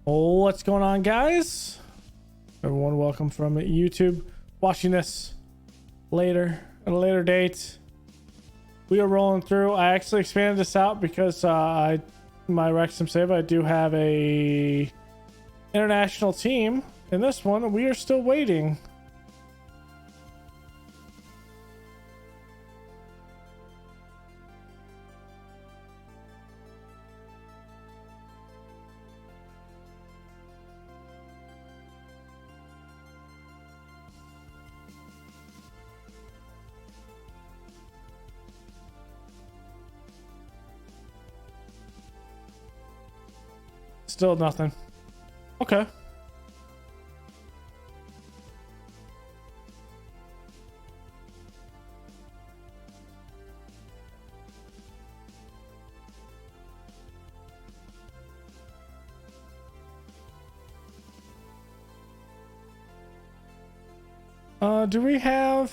What's going on, guys? Everyone, welcome from YouTube. Watching this later at a later date. We are rolling through. I actually expanded this out because my Wrexham save, I do have a international team in this one. We are still waiting. Still nothing. Okay. Do we have...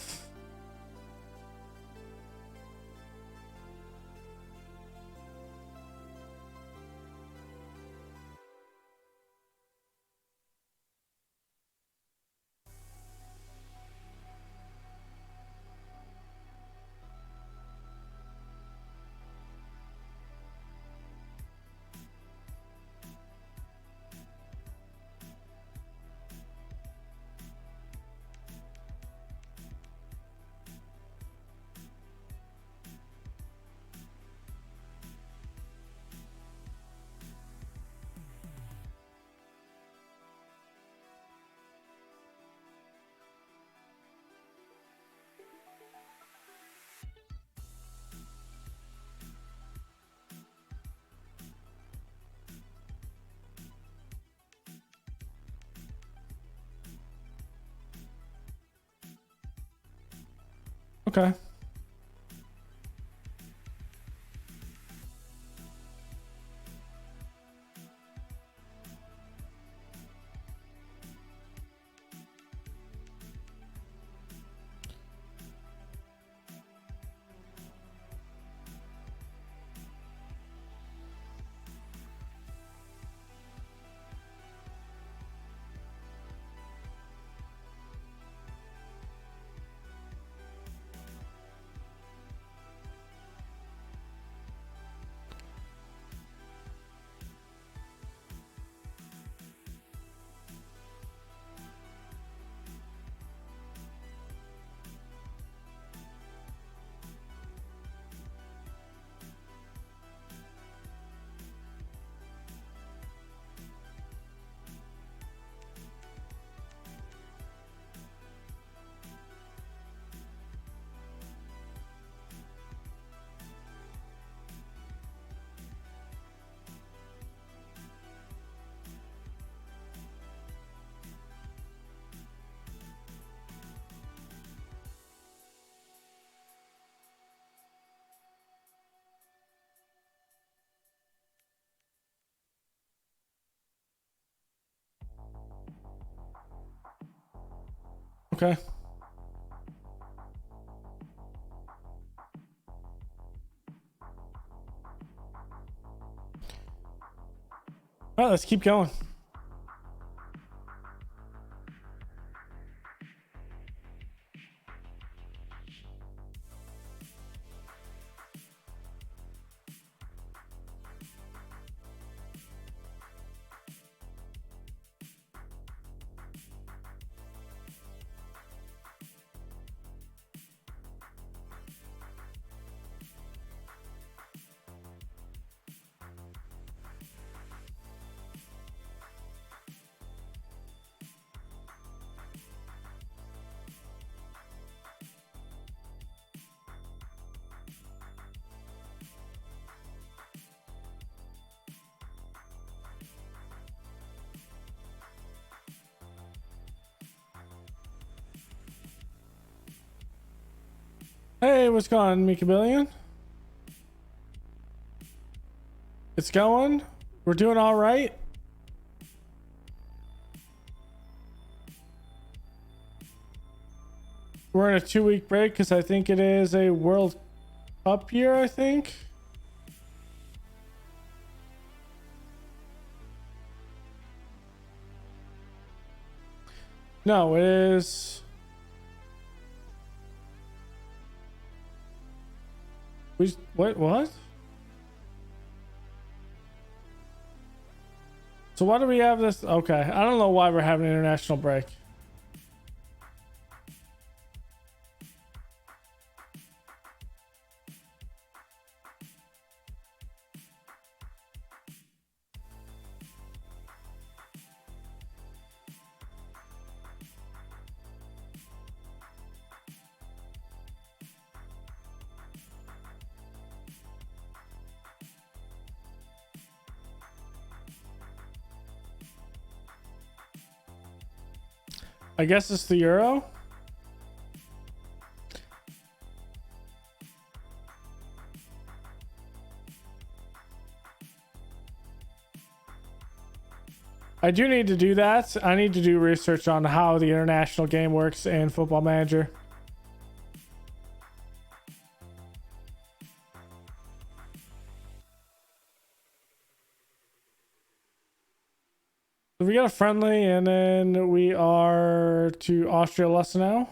Okay. Okay. All right, let's keep going. Hey, what's going on, Mika Billion? It's going. We're doing all right. We're in a 2-week break because I think it is a World Cup year, I think. No, it is. What? So why do we have this? Okay, I don't know why we're having an international break. I guess it's the Euro. I do need to do that. I need to do research on how the international game works in Football Manager. So we got a friendly, and then we are to Austria lesson now.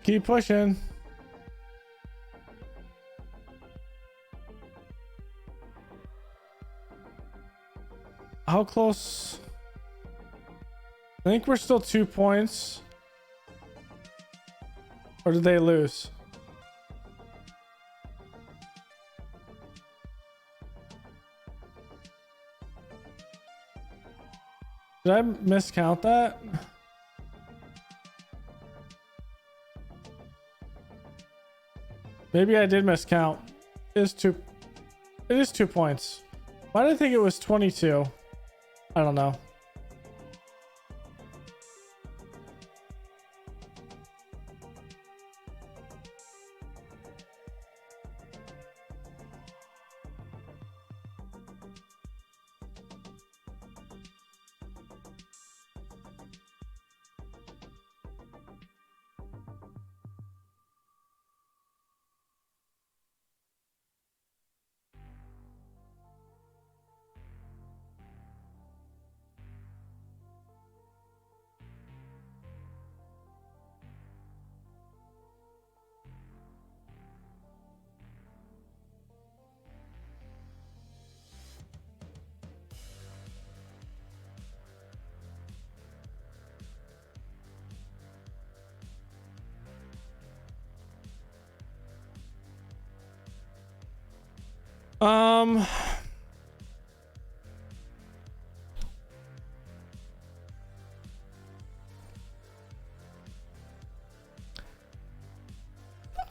Keep pushing. How close? I think we're still 2 points. Or did they lose? Did I miscount that? Maybe I did miscount. It is 2 points. Why did I think it was 22? I don't know.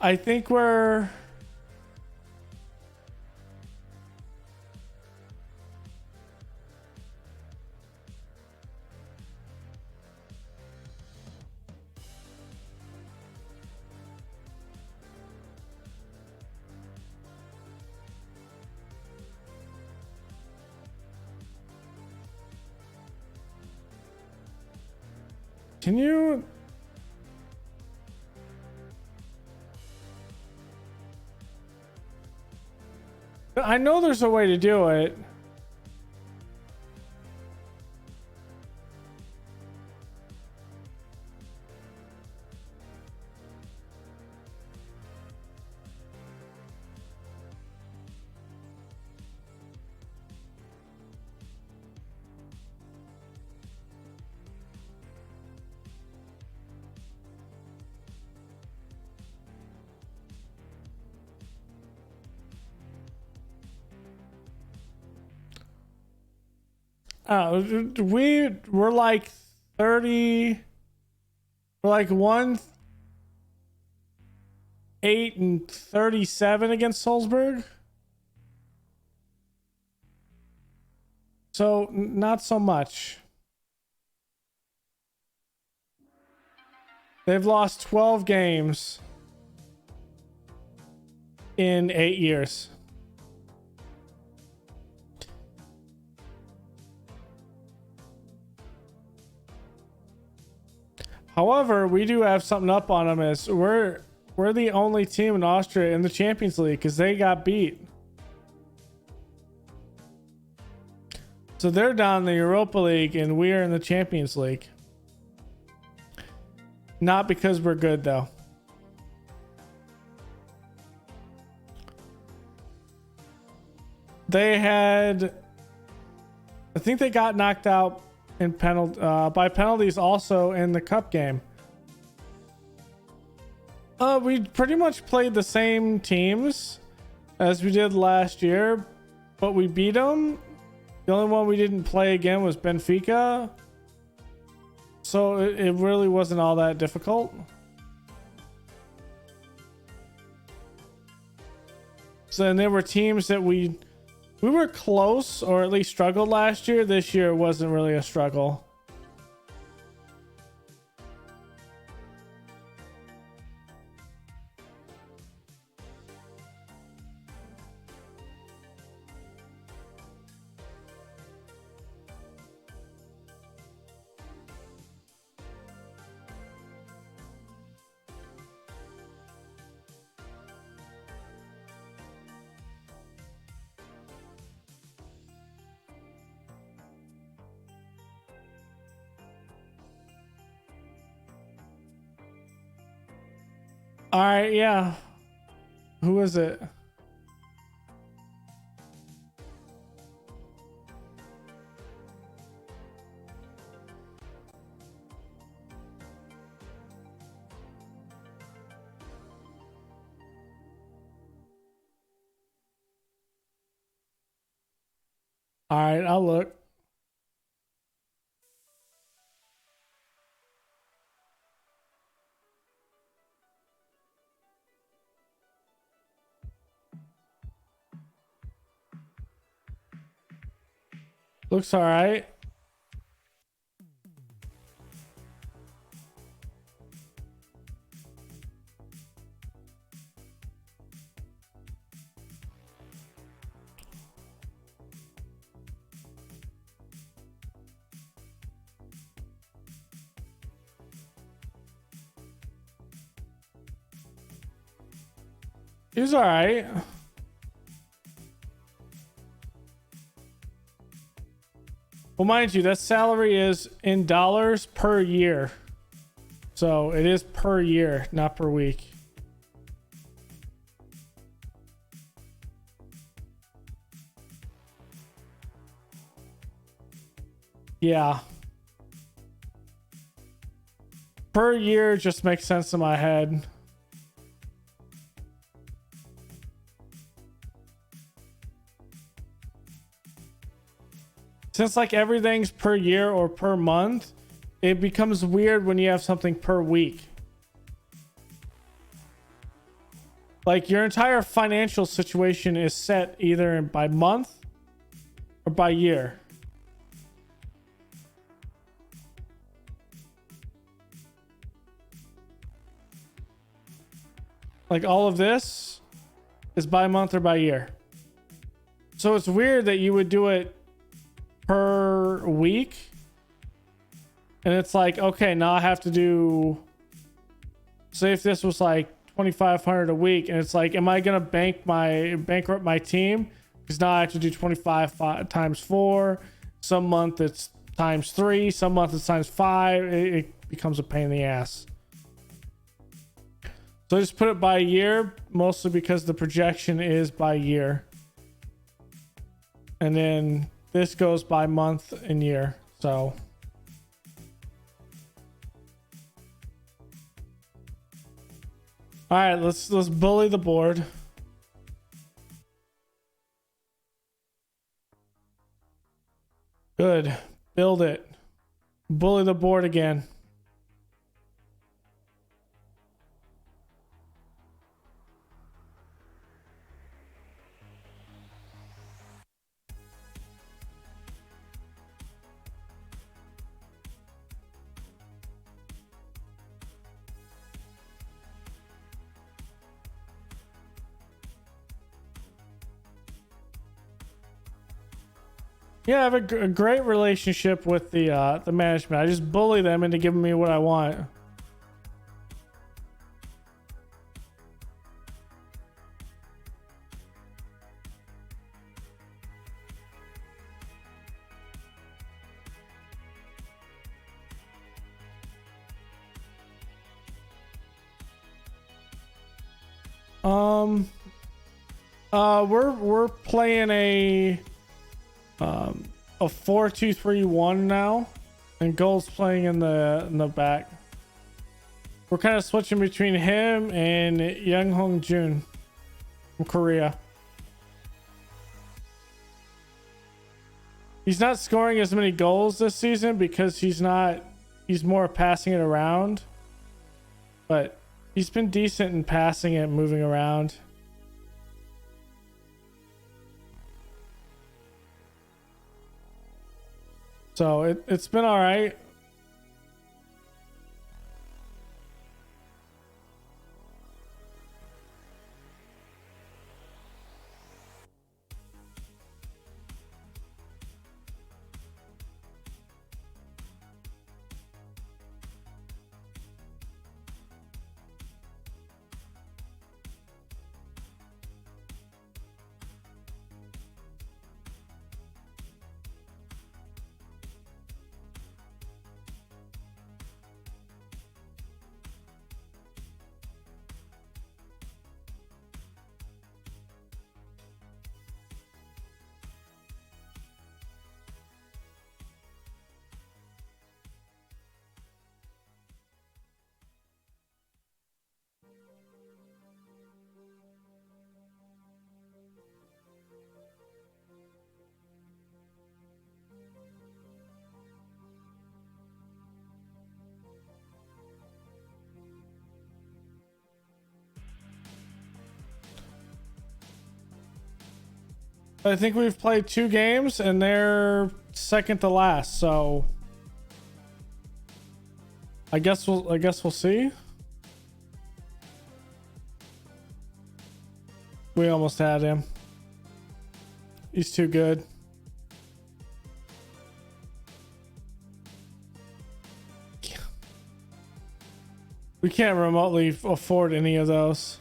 I think we're... Can you... I know there's a way to do it. we're like 30. We're like 1-8-37 against Salzburg. So not so much. They've lost 12 games in 8 years. However, we do have something up on them, as we're the only team in Austria in the Champions League because they got beat. So they're down in the Europa League and we are in the Champions League. Not because we're good though. They had, I think they got knocked out in by penalties also in the cup game. We pretty much played the same teams as we did last year, but we beat them. The only one we didn't play again was Benfica. So it really wasn't all that difficult. So then there were teams that we were close, or at least struggled last year. This year wasn't really a struggle. All right, yeah. Who is it? All right, I'll look. Looks all right. He's all right. Well, mind you, that salary is in dollars per year. So it is per year, not per week. Yeah. Per year just makes sense in my head. Since like everything's per year or per month, it becomes weird when you have something per week. Like your entire financial situation is set either by month or by year. Like all of this is by month or by year. So it's weird that you would do it per week. And it's like, okay, now I have to do, say if this was like 2,500 a week, and it's like, am I gonna bankrupt my team? Because now I have to do 25 times 4. Some month it's times 3, some month it's times 5. It becomes a pain in the ass. So I just put it by year, mostly because the projection is by year. And then this goes by month and year. So all right, let's bully the board. Good. Build it. Bully the board again. Yeah, I have a great relationship with the management. I just bully them into giving me what I want. We're playing a 4-2-3-1 now, and Gold's playing in the back. We're kind of switching between him and Young Hong Jun from Korea. He's not scoring as many goals this season because he's more passing it around, but he's been decent in passing it, moving around. So it's been all right. I think we've played 2 games and they're second to last, so I guess we'll see. We almost had him. He's too good. We can't remotely afford any of those.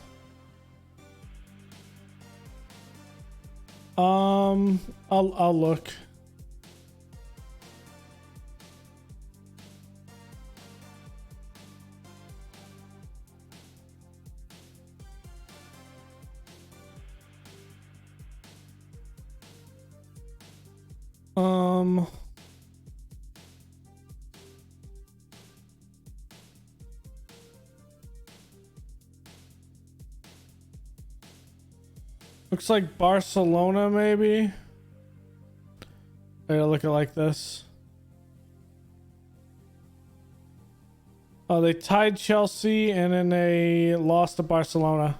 I'll look. Looks like Barcelona, maybe. I gotta look at like this. Oh, they tied Chelsea and then they lost to Barcelona.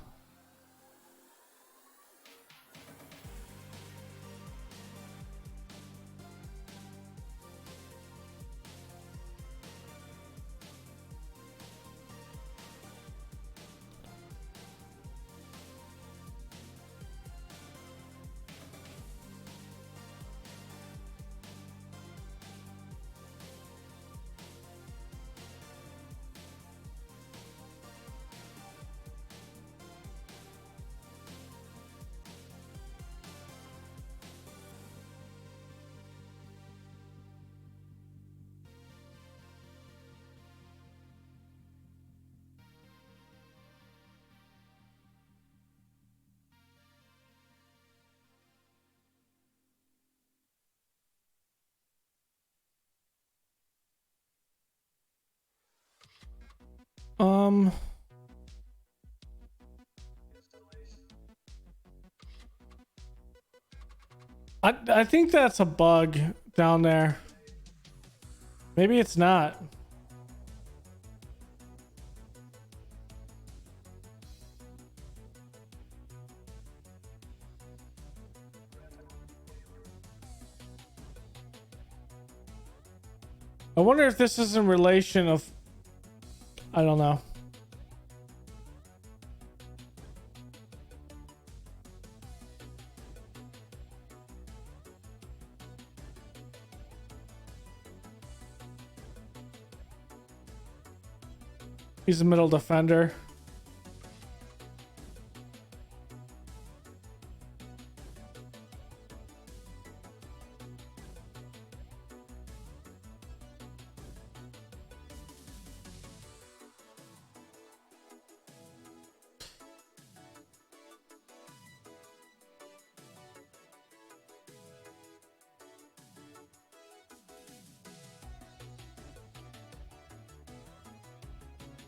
I think that's a bug, down there. Maybe it's not. I wonder if this is in relation of, I don't know. He's a middle defender.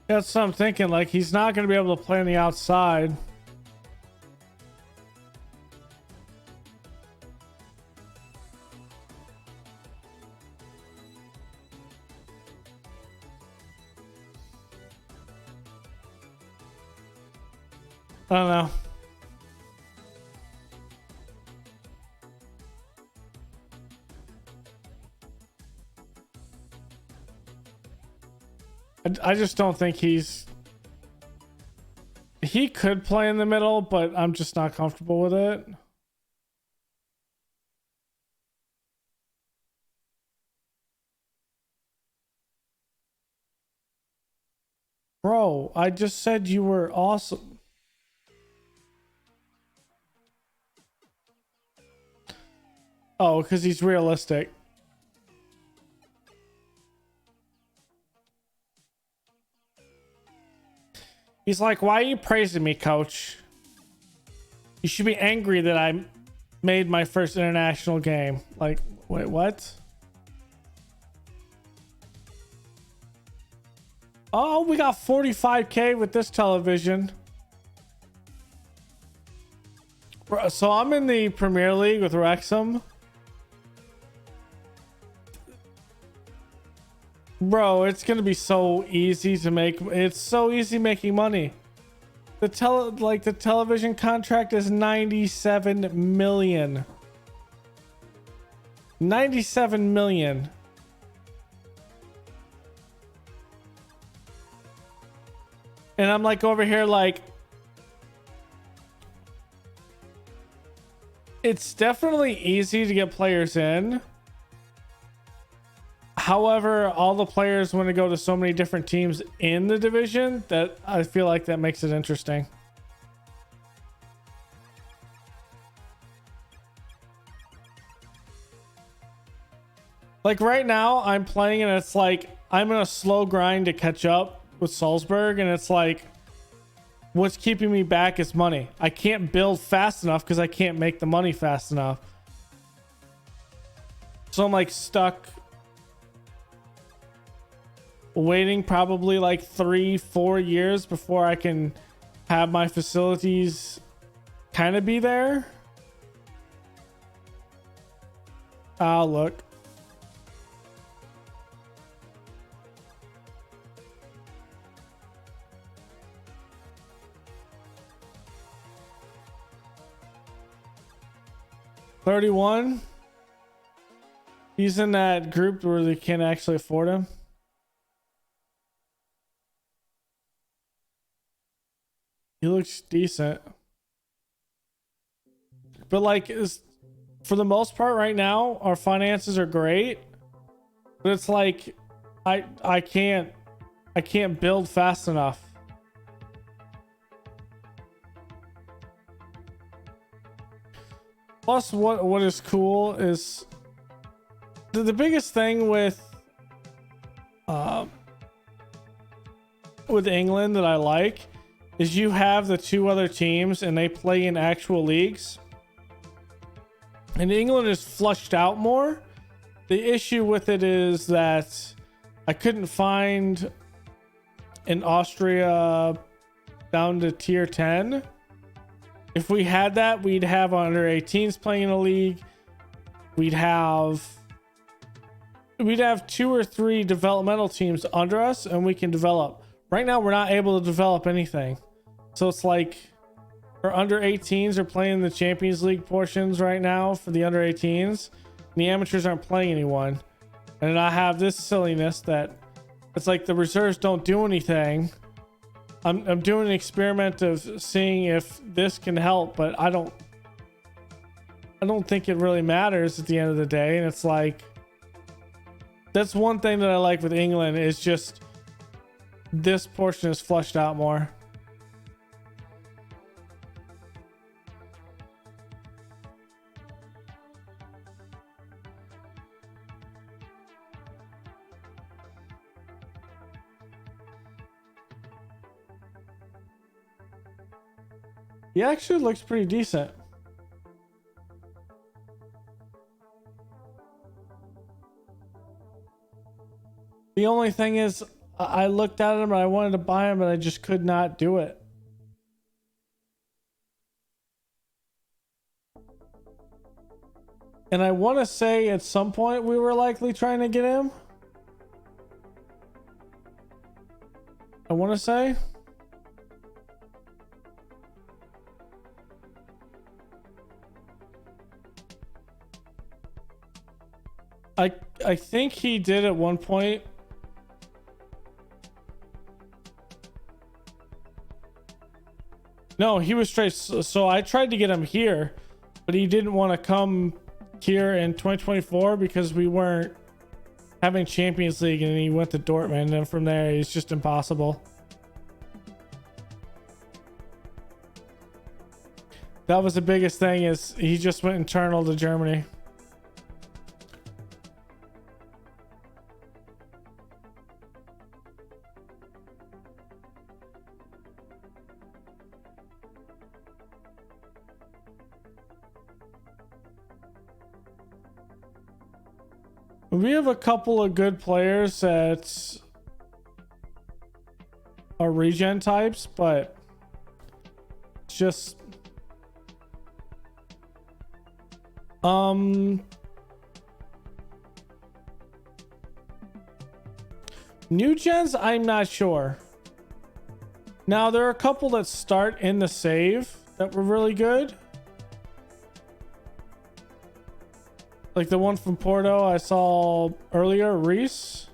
That's what I'm thinking. Like, he's not going to be able to play on the outside. I don't know. I just don't think he could play in the middle, but I'm just not comfortable with it. Bro, I just said you were awesome. Oh, because he's realistic. He's like, why are you praising me, coach? You should be angry that I made my first international game. Like, wait, what? Oh, we got 45K with this television. So I'm in the Premier League with Wrexham. Bro, it's gonna be so easy to make. It's so easy making money. The television contract is 97 million. 97 million. And I'm like over here like, it's definitely easy to get players in. However, all the players want to go to so many different teams in the division that I feel like that makes it interesting. Like right now, I'm playing and it's like I'm in a slow grind to catch up with Salzburg, and it's like what's keeping me back is money. I can't build fast enough because I can't make the money fast enough. So I'm like stuck waiting probably like 3-4 years before I can have my facilities kind of be there. Oh, look. $31. He's in that group where they can't actually afford him. He looks decent. But like, for the most part right now, our finances are great. But it's like I can't build fast enough. Plus what is cool is the biggest thing with England that I like is you have the two other teams and they play in actual leagues. And England is flushed out more. The issue with it is that I couldn't find an Austria down to tier 10. If we had that, we'd have under 18s playing in a league. We'd have we'd have 2 or 3 developmental teams under us and we can develop. Right now we're not able to develop anything. So it's like our under 18s are playing the Champions League portions right now for the under 18s. And the amateurs aren't playing anyone. And then I have this silliness that it's like the reserves don't do anything. I'm doing an experiment of seeing if this can help, but I don't think it really matters at the end of the day. And it's like, that's one thing that I like with England is just this portion is flushed out more. He actually looks pretty decent. The only thing is, I looked at him and I wanted to buy him and I just could not do it. And I want to say at some point we were likely trying to get him. I want to say. I think he did at one point. No, he was straight. So I tried to get him here, but he didn't want to come here in 2024 because we weren't having Champions League, and he went to Dortmund, and from there it's just impossible. That was the biggest thing, is he just went internal to Germany. We have a couple of good players that are regen types, but it's just new gens, I'm not sure. Now there are a couple that start in the save that were really good. Like the one from Porto I saw earlier, Reese.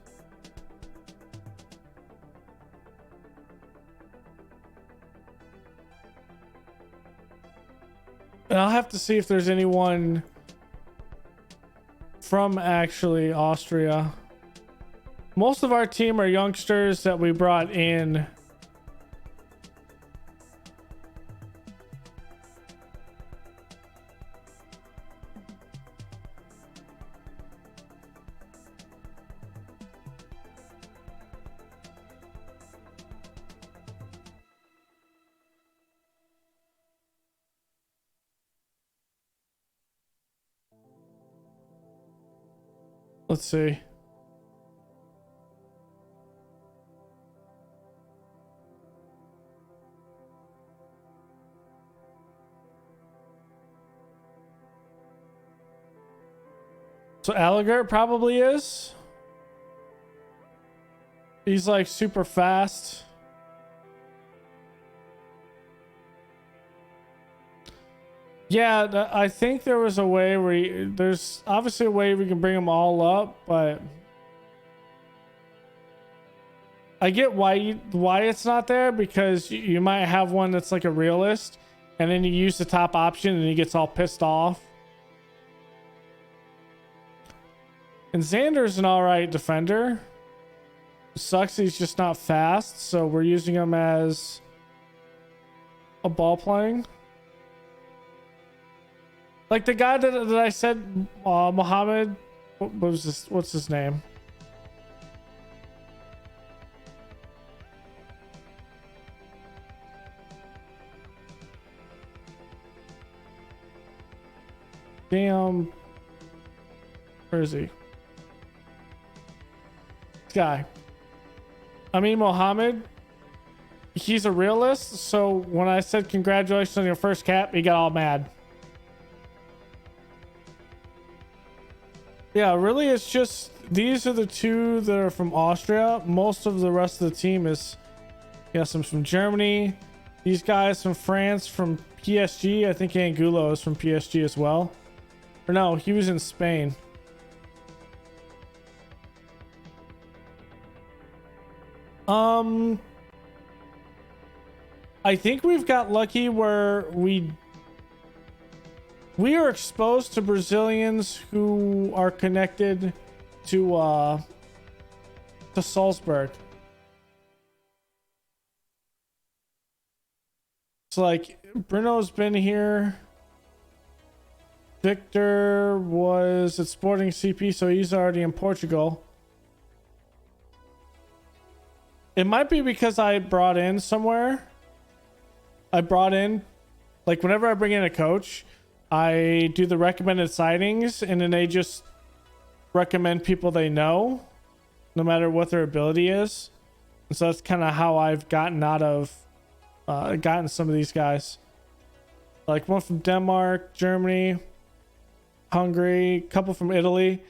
And I'll have to see if there's anyone from actually Austria. Most of our team are youngsters that we brought in. Let's see. So Alligator probably is. He's like super fast. Yeah, I think there was a way where there's obviously a way we can bring them all up, but I get why it's not there, because you might have one that's like a realist and then you use the top option and he gets all pissed off. And Xander's an alright defender. Sucks he's just not fast, so we're using him as a ball playing. Like the guy that I said, Mohammed, what was this? What's his name? Damn. Where is he? This guy. I mean, Mohammed, he's a realist. So when I said congratulations on your first cap, he got all mad. Yeah, really, it's just these are the two that are from Austria. Most of the rest of the team is, yeah, some from Germany. These guys from France, from PSG. I think Angulo is from PSG as well. Or no, he was in Spain. I think we've got lucky where we are exposed to Brazilians who are connected to Salzburg. It's like Bruno's been here. Victor was at Sporting CP, so he's already in Portugal. It might be because I brought in somewhere. Like whenever I bring in a coach, I do the recommended sightings and then they just recommend people they know, no matter what their ability is. And so that's kind of how I've gotten some of these guys. Like one from Denmark, Germany, Hungary, a couple from Italy.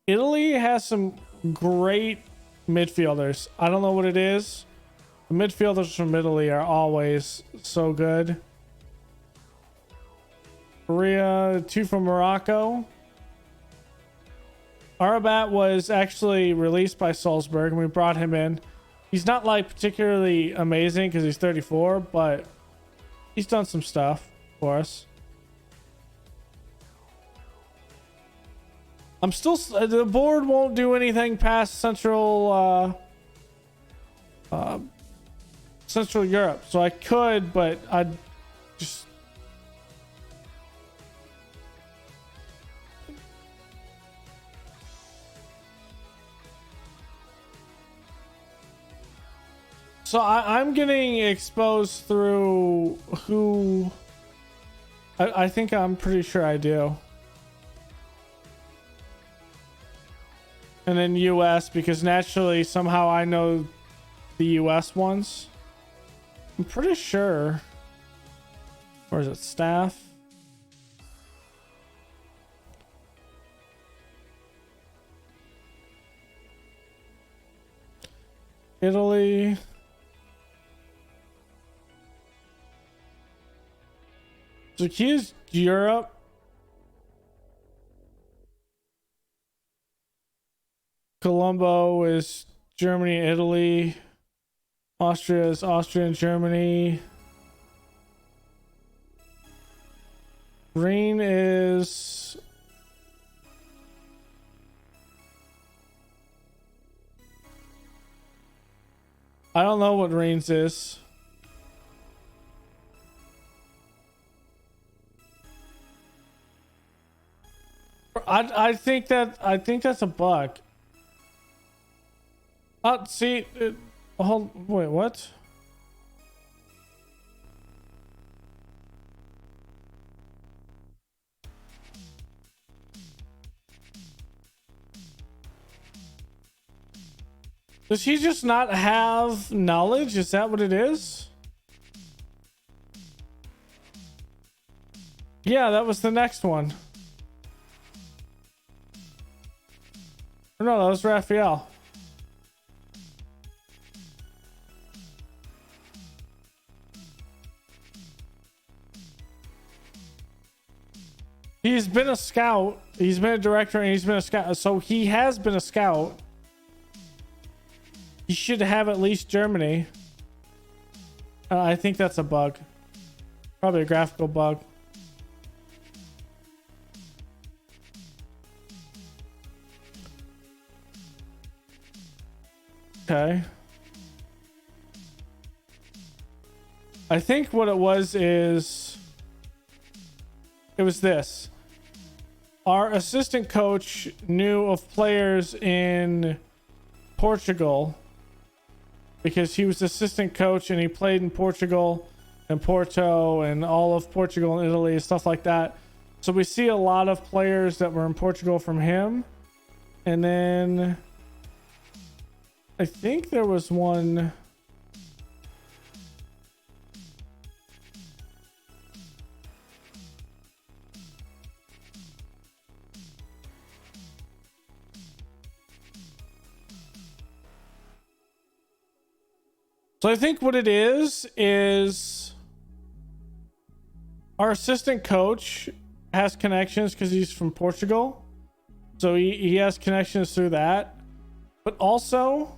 Italy has some great midfielders. I don't know what it is. The midfielders from Italy are always so good. Korea, two from Morocco. Arabat was actually released by Salzburg and we brought him in. He's not like particularly amazing because he's 34, but he's done some stuff for us. I'm still, the board won't do anything past Central Europe, so I could, but I'd just. So I'm getting exposed through who I think I'm pretty sure I do. And then US, because naturally somehow I know the US ones. I'm pretty sure. Or is it staff? Italy. So here's Europe. Colombo is Germany, Italy. Austria is Austria and Germany. Green is I don't know what Reigns is. I think that's a bug. See, wait, what? Does he just not have knowledge? Is that what it is? Yeah, that was the next one. No, that was Raphael. He's been a scout. He's been a director and he's been a scout. So he has been a scout. He should have at least Germany. I think that's a bug. Probably a graphical bug. Okay. I think what it was is it was this. Our assistant coach knew of players in Portugal because he was assistant coach and he played in Portugal and Porto and all of Portugal and Italy and stuff like that. So we see a lot of players that were in Portugal from him. And then I think there was one. So I think what it is our assistant coach has connections because he's from Portugal. So he has connections through that. But also,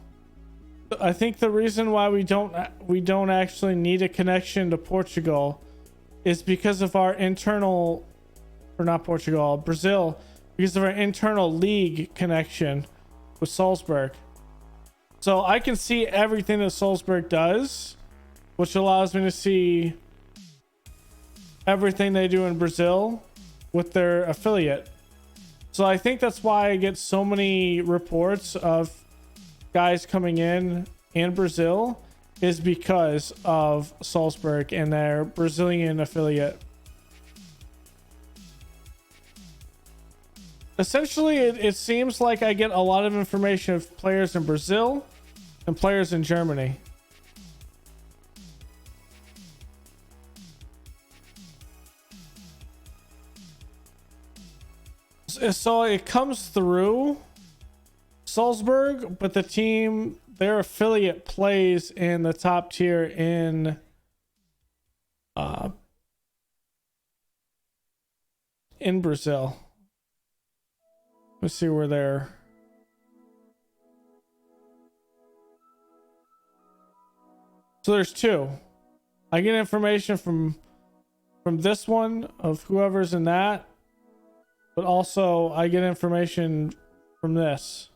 I think the reason why we don't actually need a connection to Portugal is because of our internal, or not Portugal, Brazil, because of our internal league connection with Salzburg. So I can see everything that Salzburg does, which allows me to see everything they do in Brazil with their affiliate. So I think that's why I get so many reports of guys coming in Brazil, is because of Salzburg and their Brazilian affiliate. Essentially, it seems like I get a lot of information of players in Brazil and players in Germany. So it comes through Salzburg, but the team, their affiliate, plays in the top tier in Brazil. Let's see where they're. So there's two. I get information from this one of whoever's in that, but also I get information from this.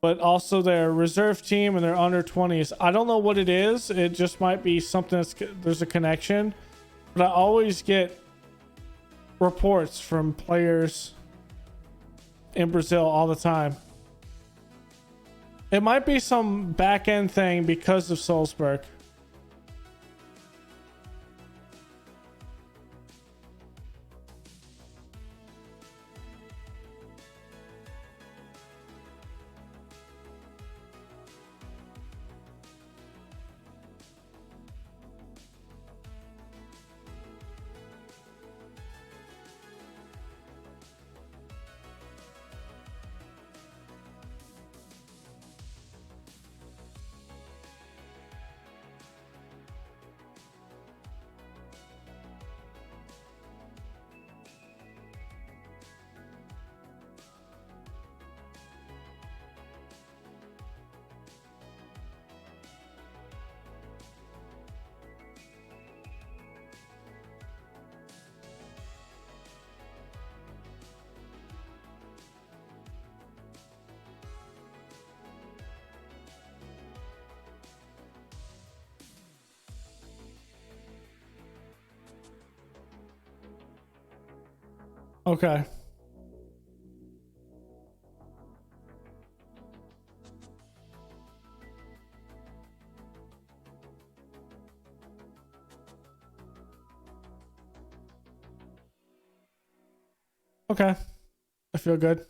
But also their reserve team and their under 20s. I don't know what it is. It just might be something there's a connection. But I always get reports from players in Brazil all the time. It might be some back end thing because of Salzburg. Okay. Okay. I feel good.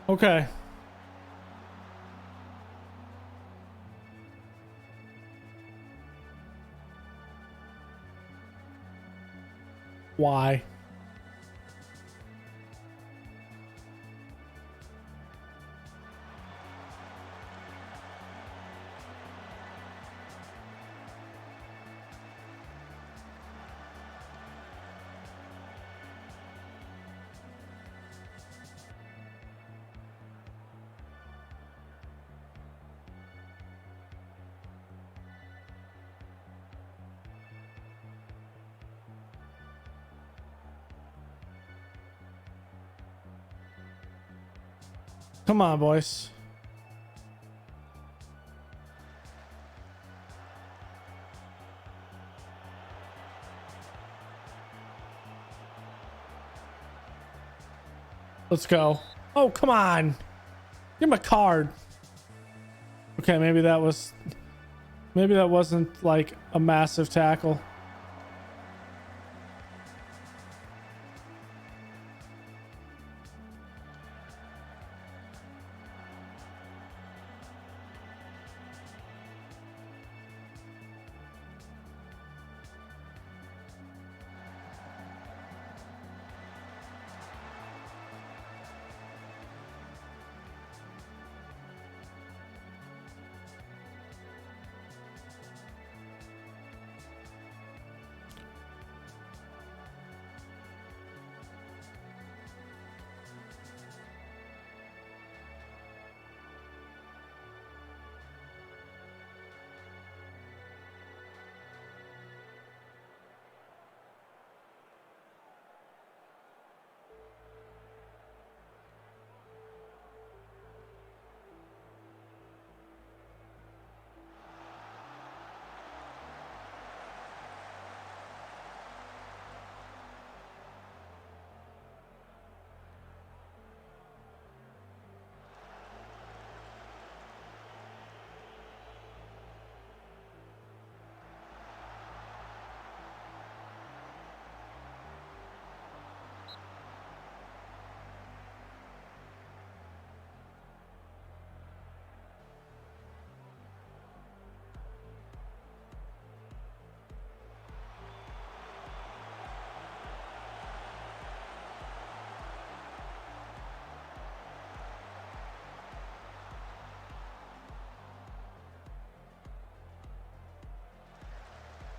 Okay. Why? Come on, boys. Let's go. Oh, come on. Give him a card. Okay, maybe that was Maybe that wasn't like a massive tackle.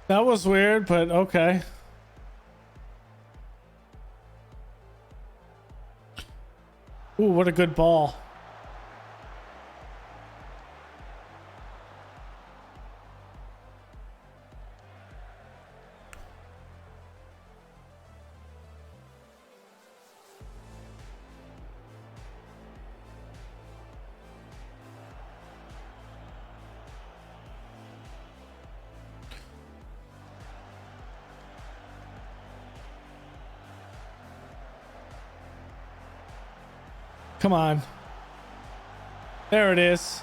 That was weird, but okay. Ooh, what a good ball. Come on. There it is.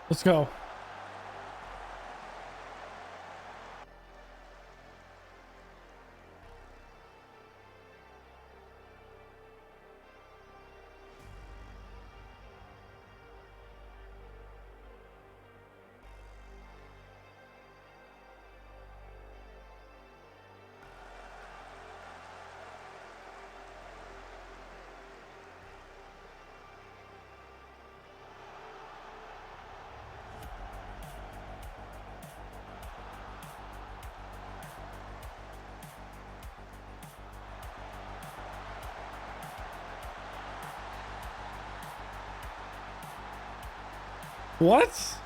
Let's go. What?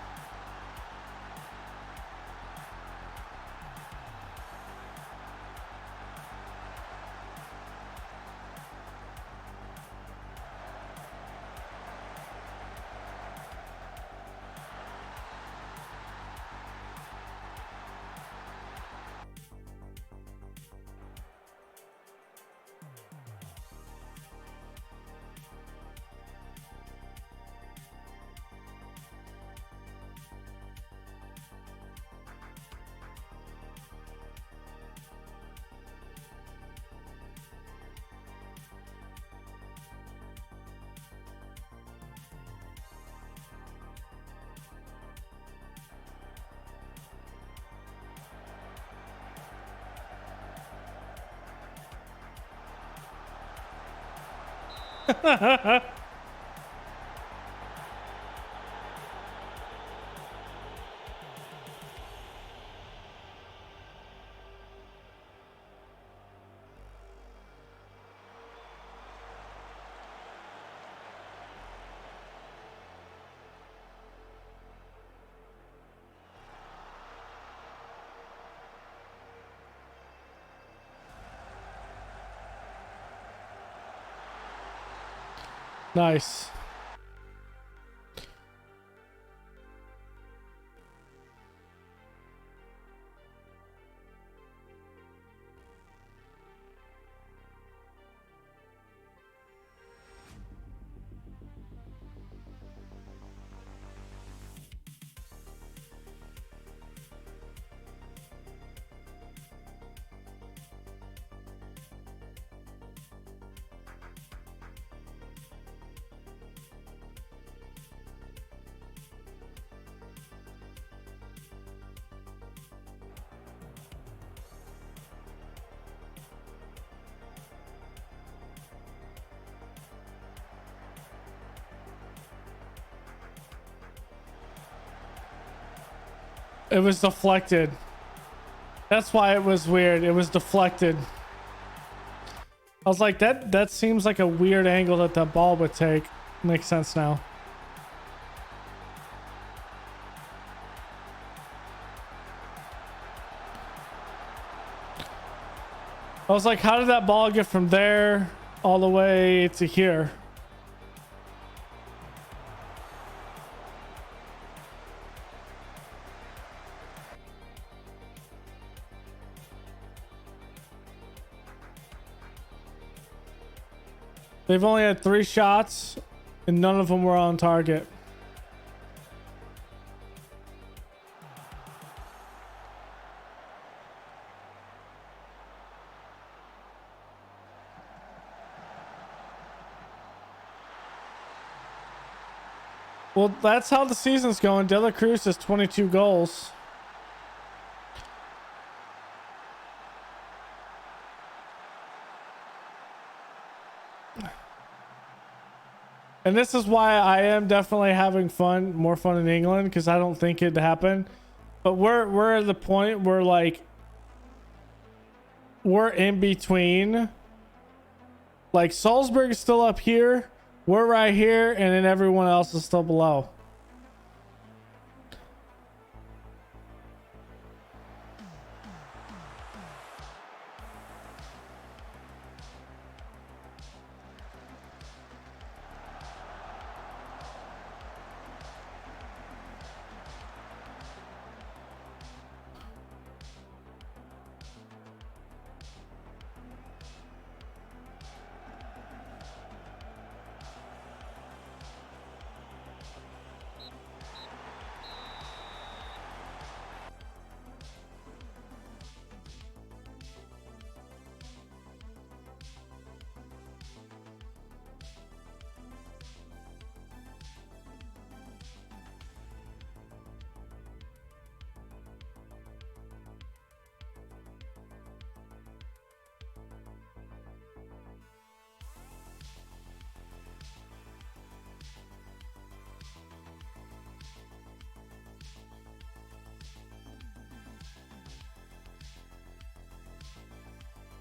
Nice. It was deflected. That's why it was weird. It was deflected. I was like, that seems like a weird angle that the ball would take. Makes sense now. I was like, how did that ball get from there all the way to here? They've only had 3 shots and none of them were on target. Well, that's how the season's going. De La Cruz has 22 goals. And this is why I am definitely having fun, more fun in England, because I don't think it'd happen. But we're at the point where, like, we're in between. Like, Salzburg is still up here, we're right here, and then everyone else is still below.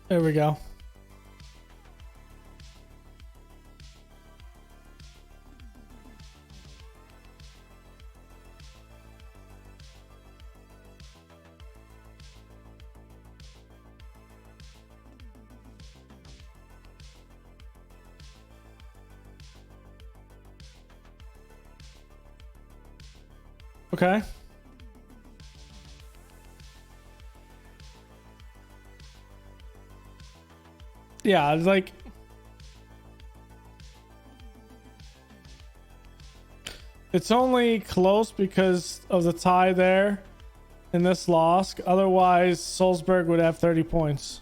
There we go. Okay. Yeah, it's like, it's only close because of the tie there in this loss. Otherwise, Salzburg would have 30 points.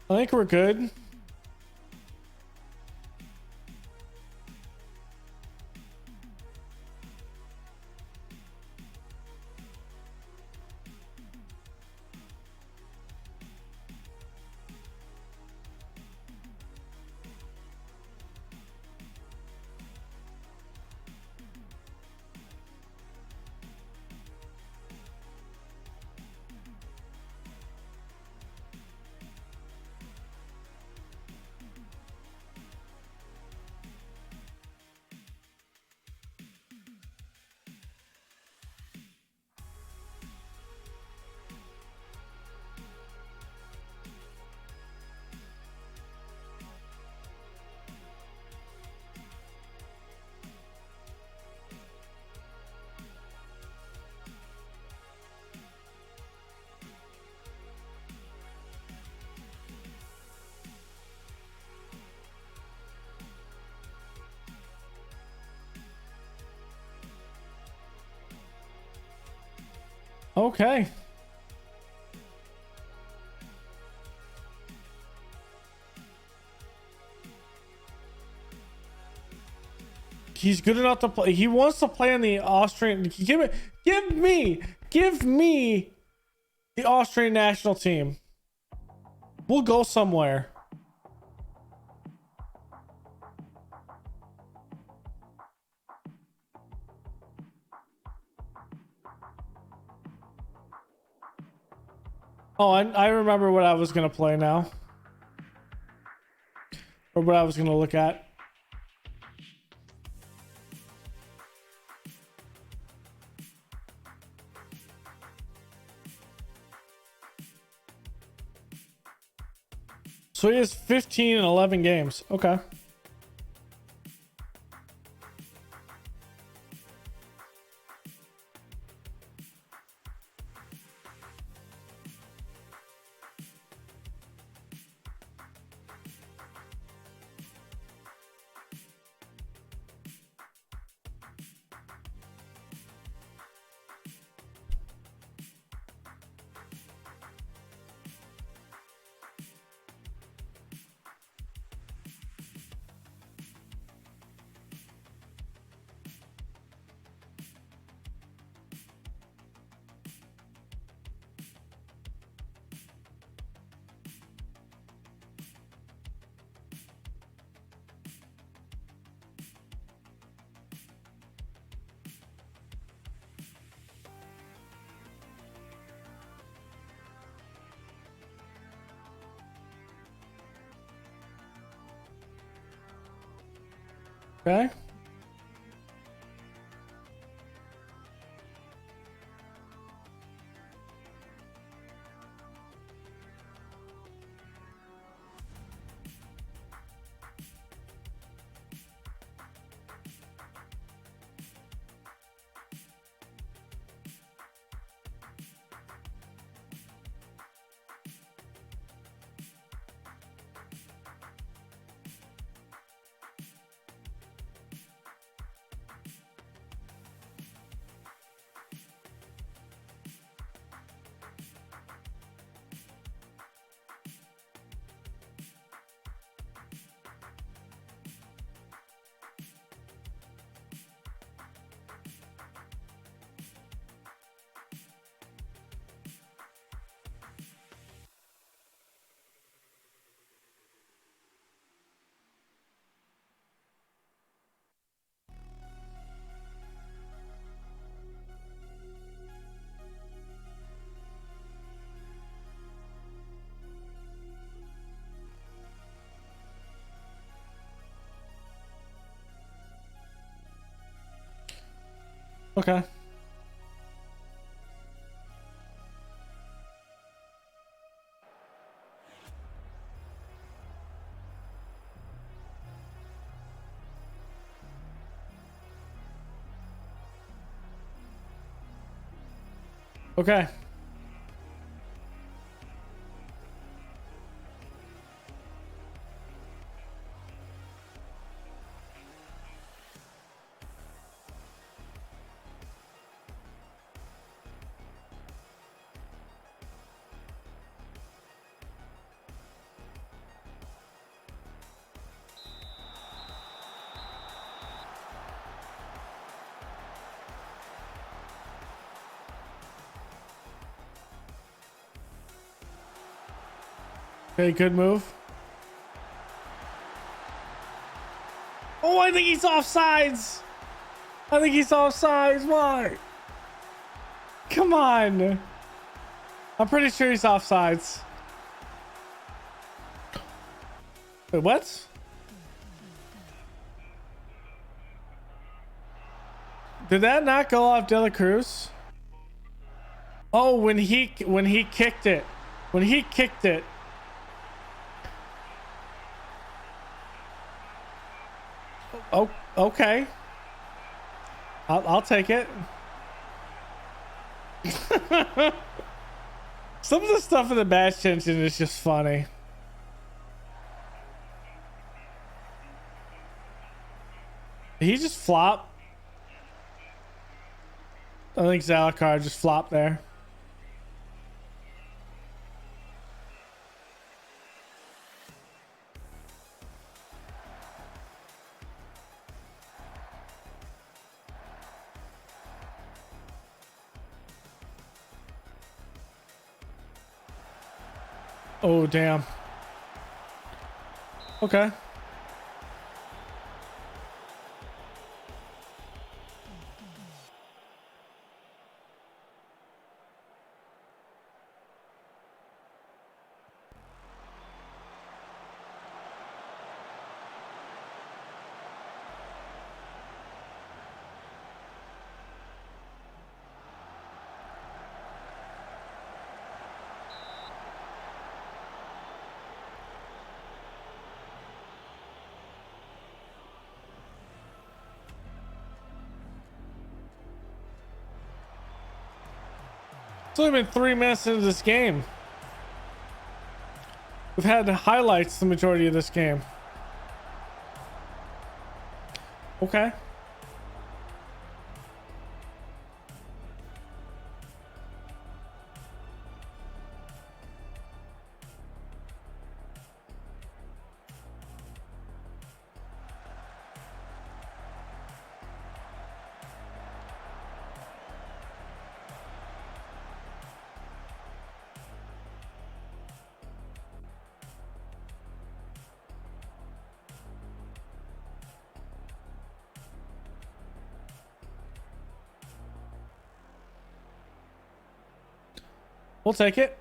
I think we're good. Okay. He's good enough to play. He wants to play in the Austrian. Give me the Austrian national team. We'll go somewhere. Oh, I remember what I was going to play now. Or what I was going to look at. So he has 15 and 11 games. Okay. Okay. Okay. Okay. Okay, good move. Oh, I think he's offsides. I think he's offsides. Why? Come on. I'm pretty sure he's offsides. Wait, what? Did that not go off De La Cruz? Oh, when he kicked it. When he kicked it. Oh, okay. I'll take it. Some of the stuff in the match engine is just funny. Did he just flop? I think Zalakar just flopped there. Oh, damn. Okay. It's only been 3 minutes into this game. We've had highlights the majority of this game. Okay. We'll take it.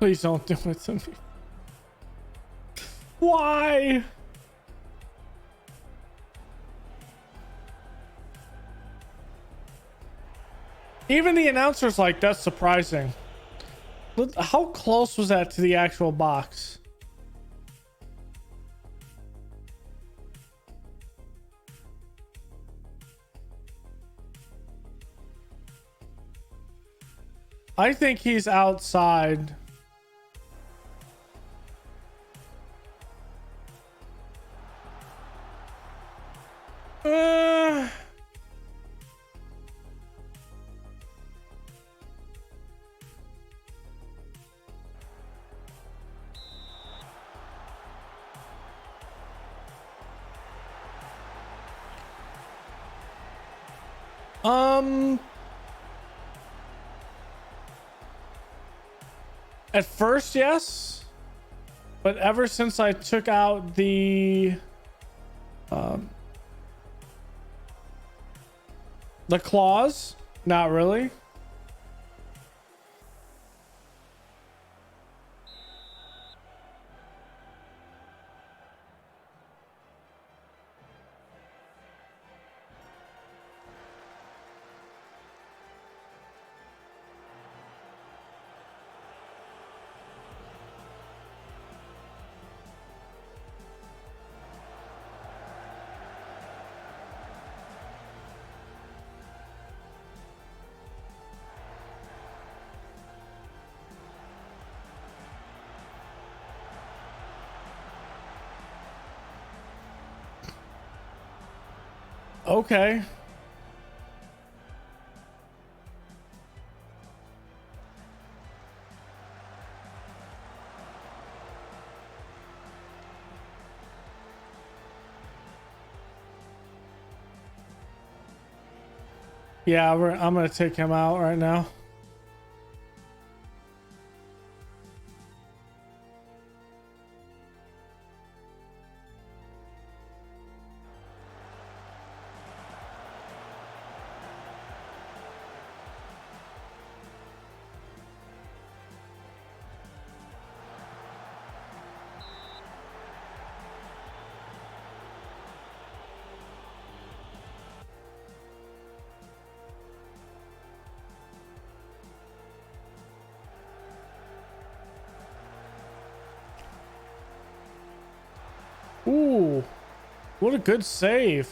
Please don't do it to me. Why? Even the announcer's like, that's surprising. How close was that to the actual box? I think he's outside. At first, yes, but ever since I took out the claws, not really. Okay. Yeah, I'm gonna take him out right now. Ooh, what a good save.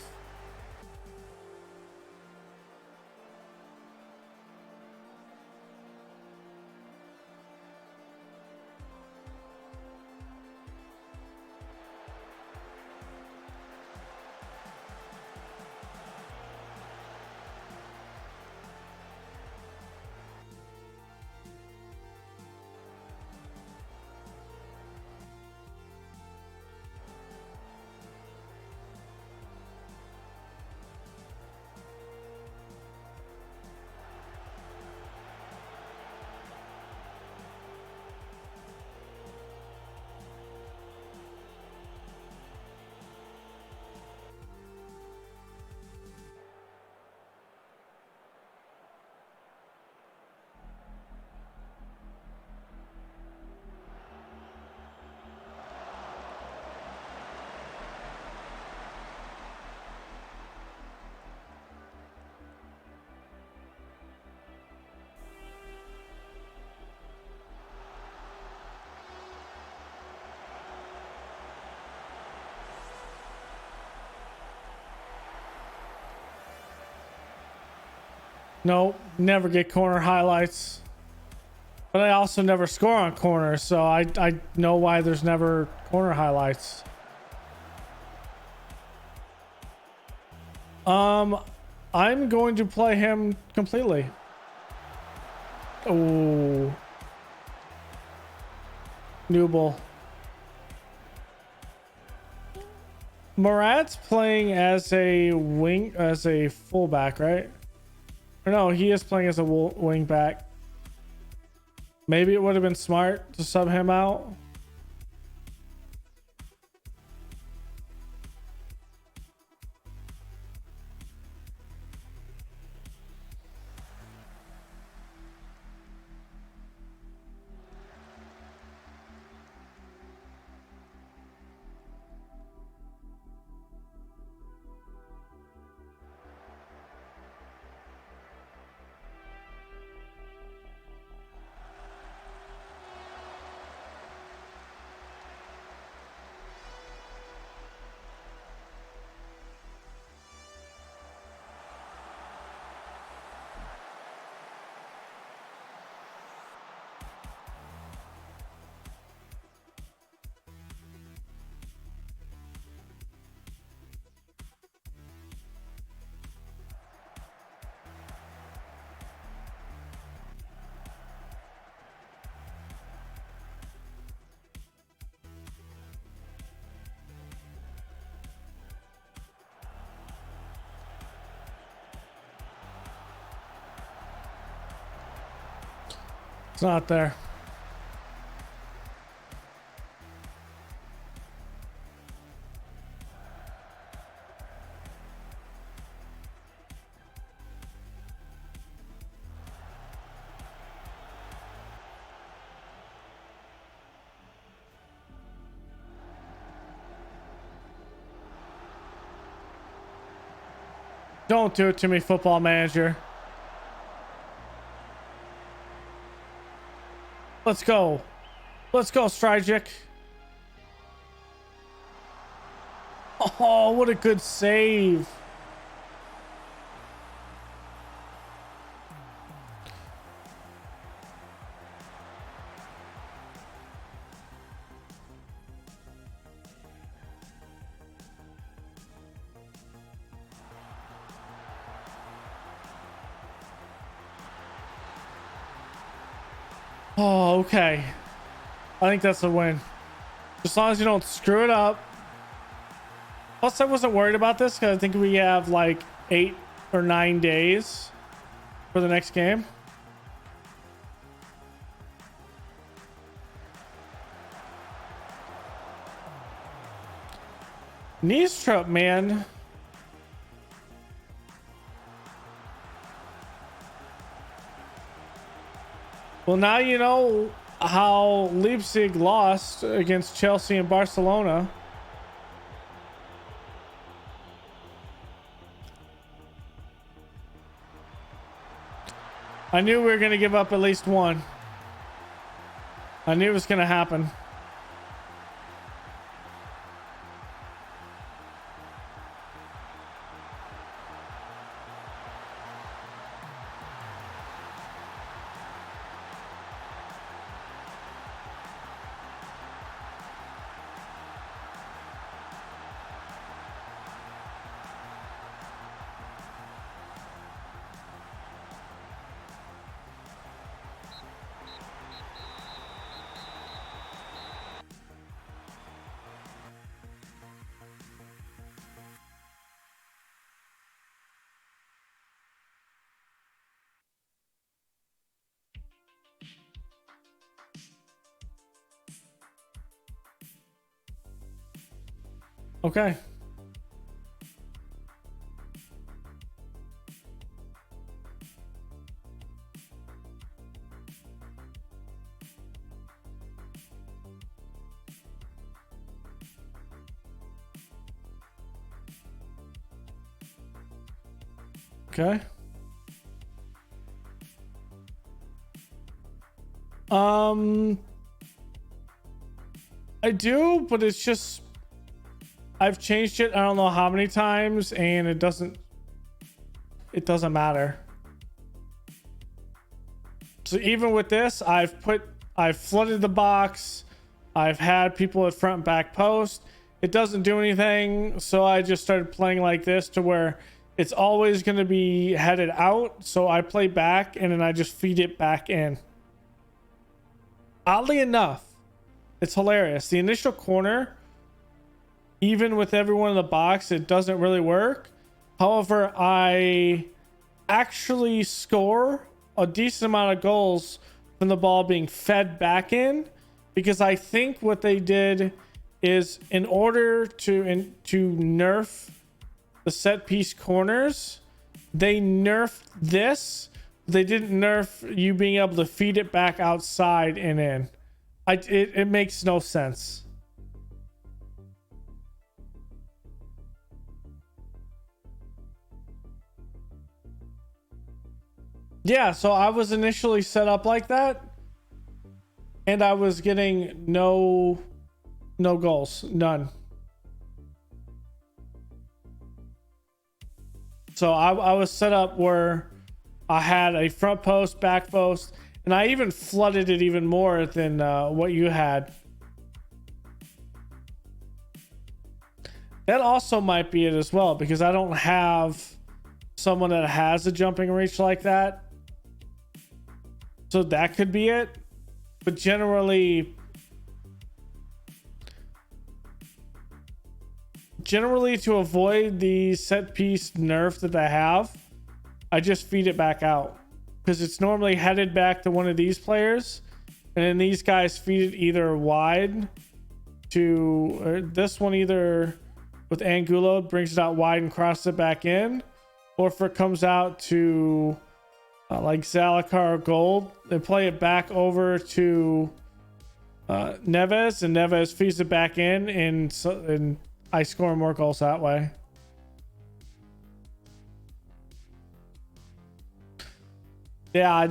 No, never get corner highlights. But I also never score on corners, so I know why there's never corner highlights. I'm going to play him completely. Oh. Newble. Murat's playing as a fullback, right? Or no, he is playing as a wing back. Maybe it would have been smart to sub him out. It's not there. Don't do it to me, Football Manager. Let's go. Let's go, Strijic. Oh, what a good save. Oh, okay. I think that's a win. As long as you don't screw it up. Plus, I wasn't worried about this because I think we have like 8 or 9 days for the next game. Niestrup, man. Well, now you know how Leipzig lost against Chelsea and Barcelona. I knew we were going to give up at least one. I knew it was going to happen. Okay. Okay. I do, but it's just I've changed it. I don't know how many times, and it doesn't matter. So even with this, I've flooded the box. I've had people at front and back post. It doesn't do anything. So I just started playing like this to where it's always going to be headed out. So I play back and then I just feed it back in. Oddly enough, it's hilarious. The initial corner, even with everyone in the box, it doesn't really work. However, I actually score a decent amount of goals from the ball being fed back in, because I think what they did is in order to nerf the set piece corners, they nerfed this. They didn't nerf you being able to feed it back outside and in. It makes no sense. Yeah, so I was initially set up like that, and I was getting no goals, none. So I was set up where I had a front post, back post, and I even flooded it even more than what you had. That also might be it as well, because I don't have someone that has a jumping reach like that. So that could be it. But generally to avoid the set piece nerf that I have, I just feed it back out, because it's normally headed back to one of these players, and then these guys feed it either wide to, or this one either with Angulo brings it out wide and crosses it back in, or if it comes out to like Zalakar or Gold, they play it back over to Neves, and Neves feeds it back in, and I score more goals that way. Yeah,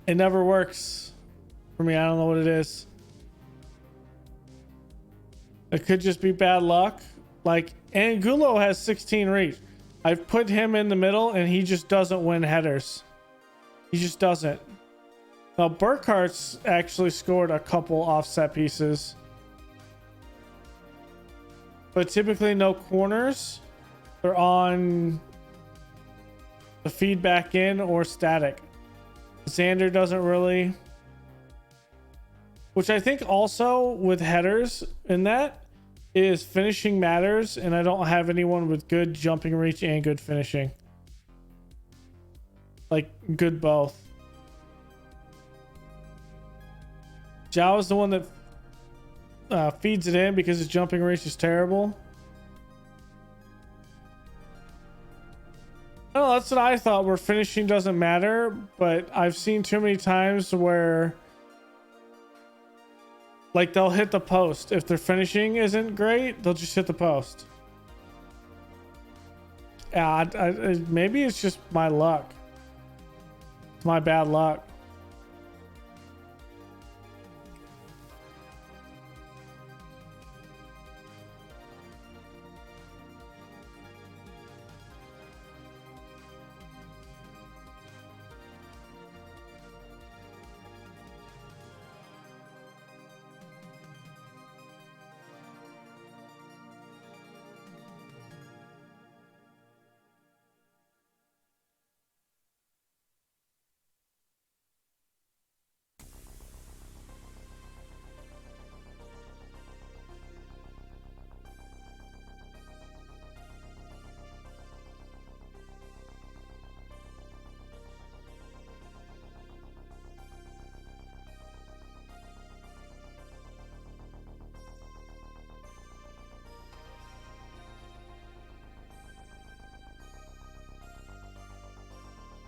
it never works for me. I don't know what it is. It could just be bad luck. Like, Angulo has 16 reach. I've put him in the middle and he just doesn't win headers. He just doesn't. Now, Burkhardt's actually scored a couple offset pieces, but typically no corners. They're on the feedback in or static. Xander doesn't really, which I think also with headers in that is finishing matters, and I don't have anyone with good jumping reach and good finishing. Like good both. Zhao is the one that feeds it in because his jumping reach is terrible. Oh, that's what I thought, where finishing doesn't matter, but I've seen too many times where like they'll hit the post. If their finishing isn't great, they'll just hit the post. Yeah, maybe it's just my luck. It's my bad luck.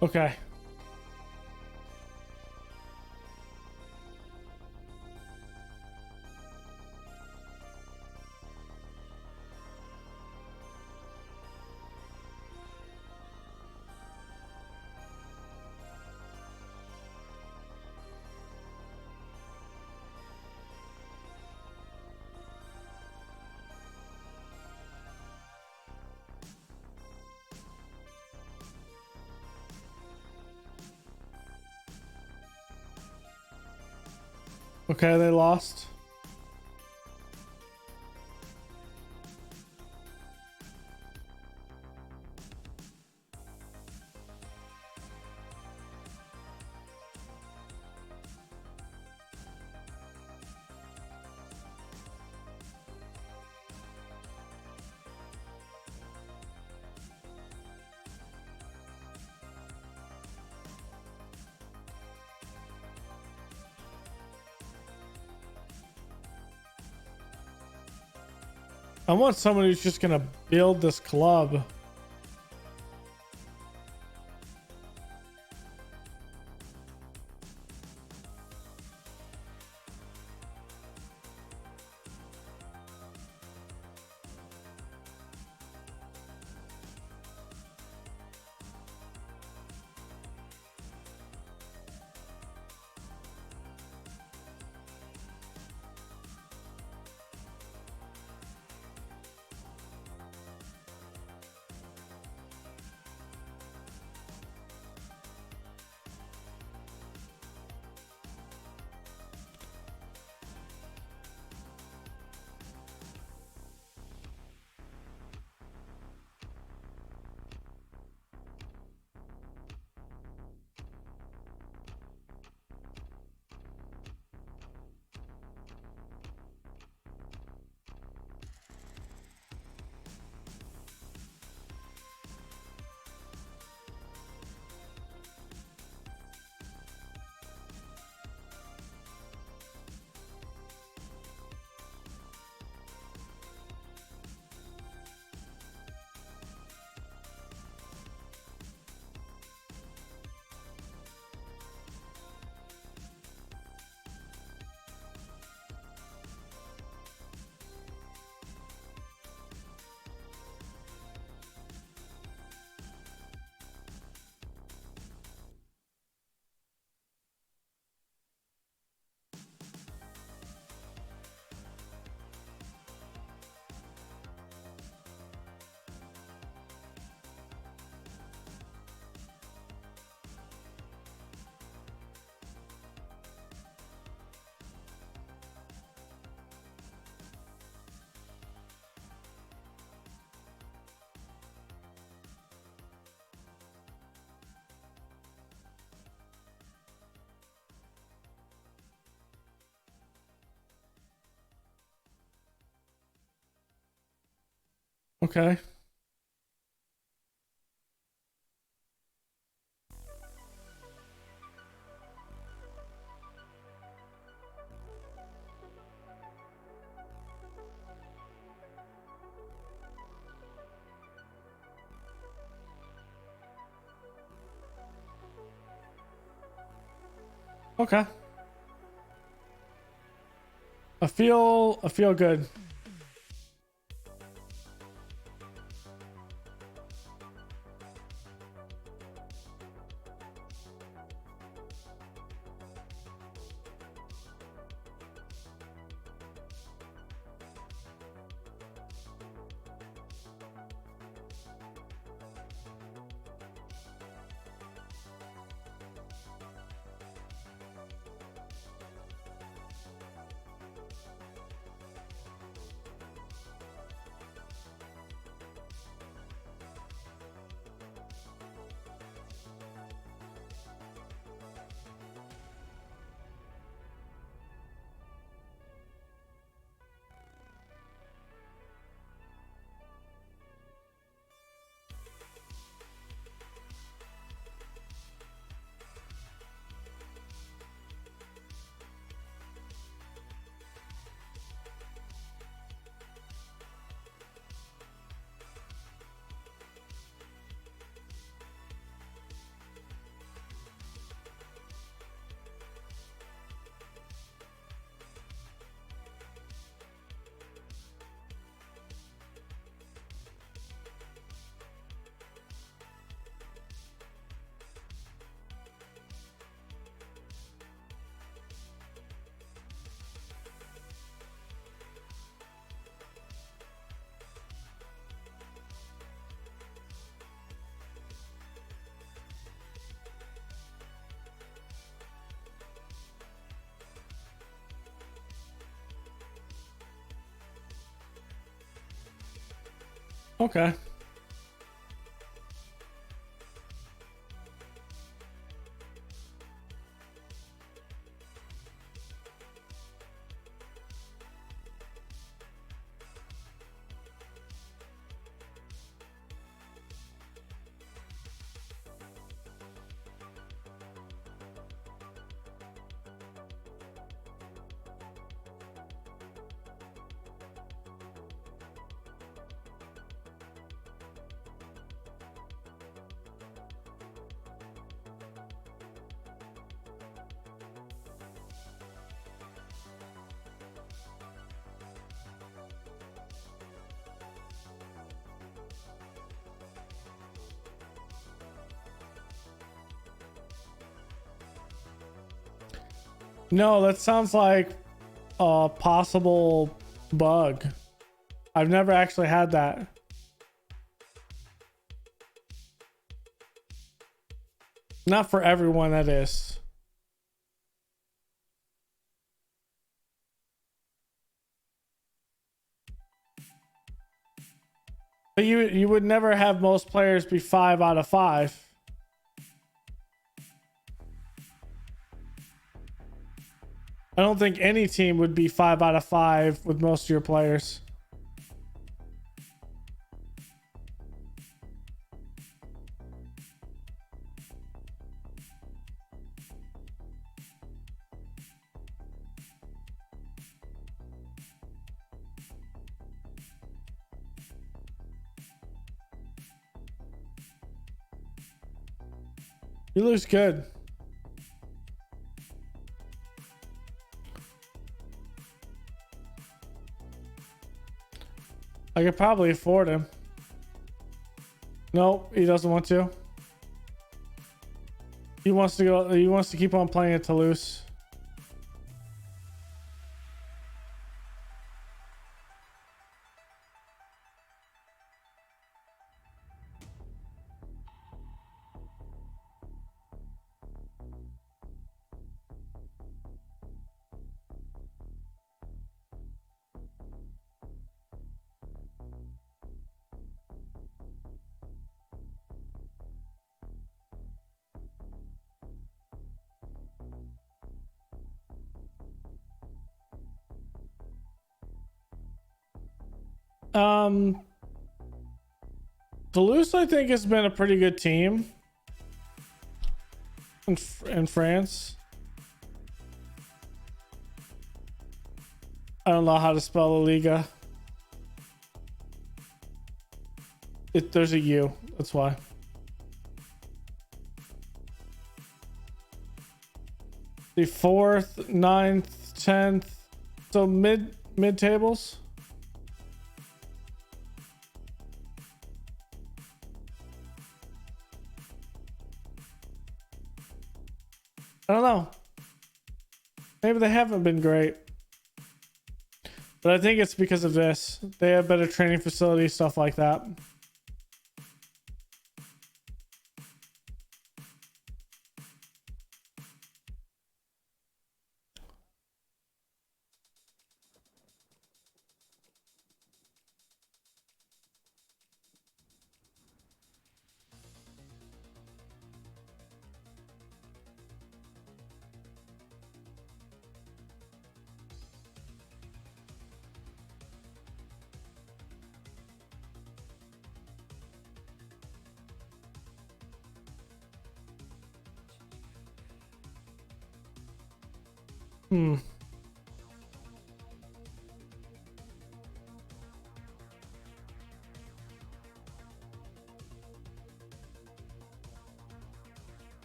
Okay. Okay, they lost. I want someone who's just gonna build this club. Okay. Okay. I feel good. Okay. No, that sounds like a possible bug. I've never actually had that. Not for everyone, that is. But you would never have most players be 5 out of 5. I don't think any team would be 5 out of 5 with most of your players. He looks good. I could probably afford him. No, he doesn't want to. He wants to go. He wants to keep on playing at Toulouse. Toulouse, I think, has been a pretty good team in France. I don't know how to spell the Liga. There's a U, that's why. The 4th, 9th, 10th, so mid tables. I don't know. Maybe they haven't been great. But I think it's because of this. They have better training facilities, stuff like that.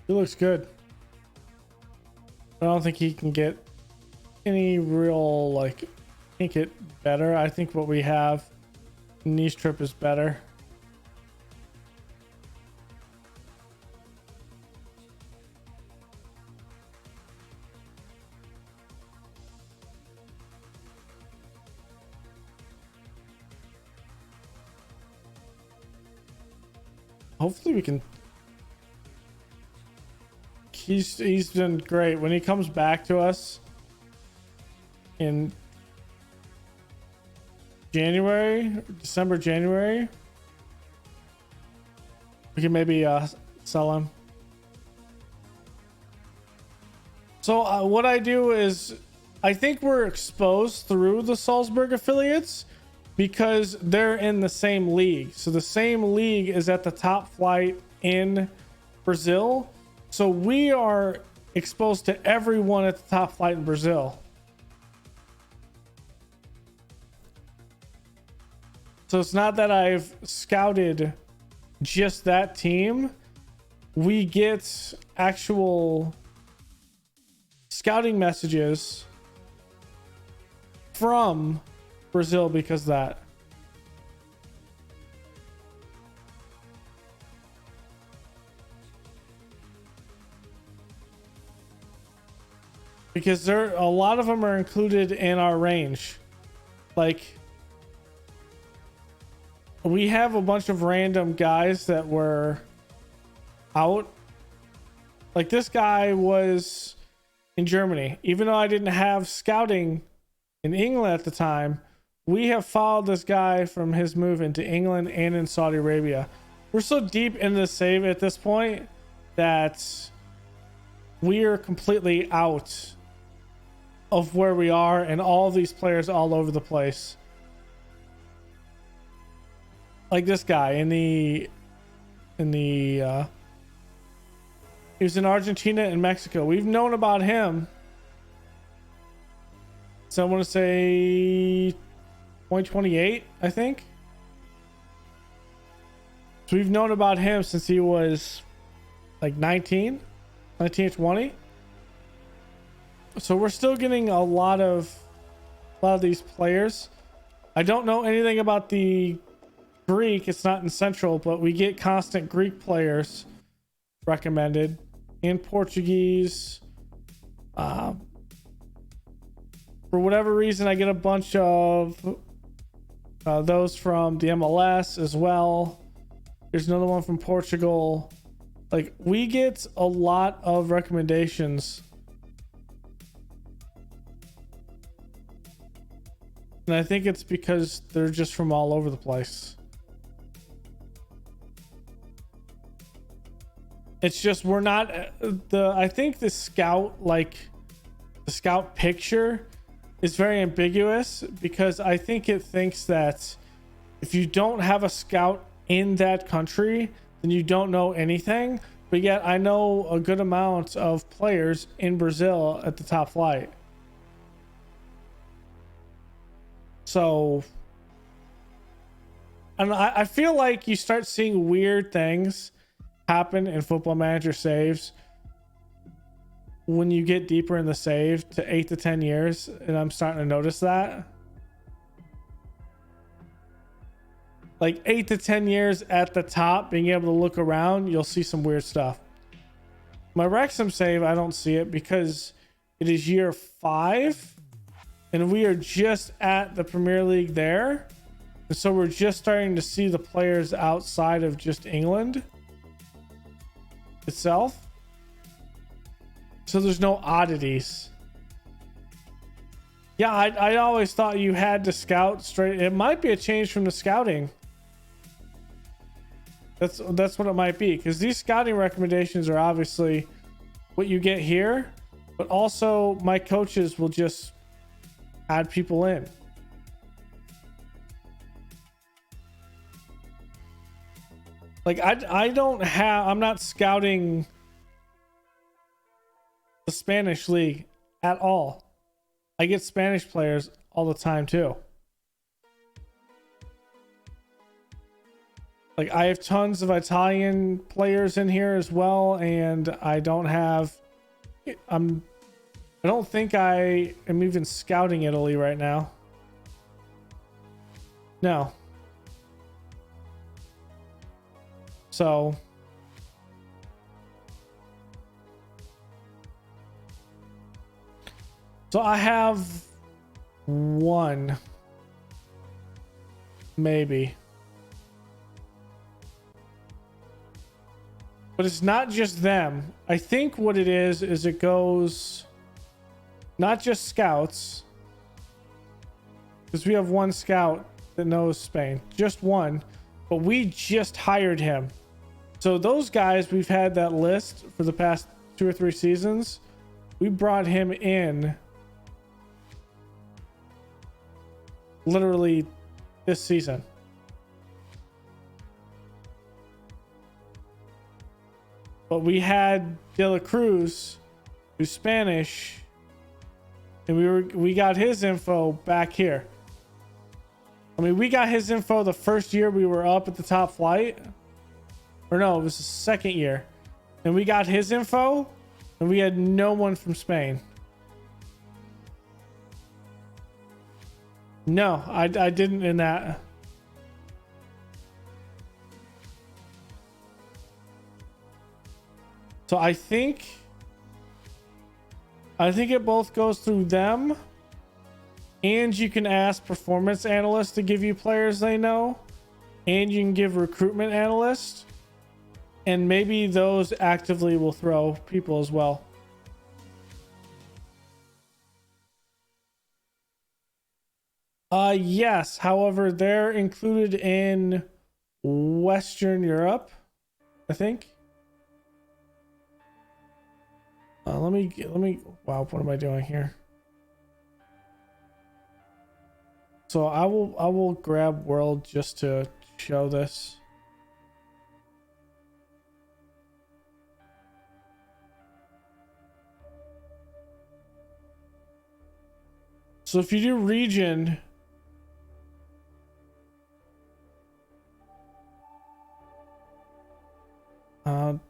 He looks good. I don't think he can get any real, like, make it better. I think what we have in Nice Trip is better. Hopefully we can. He's been great. When he comes back to us in December, January, we can maybe sell him. So what I do is, I think we're exposed through the Salzburg affiliates because they're in the same league. So the same league is at the top flight in Brazil. So we are exposed to everyone at the top flight in Brazil. So it's not that I've scouted just that team. We get actual scouting messages from Brazil because of that. Because a lot of them are included in our range. Like, we have a bunch of random guys that were out. Like, this guy was in Germany. Even though I didn't have scouting in England at the time, we have followed this guy from his move into England and in Saudi Arabia. We're so deep in the save at this point that we are completely out of where we are, and all these players all over the place. Like this guy he was in Argentina and Mexico. We've known about him, so I want to say 2028, I think. So we've known about him since he was like 19 or 20. So we're still getting a lot of these players. I don't know anything about the Greek. It's not in Central, but we get constant Greek players recommended, and Portuguese. For whatever reason, I get a bunch of those from the MLS as well. There's another one from Portugal. Like, we get a lot of recommendations. And I think it's because they're just from all over the place. It's just, we're not I think the scout picture is very ambiguous, because I think it thinks that if you don't have a scout in that country, then you don't know anything. But yet I know a good amount of players in Brazil at the top flight. So, and I feel like you start seeing weird things happen in Football Manager saves when you get deeper in the save to 8 to 10 years, and I'm starting to notice that. Like 8 to 10 years at the top, being able to look around, you'll see some weird stuff. My Wrexham save, I don't see it because it is year 5 and we are just at the Premier League there. And so we're just starting to see the players outside of just England itself. So there's no oddities. Yeah, I always thought you had to scout straight. It might be a change from the scouting. That's what it might be, because these scouting recommendations are obviously what you get here, but also my coaches will just add people in. Like I'm not scouting the Spanish league at all. I get Spanish players all the time too. Like I have tons of Italian players in here as well, and I don't think I am even scouting Italy right now. No. So I have one, maybe. But it's not just them. I think what it is it goes not just scouts, because we have one scout that knows Spain, just one, but we just hired him. So those guys, we've had that list for the past 2 or 3 seasons. We brought him in literally this season. But we had De La Cruz, who's Spanish, and we got his info back here. I mean, we got his info the first year we were up at the top flight. Or no, it was the second year. And we got his info, and we had no one from Spain. No, I didn't in that. So I think it both goes through them, and you can ask performance analysts to give you players they know, and you can give recruitment analysts, and maybe those actively will throw people as well. Yes, however, they're included in Western Europe, I think. Let me wow, what am I doing here? So I will grab world just to show this. So if you do region,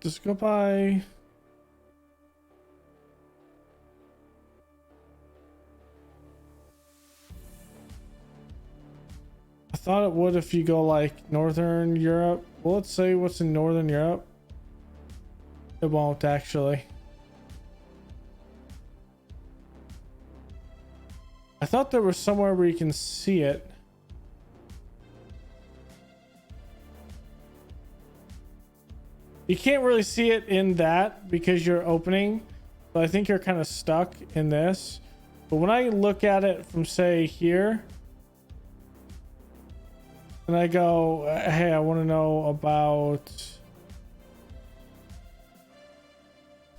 just go by. I thought it would if you go like Northern Europe. Well, let's say what's in Northern Europe. It won't actually. I thought there was somewhere where you can see it. You can't really see it in that because you're opening. So I think you're kind of stuck in this. But when I look at it from, say, here, and I go, hey, I want to know about...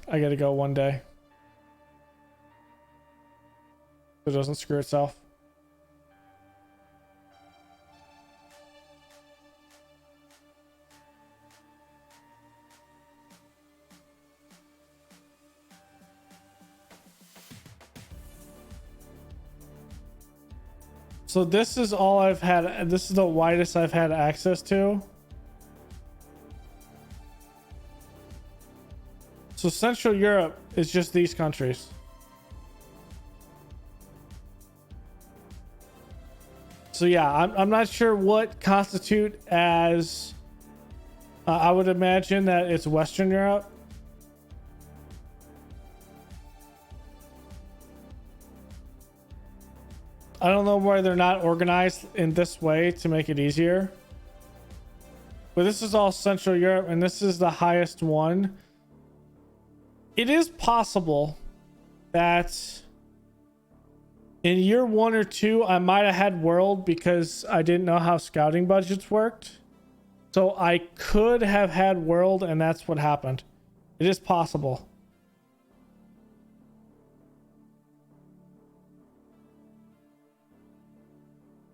I gotta go one day. So it doesn't screw itself. So this is all I've had. This is the widest I've had access to. So Central Europe is just these countries. So yeah, I'm not sure what constitute as, I would imagine that it's Western Europe. I don't know why they're not organized in this way to make it easier. But this is all Central Europe, and this is the highest one. It is possible that in year 1 or 2, I might have had World because I didn't know how scouting budgets worked. So I could have had World, and that's what happened. It is possible.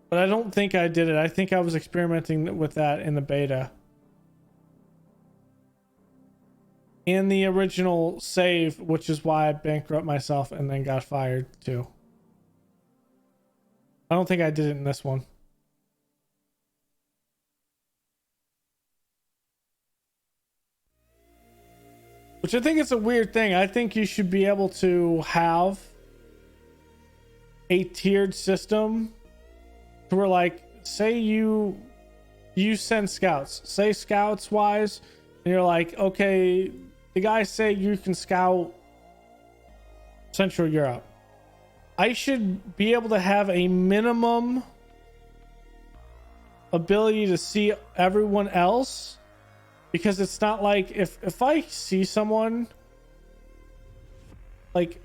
But I don't think I did it. I think I was experimenting with that in the beta. In the original save, which is why I bankrupt myself and then got fired too. I don't think I did it in this one. Which I think is a weird thing. I think you should be able to have a tiered system where, like, say you send scouts, say scouts wise, and you're like, okay, the guys say you can scout Central Europe. I should be able to have a minimum ability to see everyone else, because it's not like if I see someone, like,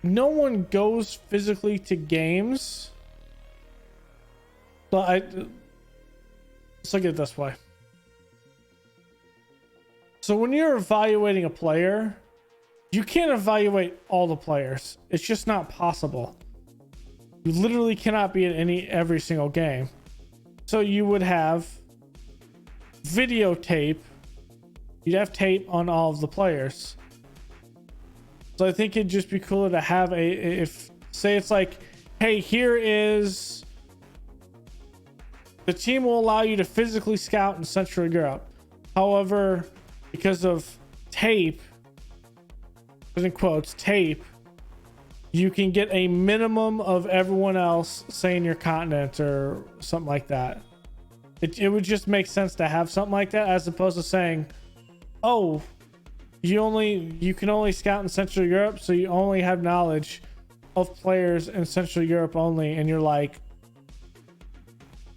no one goes physically to games. But let's look at it this way. So when you're evaluating a player, you can't evaluate all the players. It's just not possible. You literally cannot be in every single game. So you would have videotape. You'd have tape on all of the players. So I think it'd just be cooler to have if say it's like, hey, here is, the team will allow you to physically scout in Central Europe. However, because of tape, in quotes, tape, you can get a minimum of everyone else, say in your continent or something like that. It would just make sense to have something like that, as opposed to saying, oh, you can only scout in Central Europe, so you only have knowledge of players in Central Europe only, and you're like,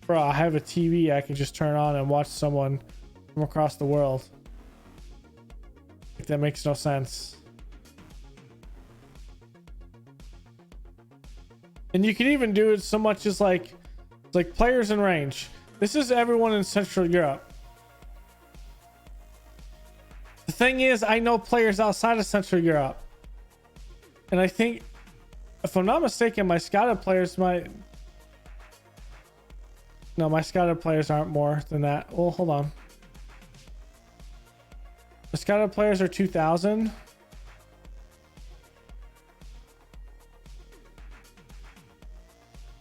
bro, I have a TV I can just turn on and watch someone from across the world. Like, that makes no sense. And you can even do it so much as like players in range. This is everyone in Central Europe. The thing is, I know players outside of Central Europe. And I think, if I'm not mistaken, my scouted players might... No, my scouted players aren't more than that. Well, hold on. The scouted players are 2,000.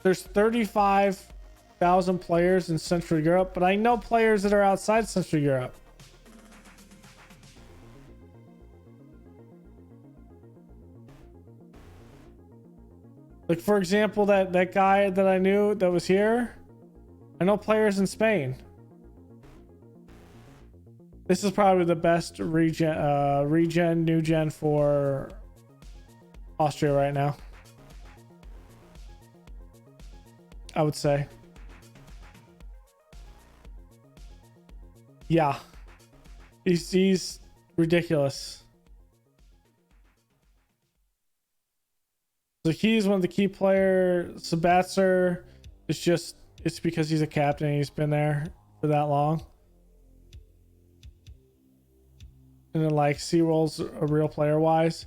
There's 35,000 players in Central Europe, but I know players that are outside Central Europe. Like, for example, that guy that I knew that was here, I know players in Spain. This is probably the best new gen for Austria right now, I would say. Yeah, he's ridiculous. So he's one of the key players. Sabatzer is just, it's because he's a captain and he's been there for that long. And then, like, C-Roll's a real player wise,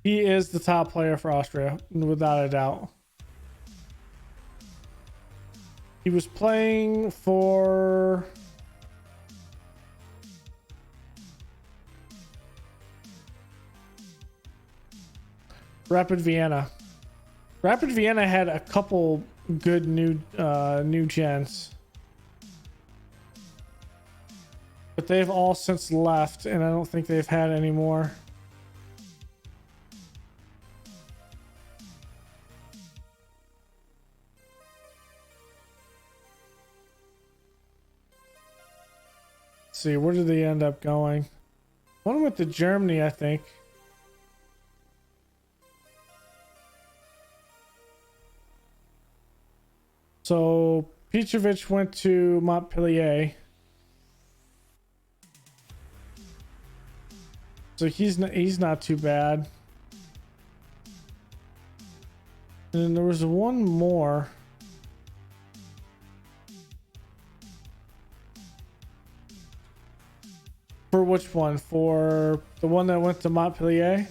he is the top player for Austria, without a doubt. He was playing for Rapid Vienna. Rapid Vienna had a couple good new gens. But they've all since left, and I don't think they've had any more. Let's see, where did they end up going? One went to Germany, I think. So Petrovic went to Montpellier. So he's not too bad. And then there was one more. For which one? For the one that went to Montpellier?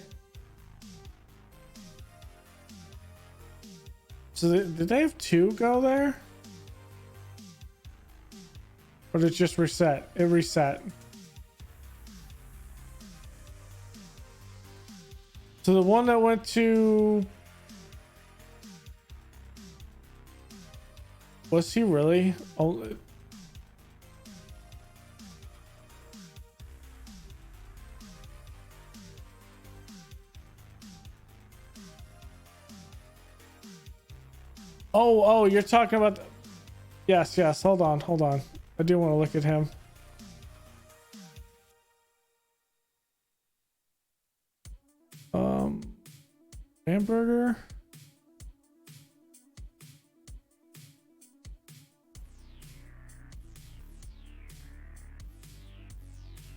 So did they have two go there? Or did it just reset? It reset. So the one that went to... Was he really? Oh... Oh, you're talking about... Yes, hold on. I do want to look at him. Hamburger.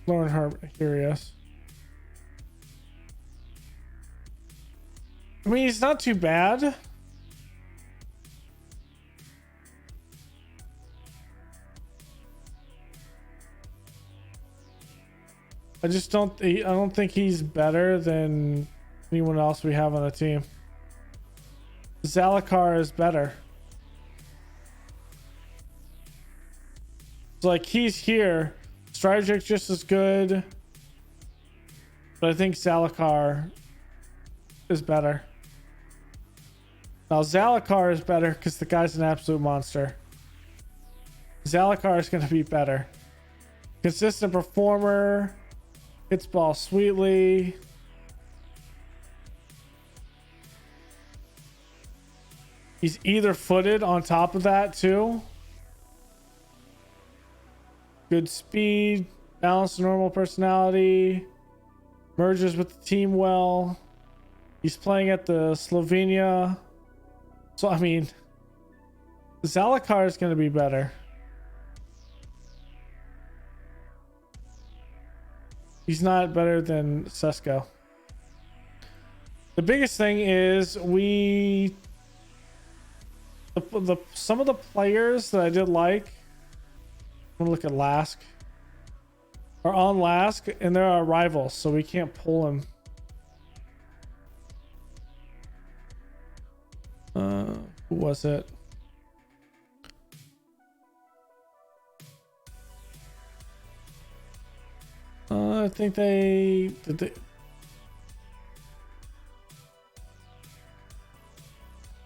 Lauren Hart, here he is. I mean, he's not too bad. I don't think he's better than anyone else we have on the team. Zalakar is better. It's like he's here. Stryjek's just as good. But I think Zalakar is better. Now Zalakar is better because the guy's an absolute monster. Zalakar is going to be better. Consistent performer. Hits ball sweetly. He's either footed on top of that too. Good speed, balanced normal personality, merges with the team well. He's playing at the Slovenia. So I mean, Zalakar is going to be better. He's not better than Sesko. The biggest thing is some of the players that I did like, I'm gonna look at Lask, are on Lask and they're our rivals, so we can't pull him. Who was it? I think they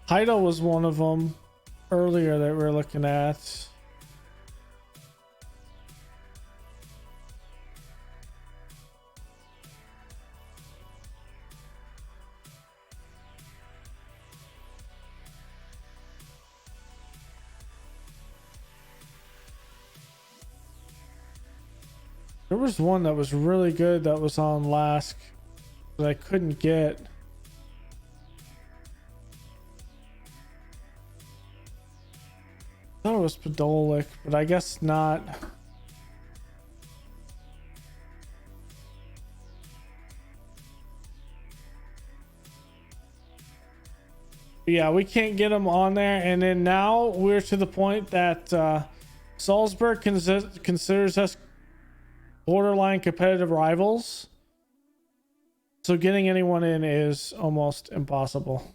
Heidel was one of them earlier that we were looking at. There was one that was really good that was on Lask that I couldn't get. I thought it was Podolak, but I guess not. But yeah, we can't get him on there. And then now we're to the point that Salzburg considers us borderline competitive rivals, so getting anyone in is almost impossible.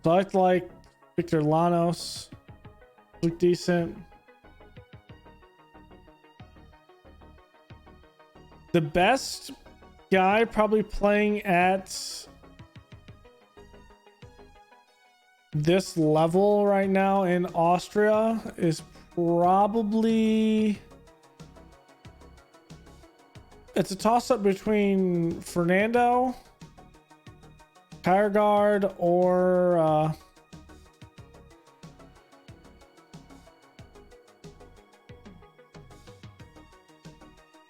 So I like Victor Lanos, look decent. The best guy probably playing at this level right now in Austria is probably, it's a toss-up between Fernando, Tyrgard, or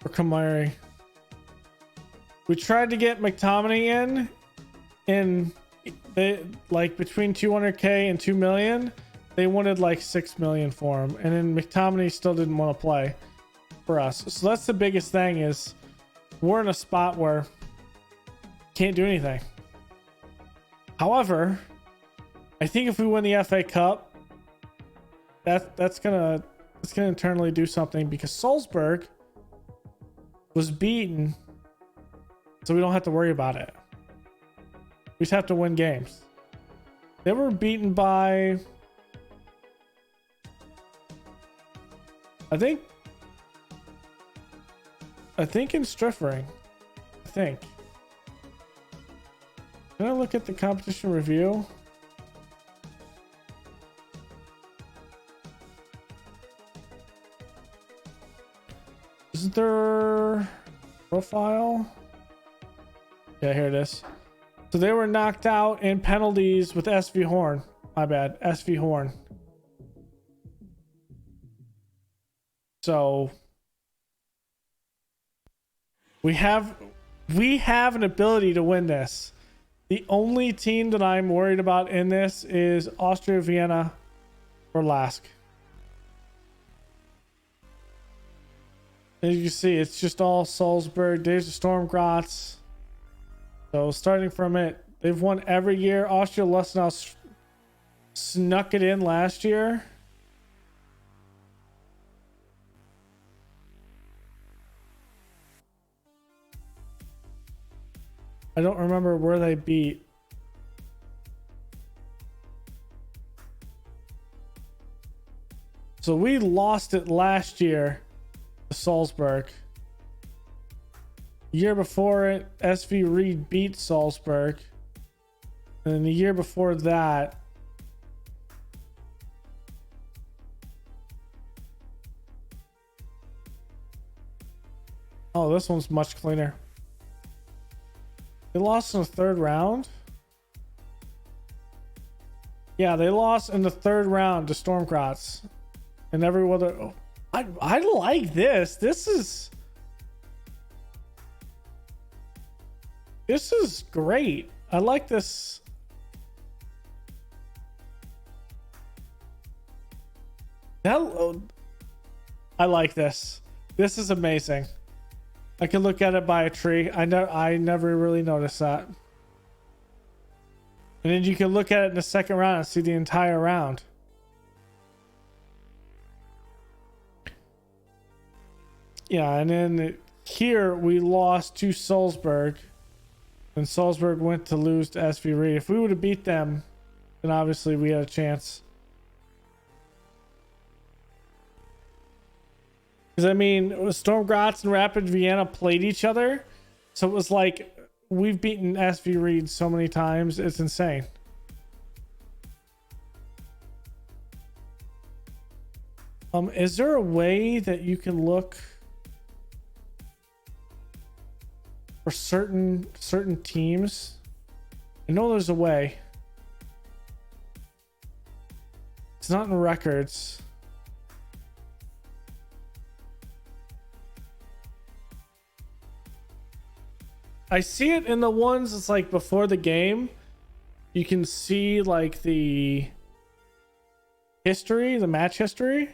Kamari. We tried to get McTominay in they like between 200k and 2 million. They wanted like 6 million for him, and then McTominay still didn't want to play for us. So that's the biggest thing, is we're in a spot where can't do anything. However, I think if we win the FA Cup, that's gonna internally do something, because Salzburg was beaten, so we don't have to worry about it. We just have to win games. They were beaten by, I think in Striffering. I think. Can I look at the competition review? Isn't there profile? Yeah, here it is. So they were knocked out in penalties with SV Horn. My bad, SV Horn. So we have an ability to win this. The only team that I'm worried about in this is Austria Vienna or Lask. As you can see, it's just all Salzburg. There's the Storm Graz. So starting from it, they've won every year. Austria Lustenau snuck it in last year. I don't remember where they beat. So we lost it last year to Salzburg. Year before it, SV Reed beat Salzburg. And then the year before that, oh, this one's much cleaner. They lost in the third round. Yeah, they lost in the third round to Storm Graz. And every other, oh, I like this. This is great. I like this. I like this. This is amazing. I can look at it by a tree. I never really noticed that. And then you can look at it in the second round and see the entire round. Yeah, and then here we lost to Salzburg. And Salzburg went to lose to SV Reed. If we would have beat them, then obviously we had a chance. Because I mean, Storm Graz and Rapid Vienna played each other. So it was like, we've beaten SV Reed so many times. It's insane. Is there a way that you can look for certain teams? I know there's a way. It's not in records. I see it in the ones it's like before the game. You can see like the history, the match history.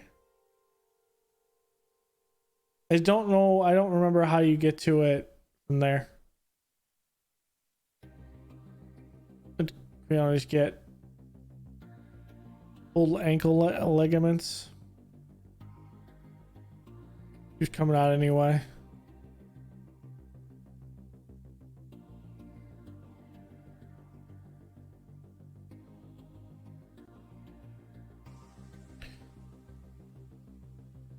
I don't know. I don't remember how you get to it from there. We always get old ankle ligaments. He's coming out anyway.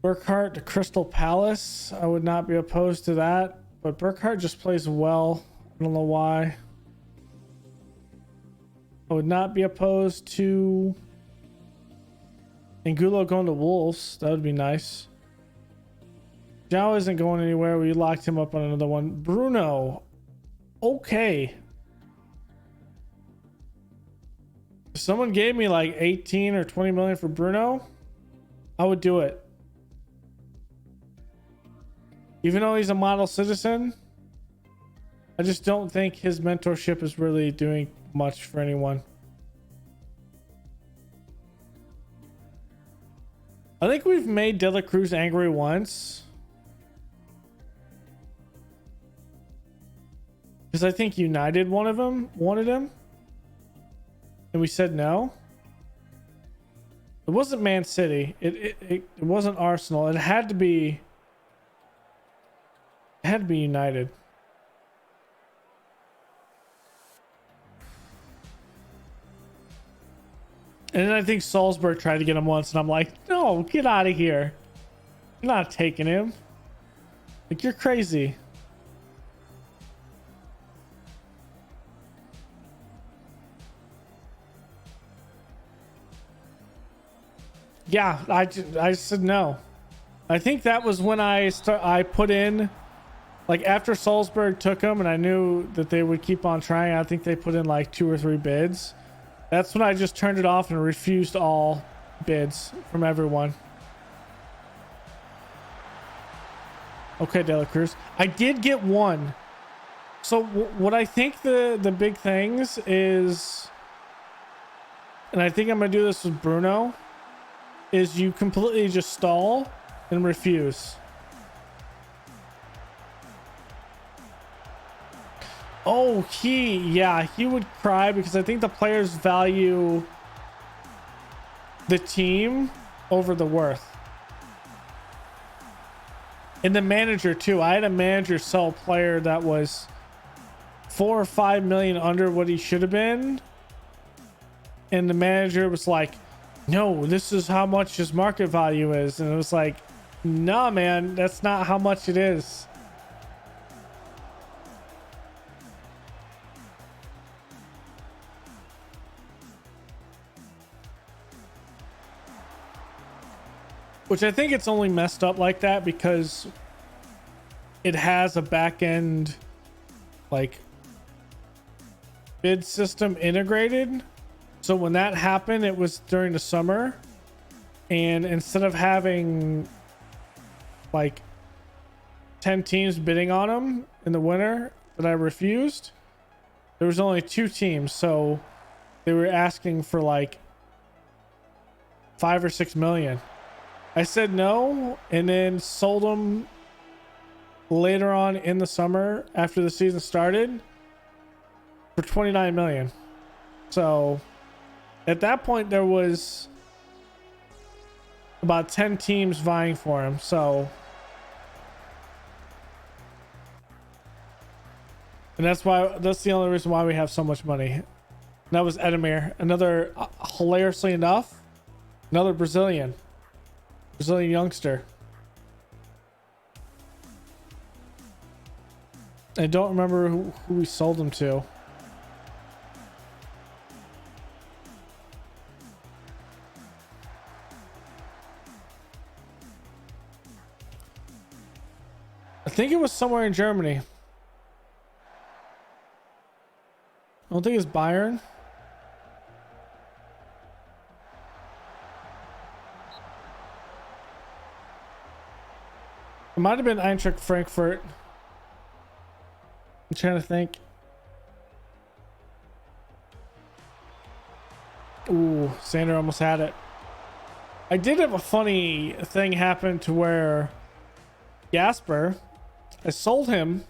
Burkhart to Crystal Palace. I would not be opposed to that. but Burkhart just plays well. I don't know why. I would not be opposed to Angulo going to Wolves. That would be nice. Zhao isn't going anywhere. We locked him up on another one. Bruno. Okay. If someone gave me like 18 or 20 million for Bruno, I would do it. Even though he's a model citizen, I just don't think his mentorship is really doing much for anyone. I think we've made De La Cruz angry once. Because I think United wanted him. And we said no. It wasn't Man City. It wasn't Arsenal. It had to be United. And then I think Salzburg tried to get him once, and I'm like, no, get out of here. You're not taking him. Like, you're crazy. Yeah, I said no. I think that was when I put in, like, after Salzburg took him and I knew that they would keep on trying. I think they put in like 2 or 3 bids. That's when I just turned it off and refused all bids from everyone. Okay, De La Cruz. I did get one. So what I think the big things is, and I think I'm gonna do this with Bruno, is you completely just stall and refuse. Oh, he would cry because I think the players value the team over the worth. And the manager too. I had a manager sell a player that was 4 or 5 million under what he should have been. And the manager was like, no, this is how much his market value is. And it was like, nah, man, that's not how much it is. Which I think it's only messed up like that because it has a back end like bid system integrated. So when that happened, it was during the summer, and instead of having like 10 teams bidding on them in the winter that I refused, there was only 2 teams. So they were asking for like 5 or 6 million. I said no, and then sold them later on in the summer after the season started for 29 million. So at that point there was about 10 teams vying for him. So, and that's the only reason why we have so much money. And that was Edmir, another hilariously enough, another Brazilian youngster. I don't remember who we sold him to. I think it was somewhere in Germany. I don't think it's Bayern. It might have been Eintracht Frankfurt. I'm trying to think. Ooh, Sander almost had it. I did have a funny thing happen to where Gasper, I sold him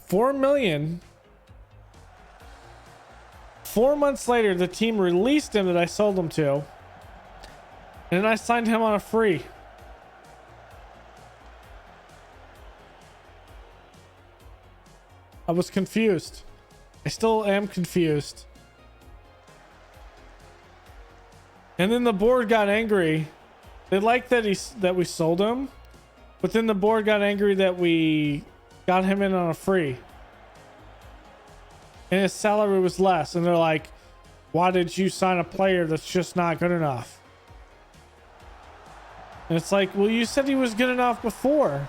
4 million. 4 months later, the team released him that I sold him to. And then I signed him on a free. I was confused. I still am confused. And then the board got angry. They liked that we sold him, But then the board got angry that we got him in on a free. And his salary was less. And they're like, why did you sign a player that's just not good enough? And it's like, well, you said he was good enough before.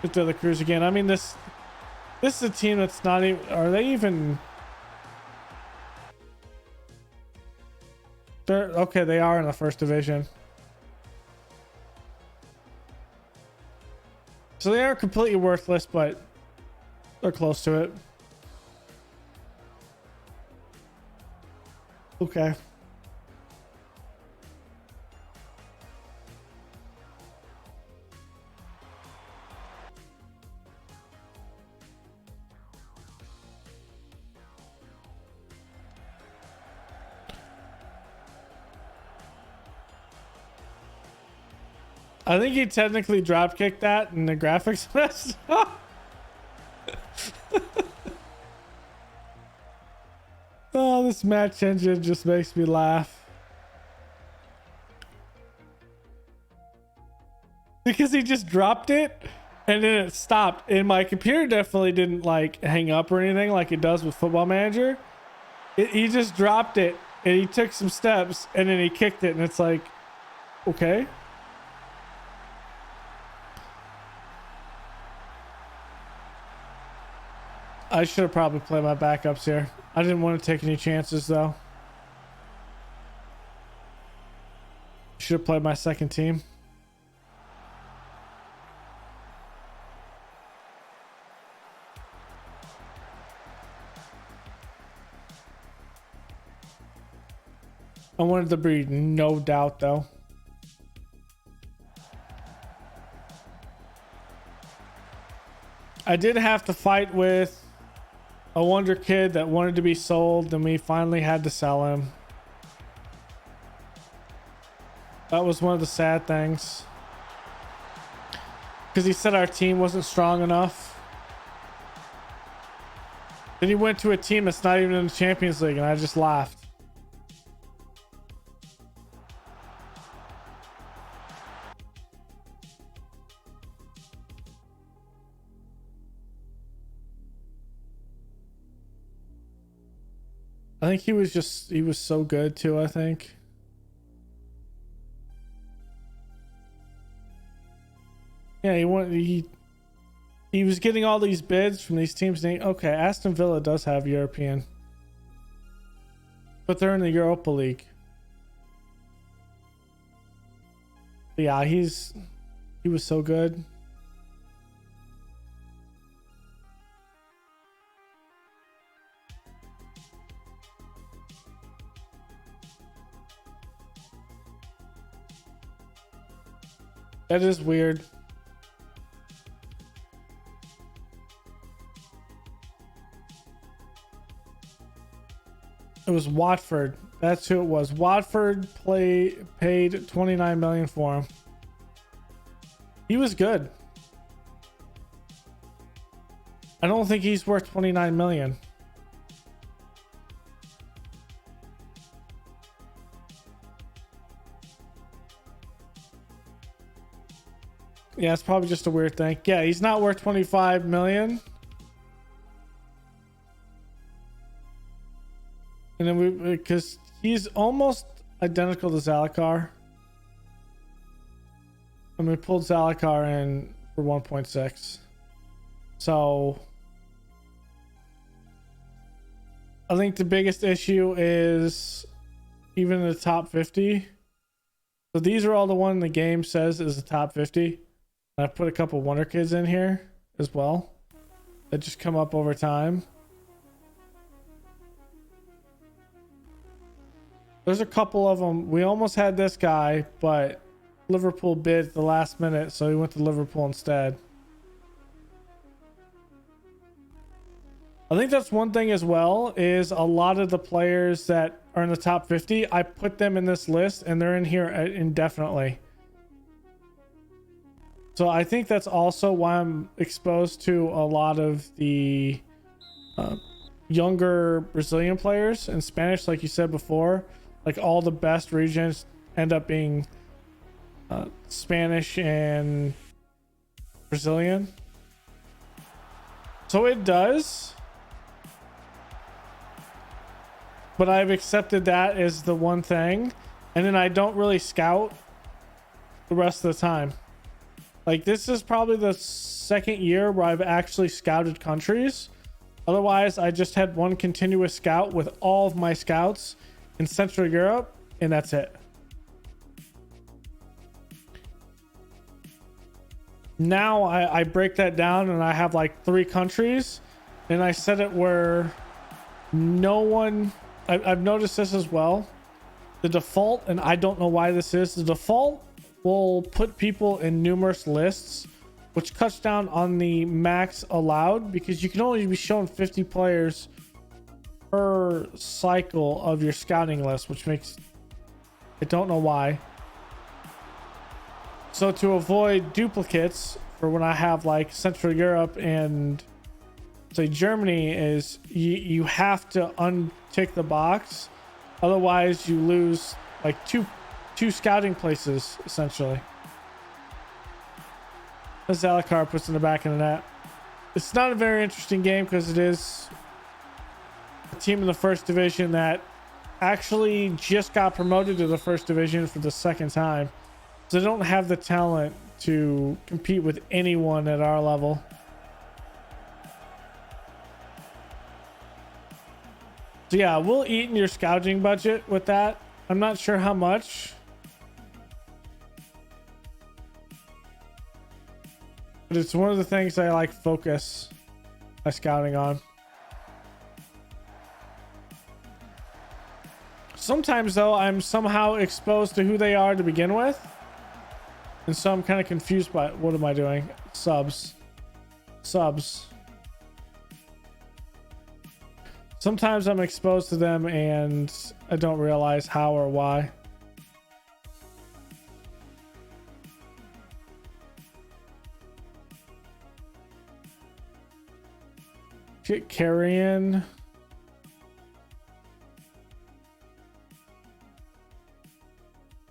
Get to the Cruise again. I mean, this is a team that's not even... Are they even... They're... Okay, they are in the first division. So they aren't completely worthless, but they're close to it. Okay. I think he technically drop kicked that and the graphics messed up. Oh, this match engine just makes me laugh. Because he just dropped it and then it stopped. And my computer definitely didn't like hang up or anything like it does with Football Manager. He just dropped it and he took some steps and then he kicked it and it's like, okay. I should have probably played my backups here. I didn't want to take any chances though. Should have played my second team. I wanted to be no doubt though. I did have to fight with a wonder kid that wanted to be sold, and we finally had to sell him. That was one of the sad things. Because he said our team wasn't strong enough. Then he went to a team that's not even in the Champions League, and I just laughed. I think he was so good too, I think. Yeah, he was getting all these bids from these teams. Okay, Aston Villa does have European. But they're in the Europa League. Yeah, he was so good. That is weird. It was Watford. That's who it was. Watford paid 29 million for him. He was good. I don't think he's worth 29 million. Yeah, it's probably just a weird thing. Yeah, he's not worth 25 million. And then because he's almost identical to Zalakar. And we pulled Zalakar in for 1.6. So I think the biggest issue is even in the top 50. So these are all the one the game says is the top 50. I put a couple wonder kids in here as well that just come up over time. There's a couple of them. We almost had this guy, but Liverpool bid at the last minute, so he went to Liverpool instead. I think that's one thing as well, is a lot of the players that are in the top 50, I put them in this list and they're in here indefinitely. So I think that's also why I'm exposed to a lot of the younger Brazilian players in Spanish, like you said before. Like all the best regions end up being Spanish and Brazilian. So it does. But I've accepted that as the one thing. And then I don't really scout the rest of the time. Like, this is probably the second year where I've actually scouted countries. Otherwise, I just had one continuous scout with all of my scouts in Central Europe, and that's it. Now I break that down and I have like 3 countries, and I set it where no one... I've noticed this as well. The default, and I don't know why this is, the default will put people in numerous lists, which cuts down on the max allowed, because you can only be shown 50 players per cycle of your scouting list, which makes... I don't know why. So to avoid duplicates for when I have like Central Europe and say Germany, is you have to untick the box, otherwise you lose like two scouting places essentially. Zalakar puts in the back of the net. It's not a very interesting game because it is a team in the first division that actually just got promoted to the first division for the second time, so they don't have the talent to compete with anyone at our level. So yeah, we'll eat in your scouting budget with that. I'm not sure how much, but it's one of the things I like focus my scouting on. Sometimes though, I'm somehow exposed to who they are to begin with, and so I'm kind of confused by what am I doing? Subs. Sometimes I'm exposed to them and I don't realize how or why. Get Carrion.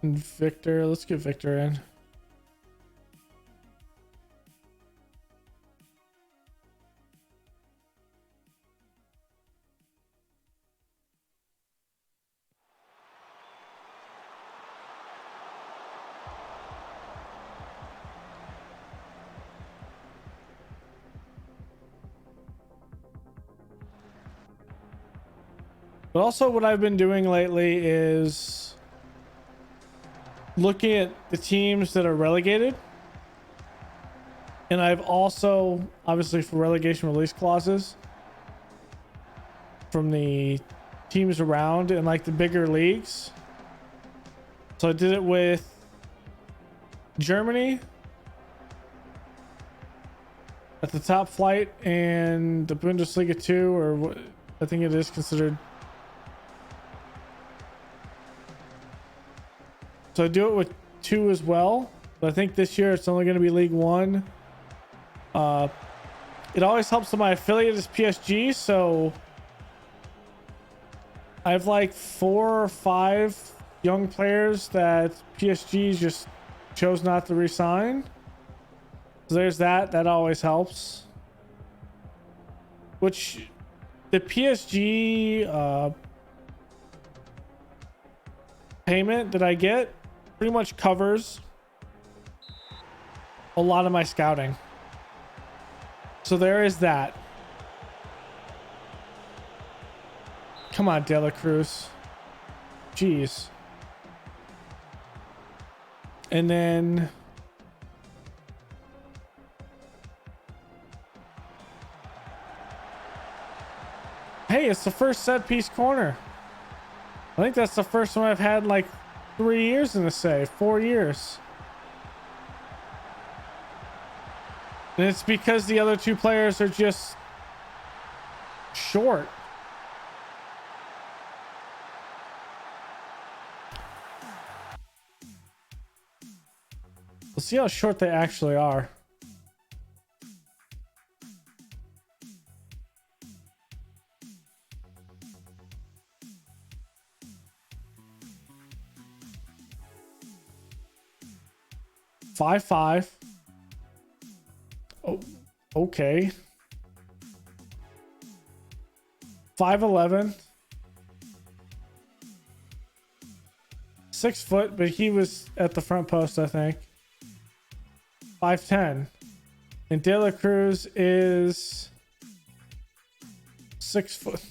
And Victor. Let's get Victor in. But also what I've been doing lately is looking at the teams that are relegated. And I've also, obviously for relegation release clauses from the teams around in like the bigger leagues. So I did it with Germany at the top flight and the Bundesliga 2, or what I think it is considered. So I do it with 2 as well, but I think this year it's only going to be League 1. It always helps that my affiliate is PSG, so I have like 4 or 5 young players that PSG just chose not to re-sign. So there's that. That always helps. Which the PSG payment that I get pretty much covers a lot of my scouting. So there is that. Come on, De La Cruz. Jeez. And then hey, it's the first set piece corner. I think that's the first one I've had in like 3 years in the save, 4 years. And it's because the other 2 players are just short. Let's see how short they actually are. Five. Okay. 5'11", 6 foot, but he was at the front post, I think. 5'10", and De La Cruz is 6 foot.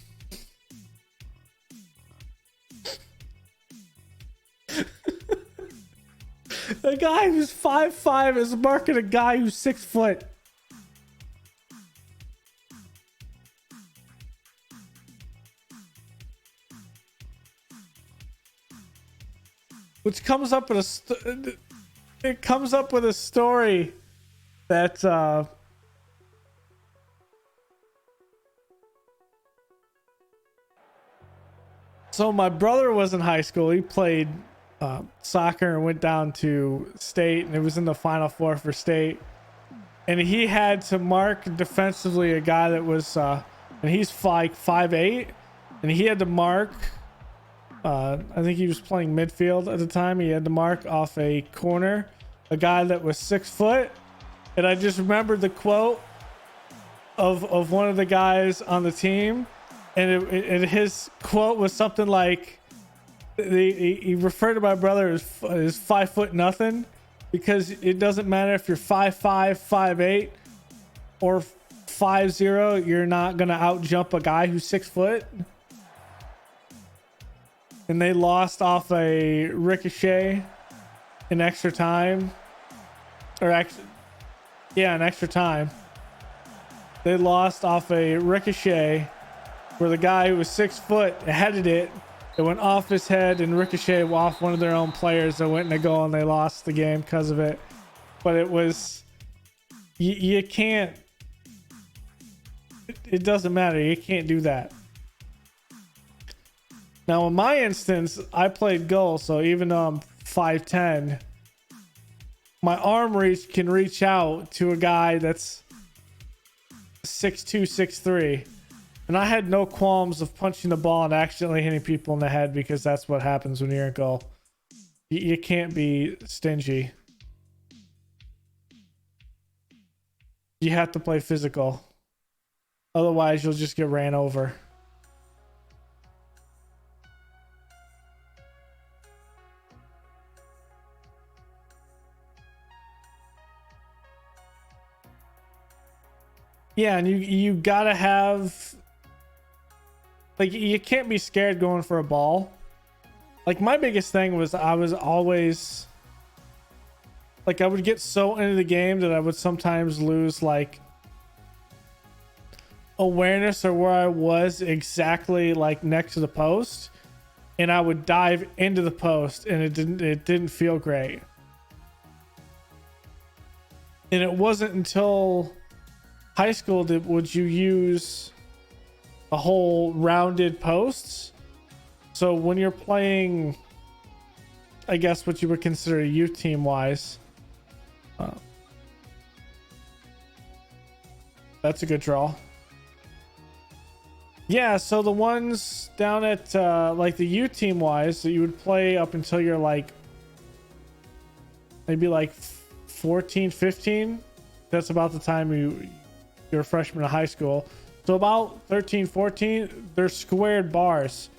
A guy who's 5'5" is marking a guy who's 6 foot. Which comes up with it comes up with a story that so my brother was in high school. He played soccer and went down to state, and it was in the Final Four for state. And he had to mark defensively a guy that was and he's like 5'8", and he had to mark. I think he was playing midfield at the time. He had to mark off a corner a guy that was 6 foot. And I just remembered the quote of one of the guys on the team. And his quote was something like, he referred to my brother as 5 foot nothing, because it doesn't matter if you're 5'5", 5'8", or 5'0", you're not going to out jump a guy who's 6 foot. And they lost off a ricochet in extra time. Or actually, yeah, in extra time. They lost off a ricochet where the guy who was 6 foot headed it. It went off his head and ricocheted off one of their own players that went in a goal, and they lost the game because of it. But it was... You can't... It doesn't matter. You can't do that. Now, in my instance, I played goal, so even though I'm 5'10", my arm reach can reach out to a guy that's 6'2", 6'3". And I had no qualms of punching the ball and accidentally hitting people in the head, because that's what happens when you're in goal. You can't be stingy. You have to play physical. Otherwise, you'll just get ran over. Yeah, and you gotta have... Like, you can't be scared going for a ball. Like, my biggest thing was I was always... Like, I would get so into the game that I would sometimes lose, like, awareness of where I was exactly, like, next to the post. And I would dive into the post, and it didn't feel great. And it wasn't until high school would you use a whole rounded posts. So when you're playing, I guess what you would consider youth team wise, that's a good draw. Yeah, so the ones down at like the youth team wise that you would play up until you're like maybe like 14, 15, that's about the time you're a freshman in high school. So about 13, 14, they're squared bars.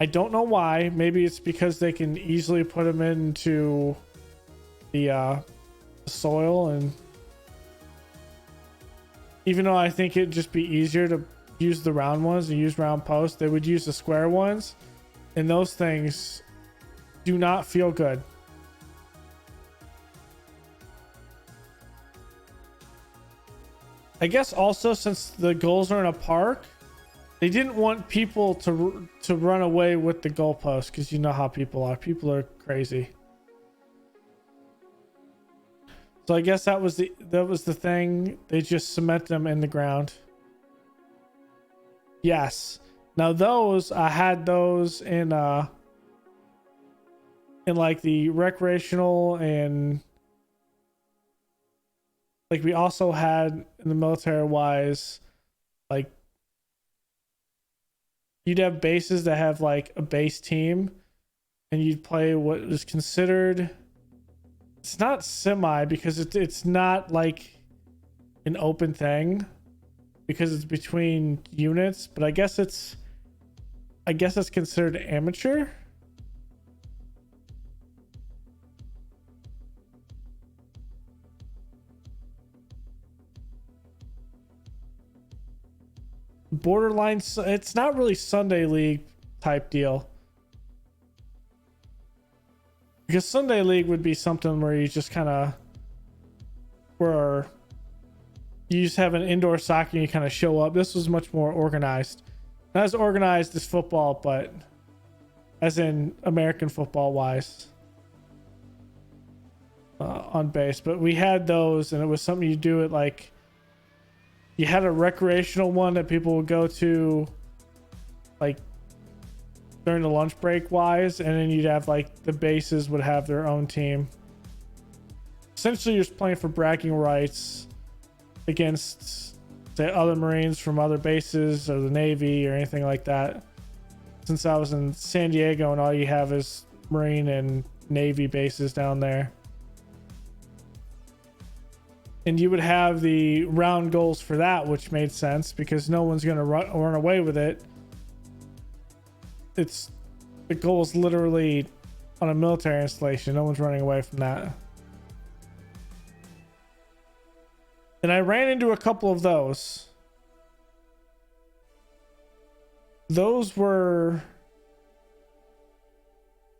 I don't know why. Maybe it's because they can easily put them into the soil, and even though I think it'd just be easier to use the round ones and use round posts, they would use the square ones, and those things do not feel good. I guess also, since the goals are in a park, they didn't want people to run away with the goalpost, because you know how people are. People are crazy. So I guess that was the thing. They just cement them in the ground. Yes. Now those, I had those in like the recreational, and like we also had in the military wise, like you'd have bases that have like a base team, and you'd play what is considered, it's not semi, because it's not like an open thing because it's between units, but I guess it's considered amateur. Borderline, it's not really Sunday League type deal, because Sunday League would be something where you just kind of, where you just have an indoor soccer and you kind of show up. This was much more organized, not as organized as football, but as in American football wise, on base. But we had those, and it was something you do it like, you had a recreational one that people would go to like during the lunch break wise, and then you'd have like the bases would have their own team. Essentially you're just playing for bragging rights against, say, other Marines from other bases or the Navy or anything like that. Since I was in San Diego and all you have is Marine and Navy bases down there. And you would have the round goals for that, which made sense because no one's going to run away with it. It's, the goal is literally on a military installation. No one's running away from that. And I ran into a couple of those. Those were,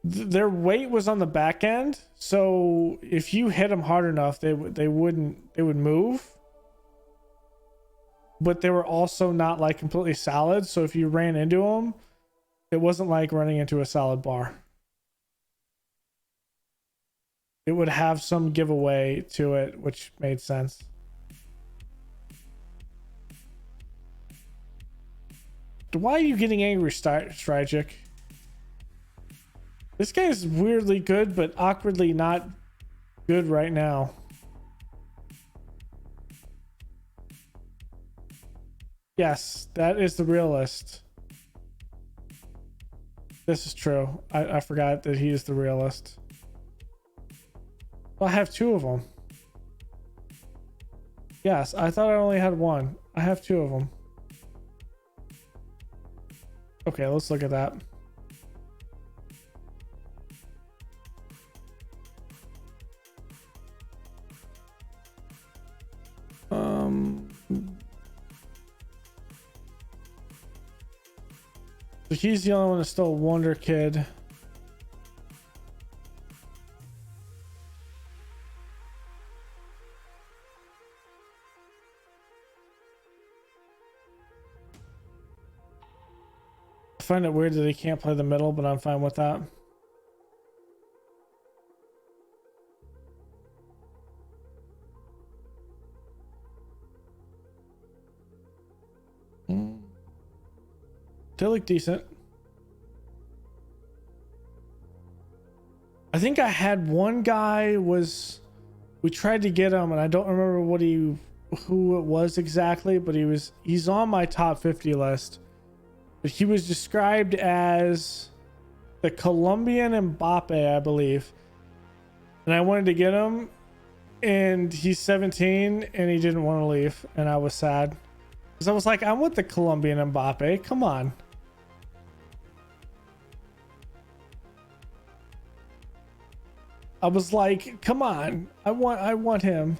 their weight was on the back end, so if you hit them hard enough, they would move. But they were also not like completely solid, so if you ran into them, it wasn't like running into a solid bar. It would have some giveaway to it, which made sense. Why are you getting angry, Stragic? This guy is weirdly good, but awkwardly not good right now. Yes, that is the realist. This is true. I forgot that he is the realist. Well, I have two of them. Yes, I thought I only had one. I have two of them. Okay, let's look at that. So he's the only one that's still a Wonder Kid. I find it weird that he can't play the middle, but I'm fine with that. They look decent. I think I had one guy we tried to get him, and I don't remember who it was exactly, but he's on my top 50 list. But he was described as the Colombian Mbappe, I believe. And I wanted to get him, and he's 17 and he didn't want to leave, and I was sad. Because I was like, I'm with the Colombian Mbappe. Come on. I was like, come on. I want him.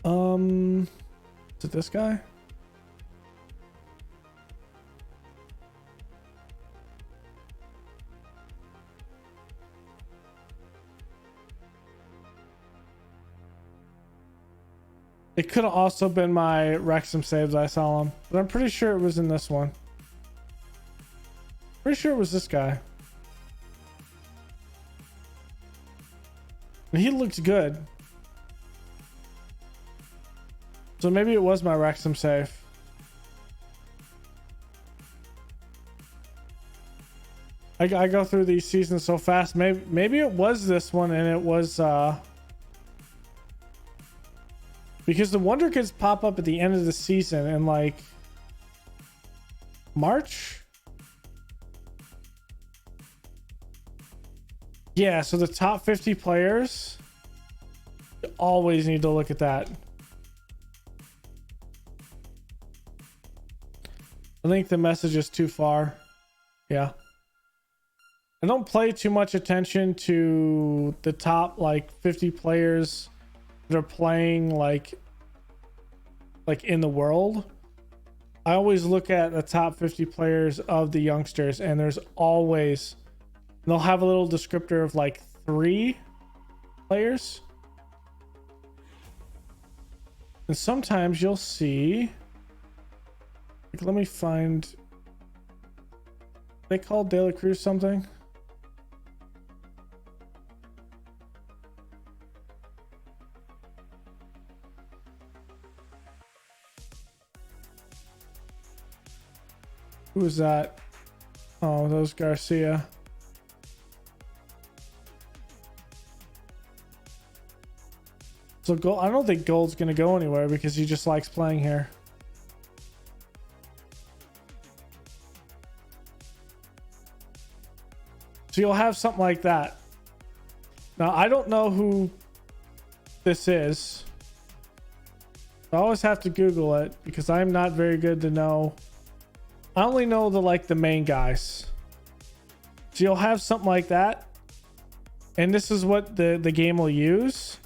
Is it this guy? It could have also been my Wrexham saves I saw him, but I'm pretty sure it was in this one. Pretty sure it was this guy. And he looks good. So maybe it was my Wrexham save. I go through these seasons so fast. Maybe it was this one, and it was because the Wonder Kids pop up at the end of the season in like March. Yeah, so the top 50 players You always need to look at that. I think the message is too far. Yeah. I don't pay too much attention to the top like 50 players that are playing like in the world. I always look at the top 50 players of the youngsters, and there's always, they'll have a little descriptor of like 3 players. And sometimes you'll see, like, let me find, they call De La Cruz something. Who was that? Oh, that was Garcia. So Gold, I don't think Gold's gonna go anywhere because he just likes playing here. So you'll have something like that. Now I don't know who this is. I always have to Google it because I'm not very good to know. I only know the main guys. So you'll have something like that, and this is what the game will use.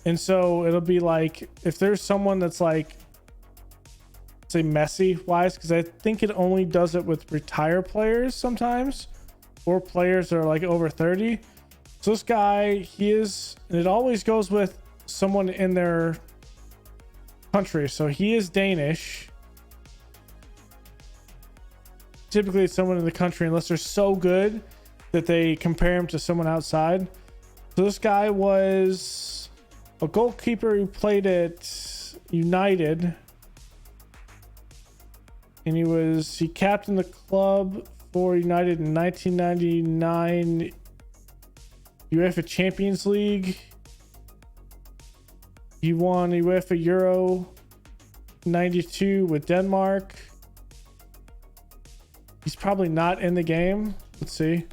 And so it'll be like, if there's someone that's like, say Messi wise, because I think it only does it with retired players sometimes, or players that are like over 30. So this guy, he is, and it always goes with someone in their country. So he is Danish. Typically it's someone in the country, unless they're so good that they compare him to someone outside. So this guy was a goalkeeper who played at United, and he captained the club for United in 1999 UEFA Champions League. He won UEFA Euro 92 with Denmark. He's probably not in the game. Let's see.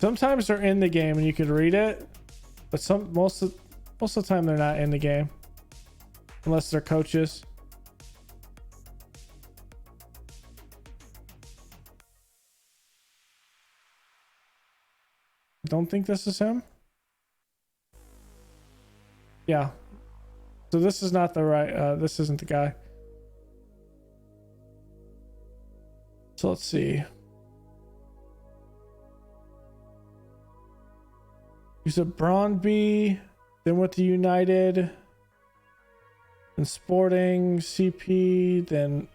Sometimes they're in the game and you could read it, but most of the time they're not in the game unless they're coaches. Don't think this is him. Yeah. So this is not the right, this isn't the guy. So let's see. He's at Brøndby, then went to United, then Sporting, CP, then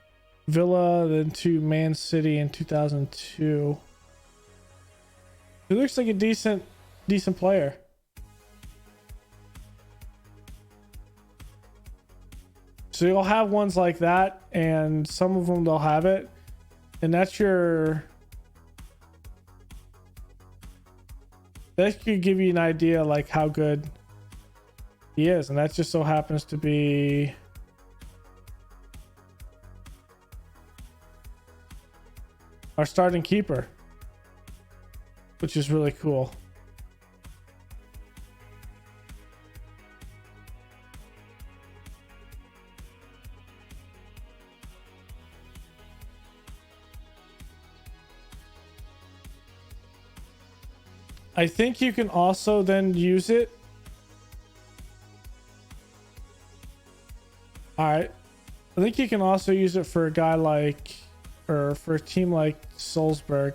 Villa, then to Man City in 2002. He looks like a decent player. So you'll have ones like that, and some of them they'll have it. And that could give you an idea like how good he is. And that just so happens to be our starting keeper, which is really cool. I think you can also then use it. All right. I think you can also use it for a guy like, or for a team like Salzburg.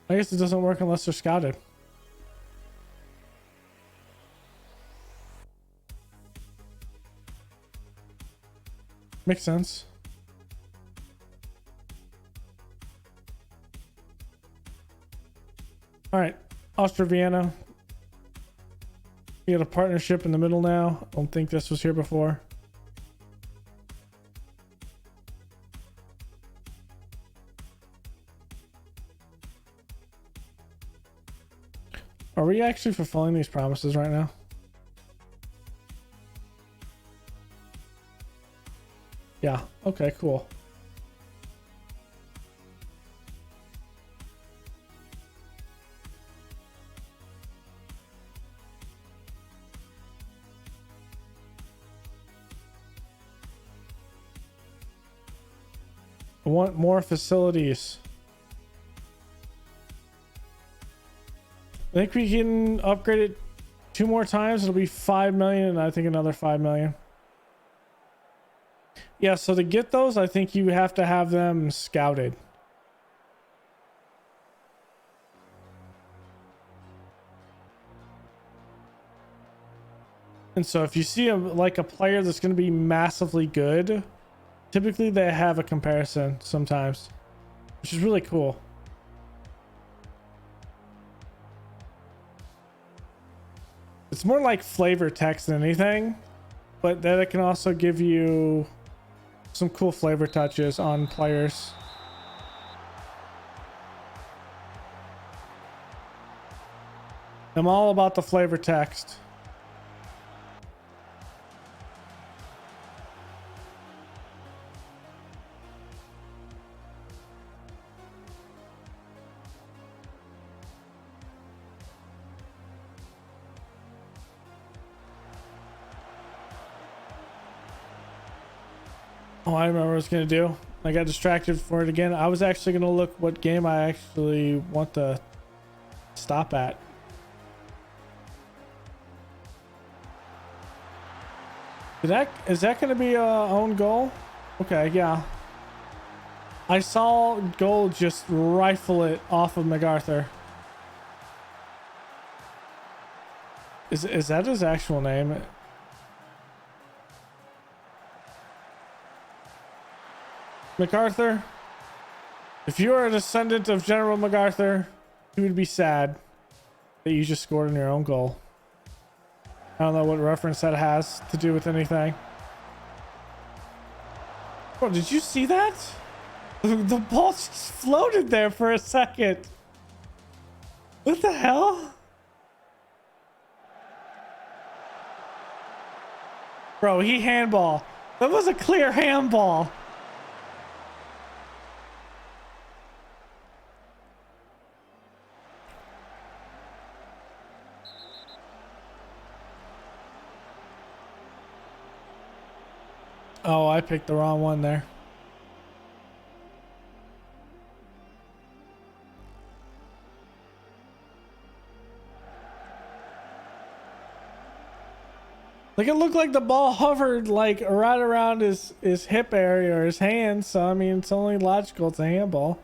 I guess it doesn't work unless they're scouted. Makes sense. All right, Austria Vienna. We got a partnership in the middle now. I don't think this was here before. Are we actually fulfilling these promises right now? Yeah. Okay, cool. I want more facilities. I think we can upgrade it 2 more times. It'll be 5 million, and I think another 5 million. Yeah, so to get those, I think you have to have them scouted. And so if you see a player that's going to be massively good, typically they have a comparison sometimes, which is really cool. It's more like flavor text than anything, but then it can also give you some cool flavor touches on players. I'm all about the flavor text. Oh, I remember what I was going to do. I got distracted for it again. I was actually going to look what game I actually want to stop at. Is that going to be a own goal? Okay, yeah. I saw goal just rifle it off of MacArthur. Is that his actual name? MacArthur, if you are a descendant of General MacArthur, you would be sad that you just scored in your own goal. I don't know what reference that has to do with anything. Oh, did you see that? The ball just floated there for a second. What the hell? Bro, he handball. That was a clear handball. Oh, I picked the wrong one there. Like, it looked like the ball hovered like right around his hip area or his hand. So, I mean, it's only logical it's a handball.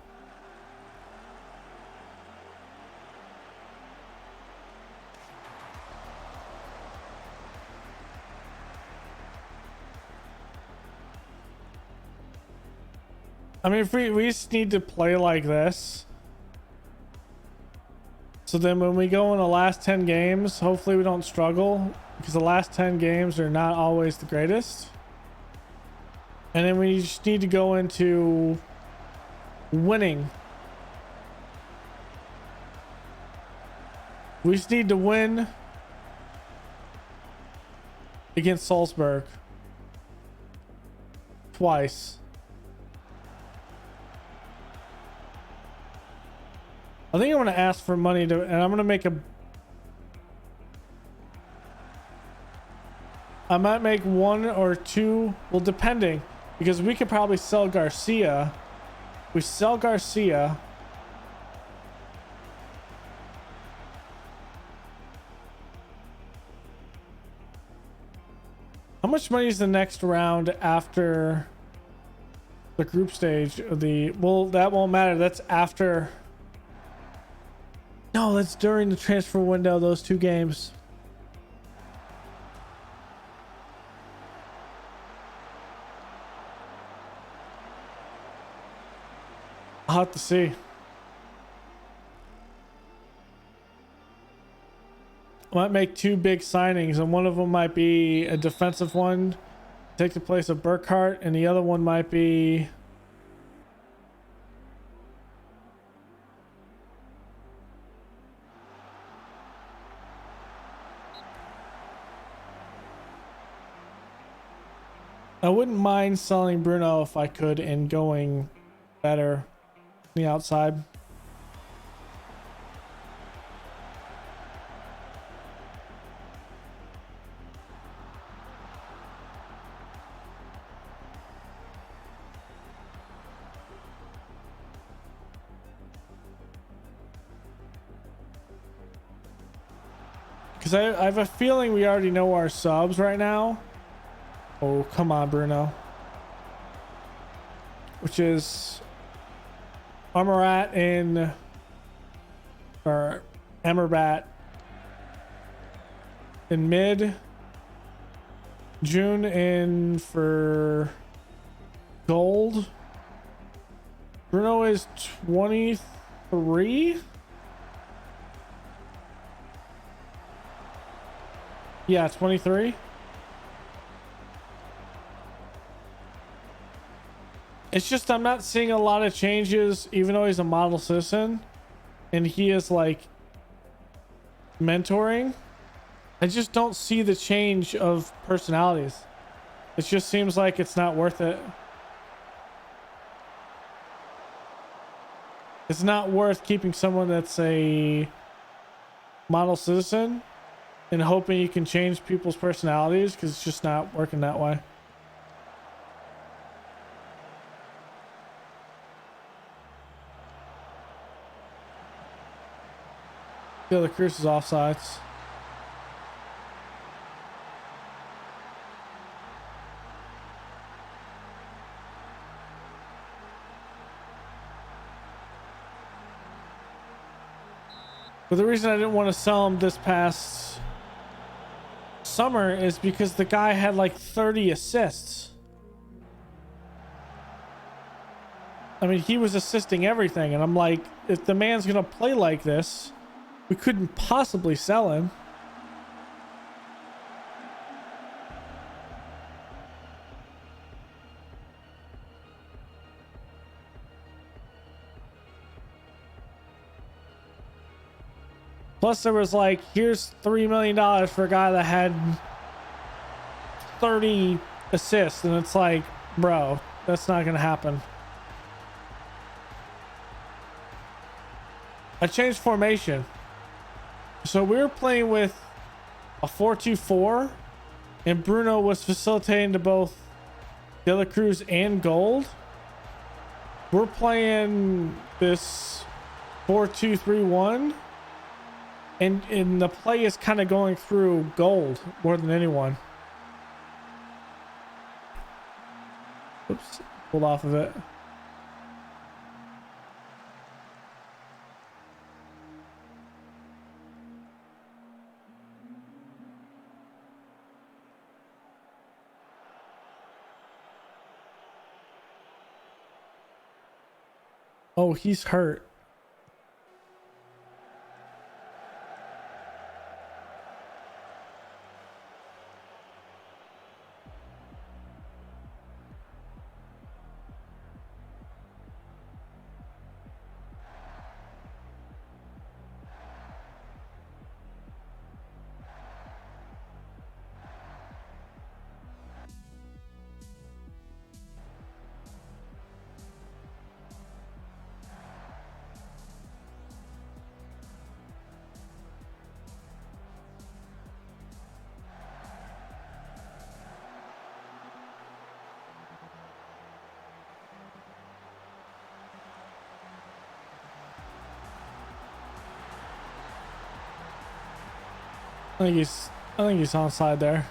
I mean, if we just need to play like this. So then when we go in the last 10 games, hopefully we don't struggle, because the last 10 games are not always the greatest. And then we just need to go into winning. We just need to win against Salzburg twice. I think I'm going to ask for money to, and I'm going to make I might make 1 or 2, well, depending, because we could probably sell Garcia. We sell Garcia. How much money is the next round after the group stage of the, well, that won't matter. That's after. No, that's during the transfer window, those 2 games. I'll have to see. I might make 2 big signings, and one of them might be a defensive one, take the place of Burkhart, and the other one might be I wouldn't mind selling Bruno if I could and going better on the outside. Because I have a feeling we already know our subs right now. Oh, come on, Bruno. Which is Armorat in, or Amrabat in mid. June in for gold. Bruno is 23. Yeah, 23. It's just I'm not seeing a lot of changes, even though he's a model citizen and he is like mentoring. I just don't see the change of personalities. It just seems like it's not worth it. It's not worth keeping someone that's a model citizen and hoping you can change people's personalities, because it's just not working that way. The other Cruz is offsides. But the reason I didn't want to sell him this past summer is because the guy had like 30 assists. I mean, he was assisting everything, and I'm like, if the man's gonna play like this, we couldn't possibly sell him. Plus there was like, here's $3 million for a guy that had 30 assists, and it's like, bro, that's not gonna happen. I changed formation. So we were playing with a 4-2-4, and Bruno was facilitating to both De La Cruz and Gold. We're playing this 4-2-3-1, and the play is kind of going through Gold more than anyone. Oops, pulled off of it. Oh, he's hurt. I think he's onside there.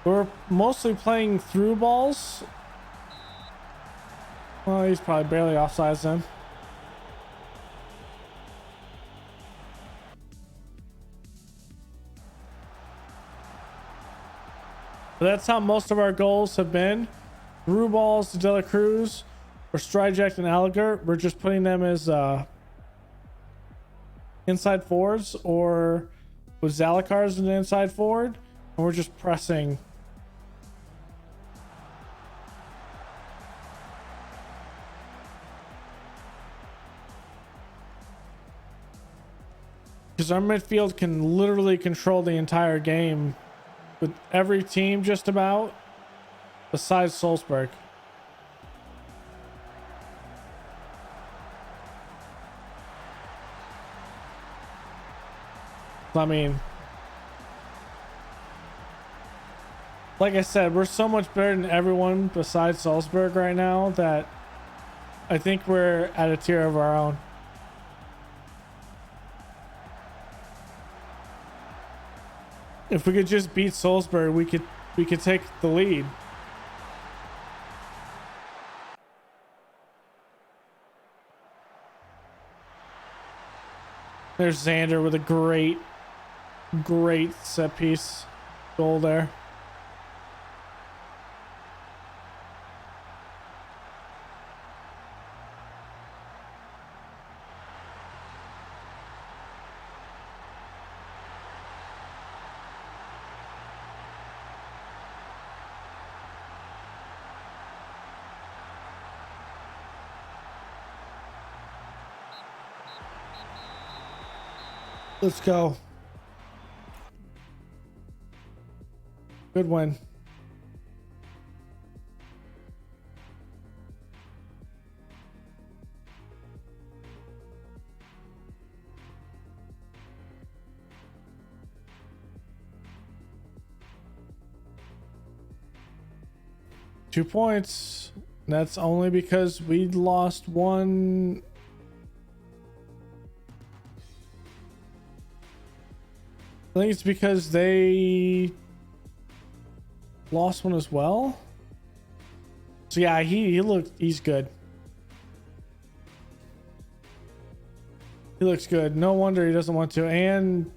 We're mostly playing through balls. Well, he's probably barely offsides then. But that's how most of our goals have been. Through balls to De La Cruz or Stryject and Alliger. We're just putting them as inside forwards, or with Zalakar as an inside forward, and we're just pressing. Because our midfield can literally control the entire game with every team just about besides Salzburg. I mean, like I said, we're so much better than everyone besides Salzburg right now that I think we're at a tier of our own. If we could just beat Salzburg, we could take the lead. There's Xander with a great set piece goal there. Let's go. Good win. Two points. That's only because we lost one. I think it's because they lost one as well. So yeah, he's good. He looks good. No wonder he doesn't want to. And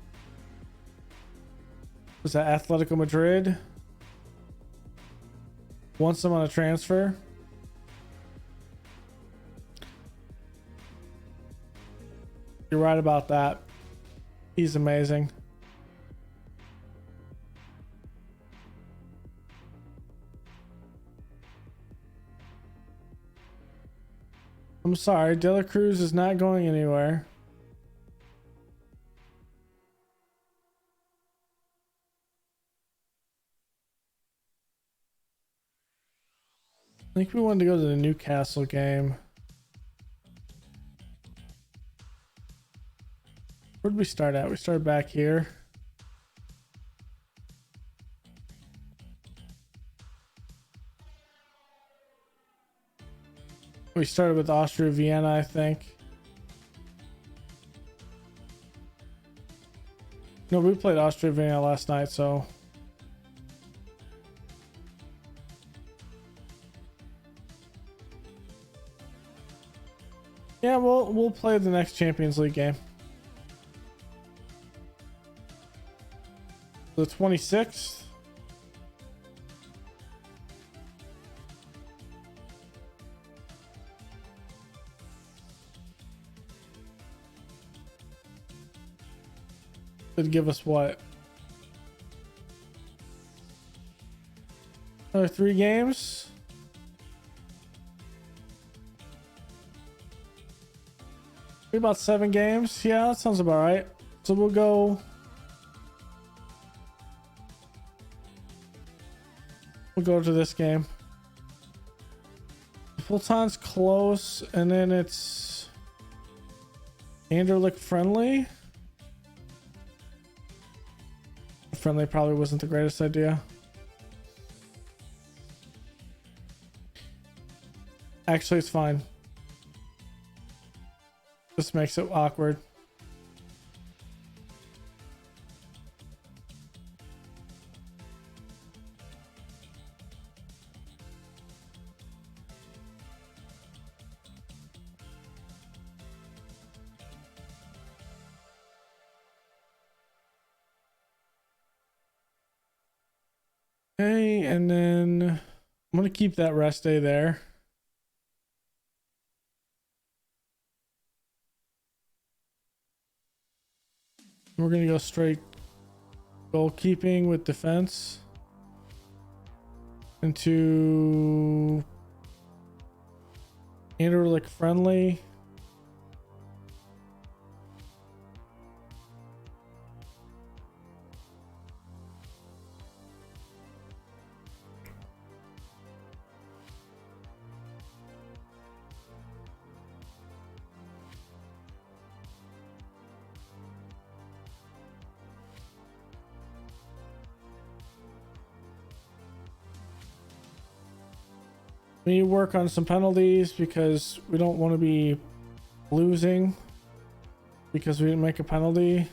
was that Atletico Madrid wants him on a transfer? You're right about that. He's amazing. I'm sorry, De La Cruz is not going anywhere. I think we wanted to go to the Newcastle game. Where did we start at? We started back here. We started with Austria Vienna, I think. No, we played Austria Vienna last night, so. Yeah, we'll play the next Champions League game. The 26th. It'd give us what? Another 3 games? Maybe about 7 games? Yeah, that sounds about right. So we'll go to this game. Fulton's close, and then it's Anderlecht friendly. Friendly probably wasn't the greatest idea. Actually, it's fine. This makes it awkward. Okay, and then I'm gonna keep that rest day there. We're gonna go straight goalkeeping with defense into Anderlecht friendly. We need to work on some penalties because we don't want to be losing because we didn't make a penalty.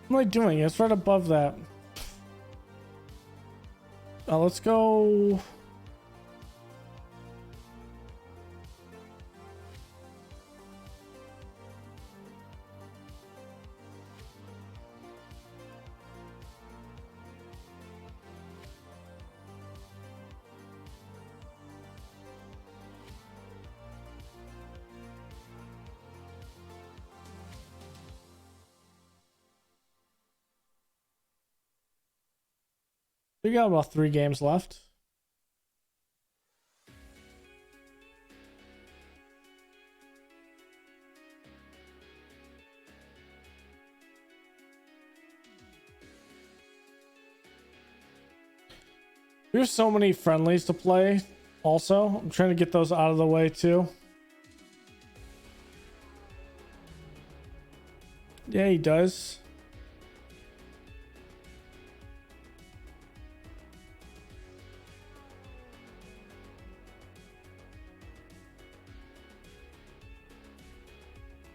What am I doing? It's right above that. Let's go. We got about 3 games left. There's so many friendlies to play. Also, I'm trying to get those out of the way too. Yeah, he does.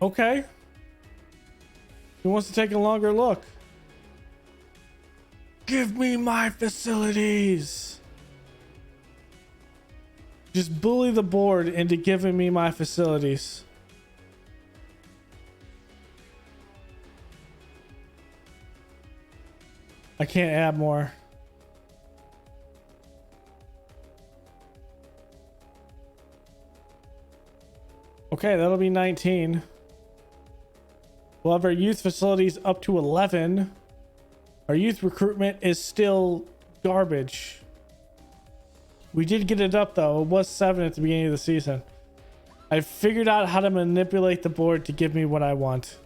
Okay. He wants to take a longer look. Give me my facilities. Just bully the board into giving me my facilities. I can't add more. Okay, that'll be 19. We'll have our youth facilities up to 11. Our youth recruitment is still garbage. We did get it up though. It was 7 at the beginning of the season. I figured out how to manipulate the board to give me what I want.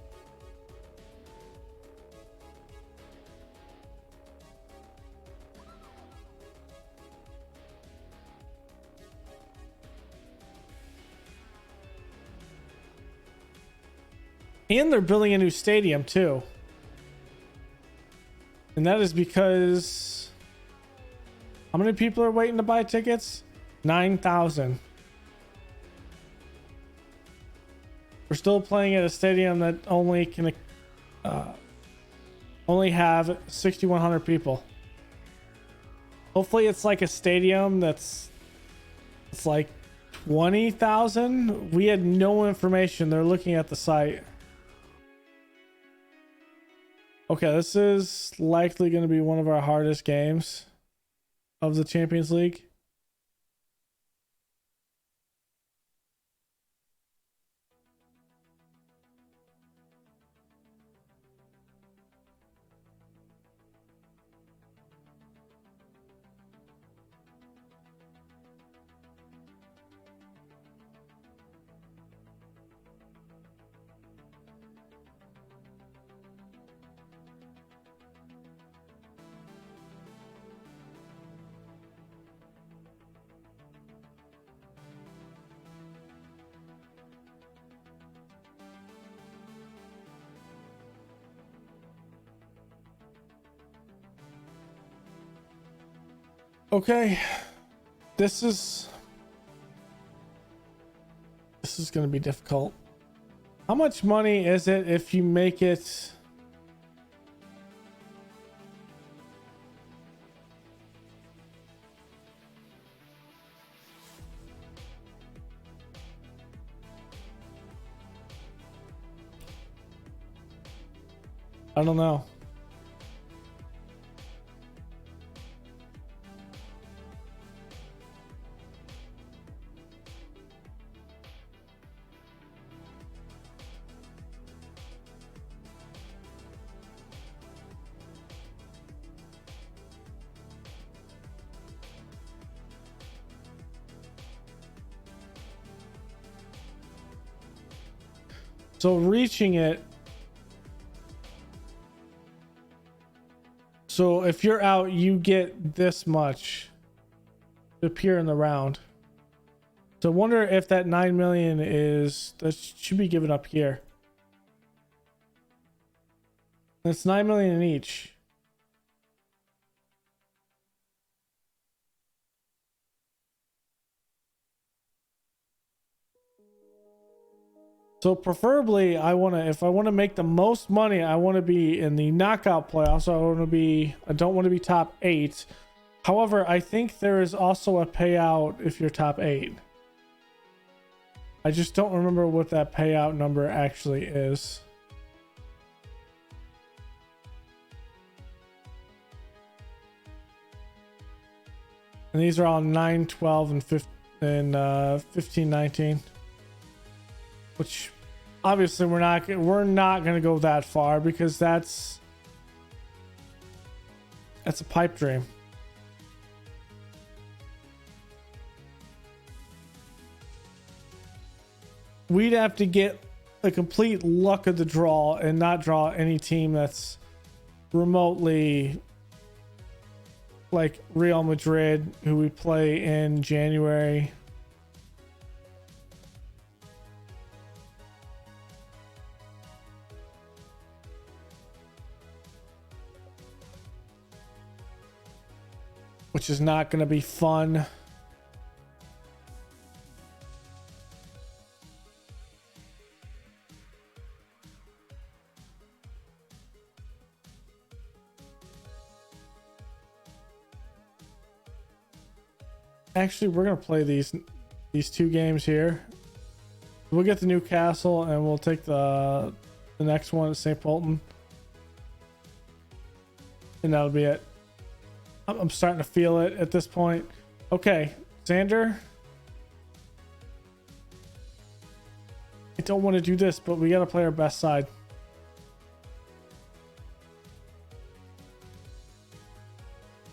And they're building a new stadium too. And that is because how many people are waiting to buy tickets? 9,000. We're still playing at a stadium that only can only have 6,100 people. Hopefully it's like a stadium it's like 20,000. We had no information. They're looking at the site. Okay, this is likely going to be one of our hardest games of the Champions League. Okay, this is going to be difficult. How much money is it if you make it? I don't know. So reaching it. So if you're out, you get this much to appear in the round. So I wonder if that 9 million is, that should be given up here. That's 9 million in each. So preferably if I want to make the most money, I want to be in the knockout playoffs. I don't want to be top 8. However, I think there is also a payout if you're top 8. I just don't remember what that payout number actually is. And these are all 9, 12, and 15, 19. Which obviously we're not going to go that far, because that's a pipe dream. We'd have to get the complete luck of the draw and not draw any team that's remotely like Real Madrid, who we play in January. Which is not going to be fun. Actually, we're going to play these 2 games here. We'll get to Newcastle and we'll take the next one at St. Polten. And that'll be it. I'm starting to feel it at this point. Okay, Xander. I don't want to do this, but we got to play our best side.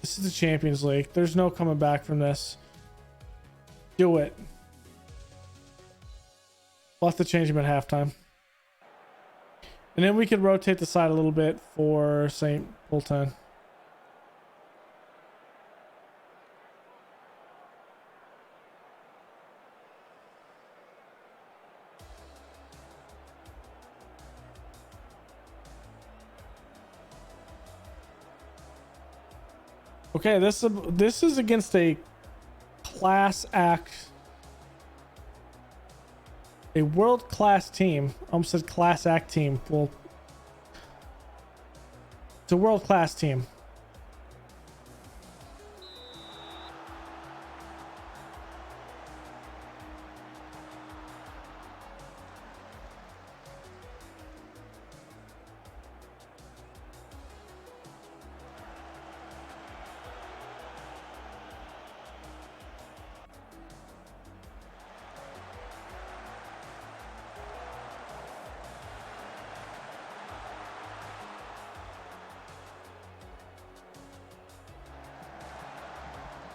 This is the Champions League. There's no coming back from this. Do it. We'll have to change him at halftime. And then we can rotate the side a little bit for St. Polten. Okay, this is against a class act, a world-class team. I almost said class act team. Well, it's a world-class team.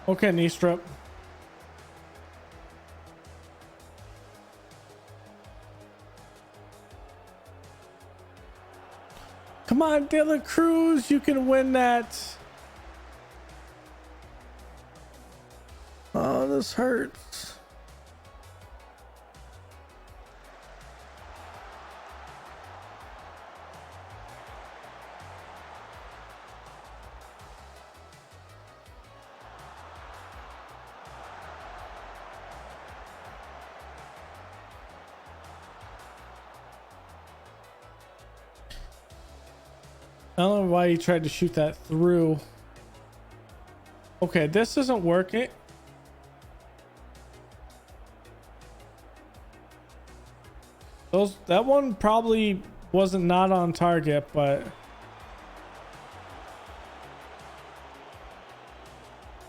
Okay, knee strip. Come on, De La Cruz, you can win that. Oh, this hurts. I don't know why he tried to shoot that through. Okay, this isn't working. That one probably wasn't not on target, but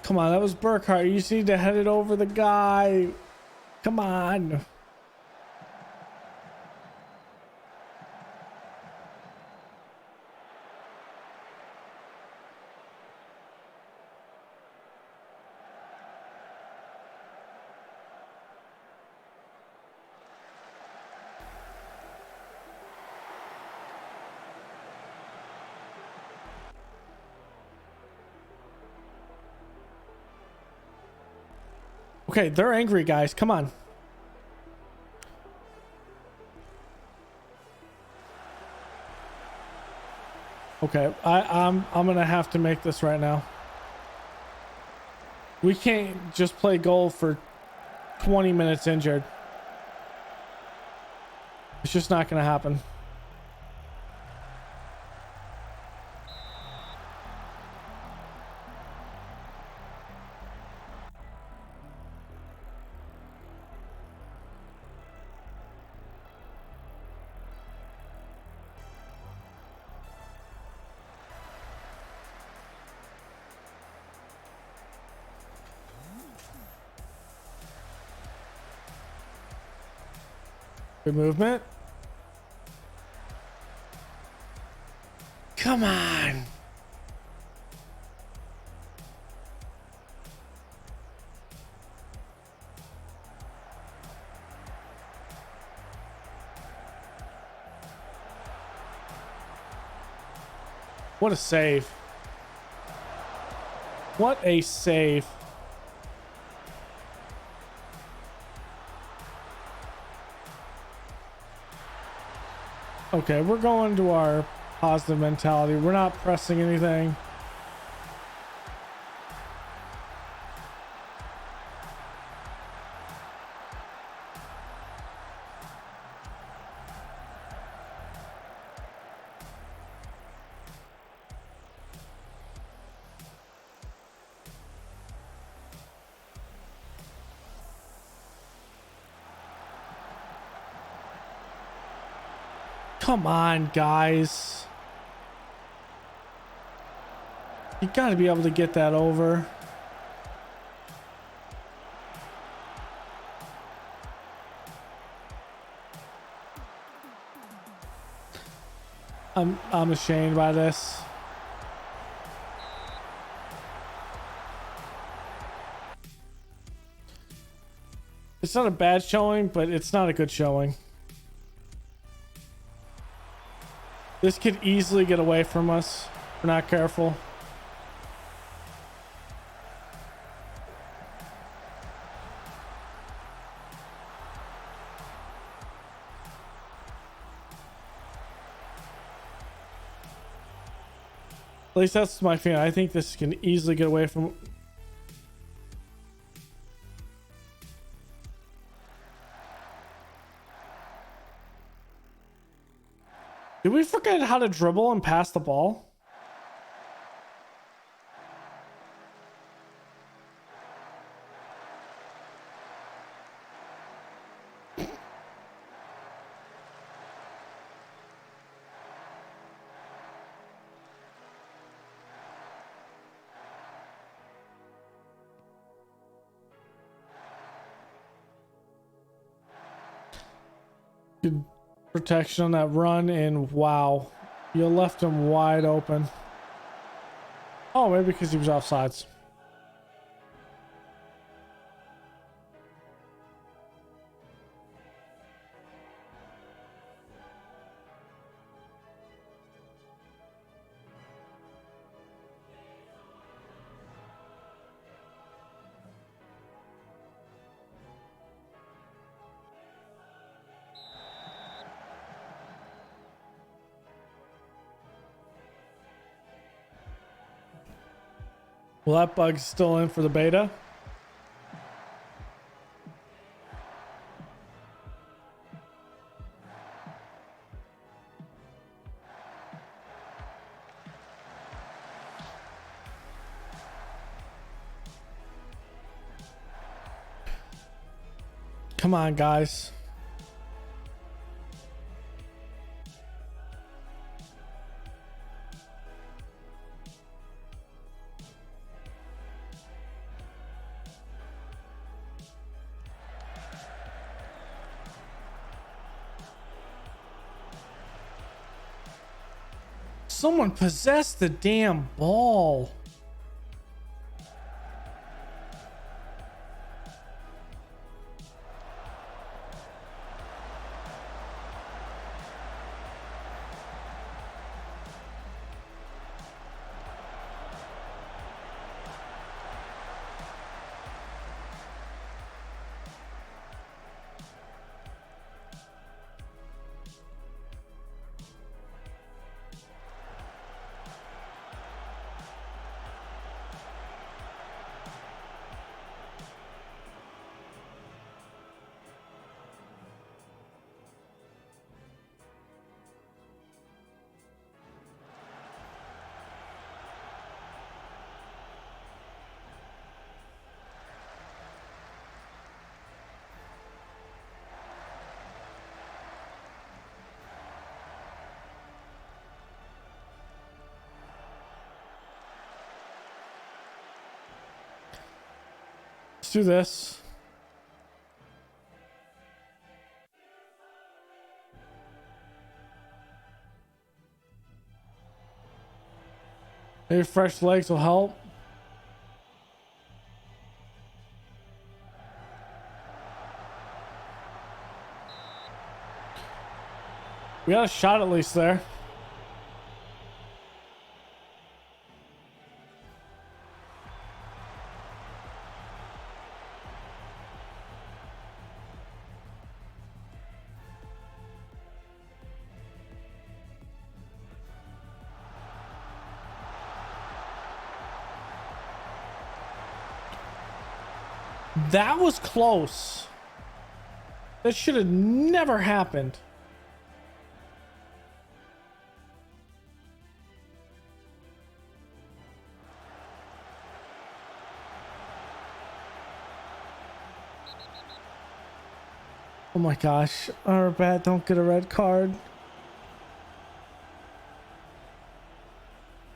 come on, that was Burkhart. You just need to head it over the guy. Come on. Okay, they're angry, guys. Come on. Okay, I'm gonna have to make this right now. We can't just play goal for 20 minutes injured. It's just not gonna happen. Good movement. Come on. What a save. What a save. Okay, we're going to our positive mentality. We're not pressing anything. Come on, guys. You gotta be able to get that over. I'm ashamed by this. It's not a bad showing, but it's not a good showing. This could easily get away from us if we're not careful. At least that's my feeling. I think this can easily get away from... Did we forget how to dribble and pass the ball? Good protection on that run, and wow, you left him wide open. Oh, maybe because he was offsides. Well, that bug's still in for the beta. Come on, guys. Someone possessed the damn ball. Let's do this. Maybe fresh legs will help. We got a shot at least there. That was close. That should have never happened. Oh my gosh. Our bad, don't get a red card.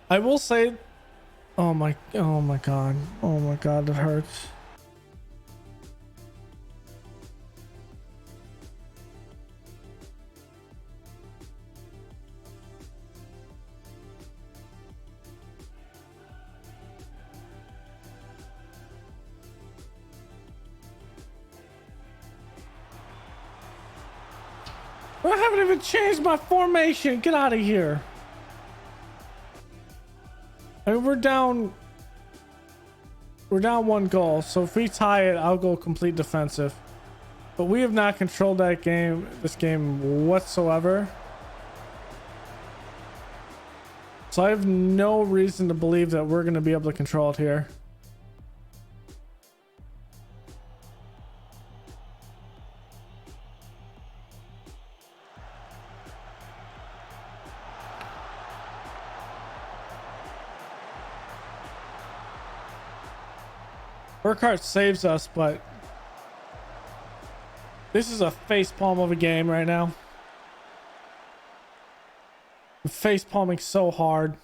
I will say, oh my god. Oh my god, it hurts. I haven't even changed my formation. Get out of here. I mean, we're down 1 goal, so if we tie it, I'll go complete defensive. But we have not controlled this game whatsoever. So I have no reason to believe that we're going to be able to control it here. Burkhart saves us, but this is a facepalm of a game right now. I'm facepalming so hard.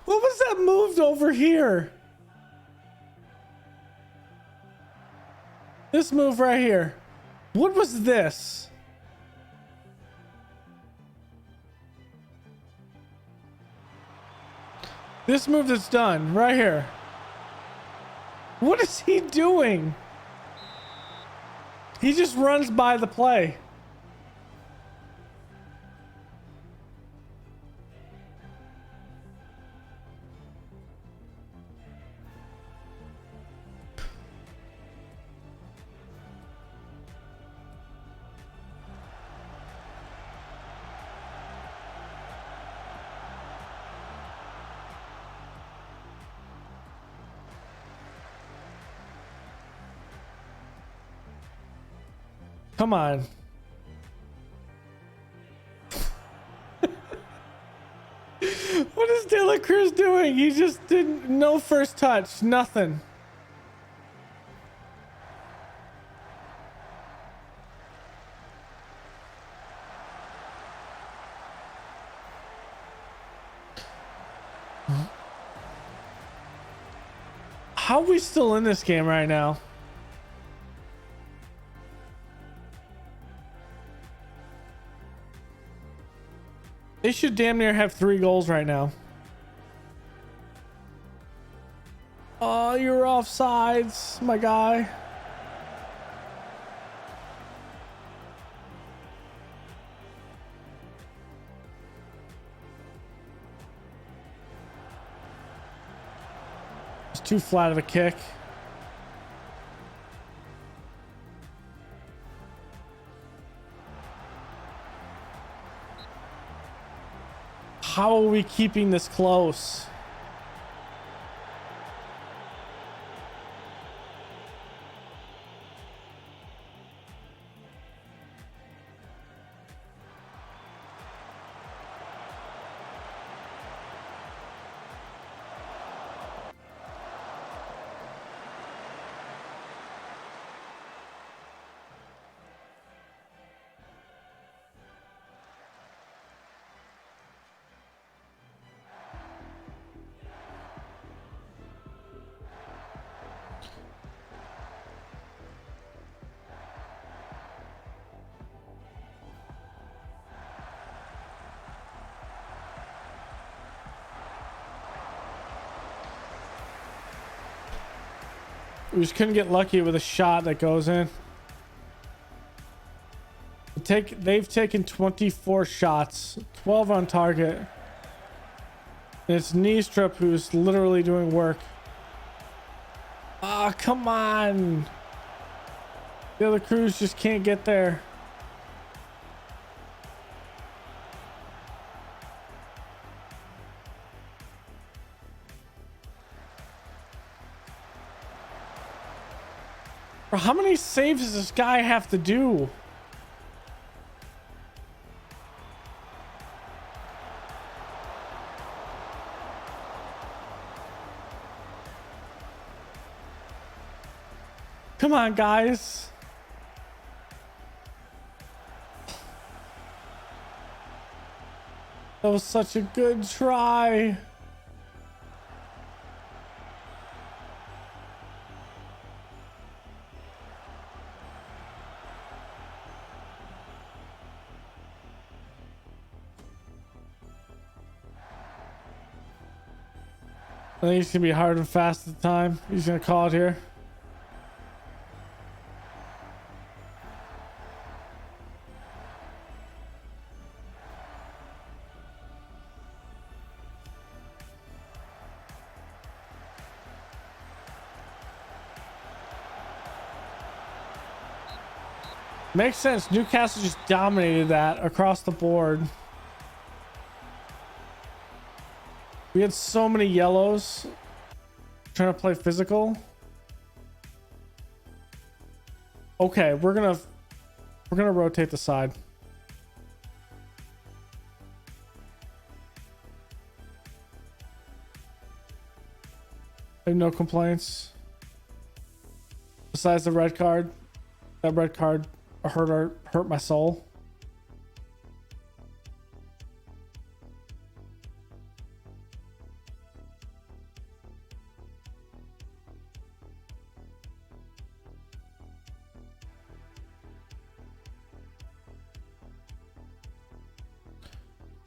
What was that moved over here? This move right here. What was this? This move that's done right here. What is he doing? He just runs by the play. Come on. What is De La Cruz doing? He just didn't, no first touch, nothing. How are we still in this game right now? They should damn near have 3 goals right now. Oh, you're offsides, my guy. It's too flat of a kick. How are we keeping this close? We just couldn't get lucky with a shot that goes in. They've taken 24 shots, 12 on target. And it's Niestrup who's literally doing work. Ah, come on. The other crews just can't get there. Bro, how many saves does this guy have to do? Come on, guys. That was such a good try. I think it's gonna be hard and fast at the time. He's gonna call it here. Makes sense. Newcastle just dominated that across the board. We had so many yellows trying to play physical. Okay, we're gonna rotate the side. I have no complaints. Besides the red card. That red card hurt my soul.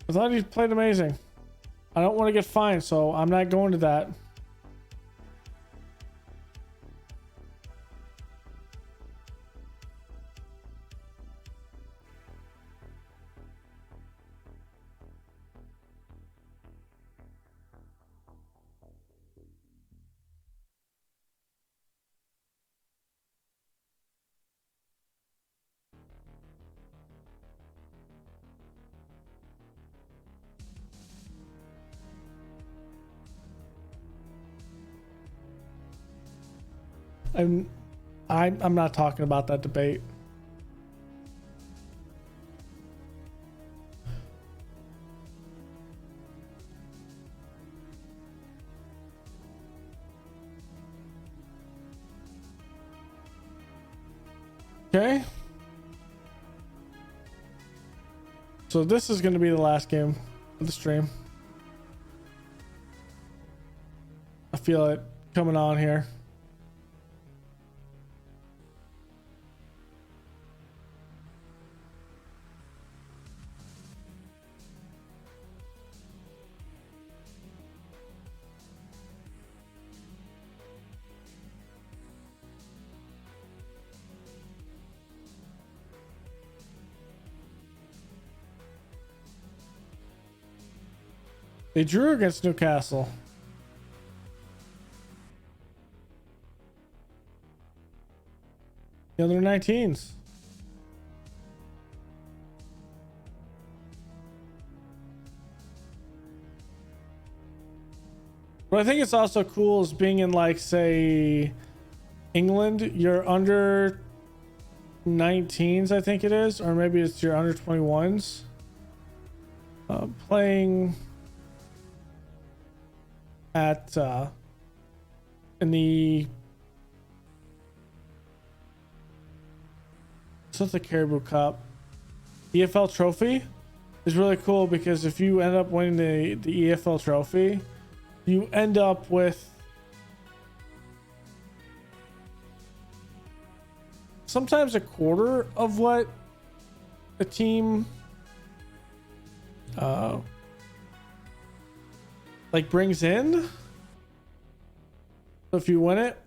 I thought he played amazing. I don't want to get fined, so I'm not going to that. I'm not talking about that debate. Okay. So this is going to be the last game of the stream. I feel it coming on here. They drew against Newcastle. The other 19s. What I think is also cool is being in, like, say, England, you're under 19s, I think it is, or maybe it's your under 21s. Playing at in the the Caribou Cup EFL trophy is really cool, because if you end up winning the EFL trophy, you end up with sometimes a quarter of what a team like brings in. So if you win it,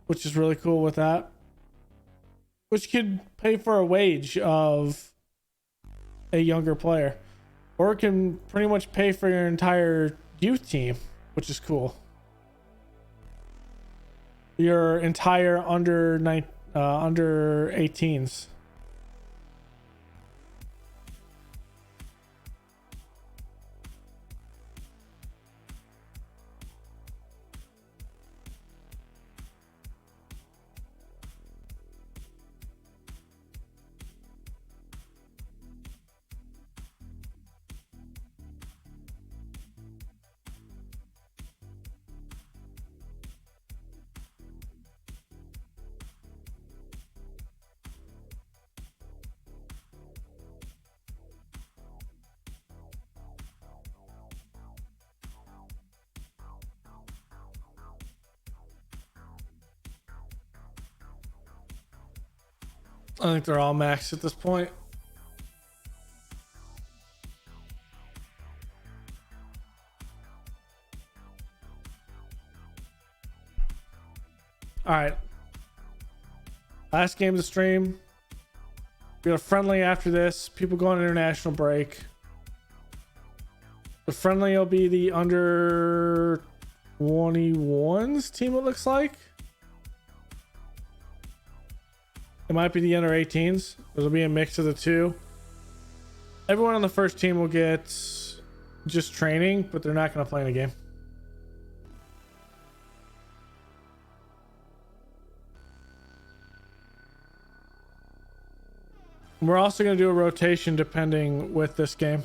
which is really cool with that. Which could pay for a wage of a younger player, or it can pretty much pay for your entire youth team, which is cool. Your entire under 18s. I think they're all maxed at this point. All right. Last game of the stream. We got a friendly after this. People go on international break. The friendly will be the under 21s team, it looks like. It might be the under 18s. It'll be a mix of the two. Everyone on the first team will get just training, but they're not going to play in a game. We're also going to do a rotation depending with this game.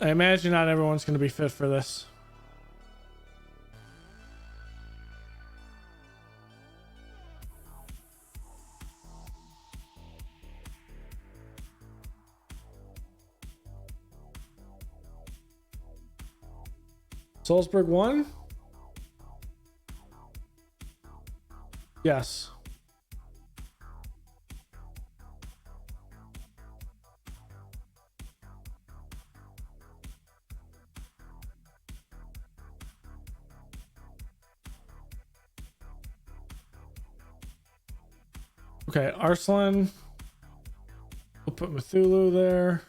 I imagine not everyone's going to be fit for this. Salzburg won? Yes. Okay, Arslan. We'll put Cthulhu there.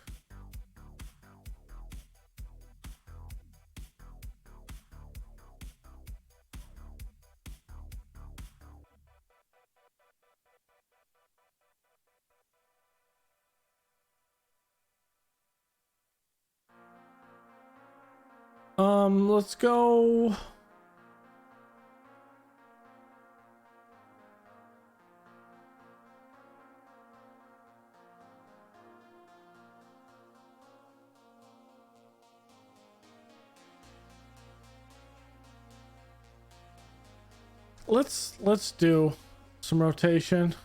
Let's go. Let's do some rotation.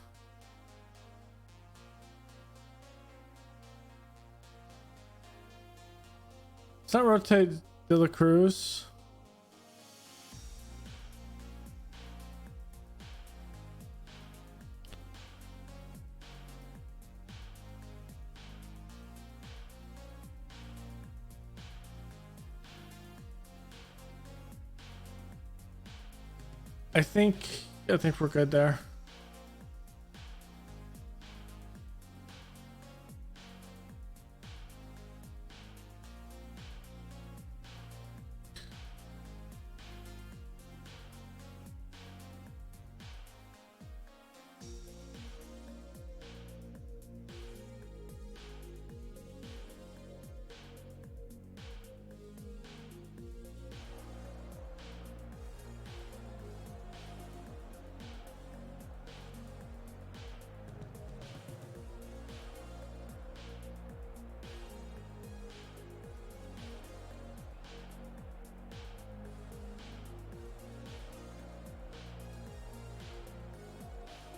Let's not rotate De La Cruz. I think we're good there.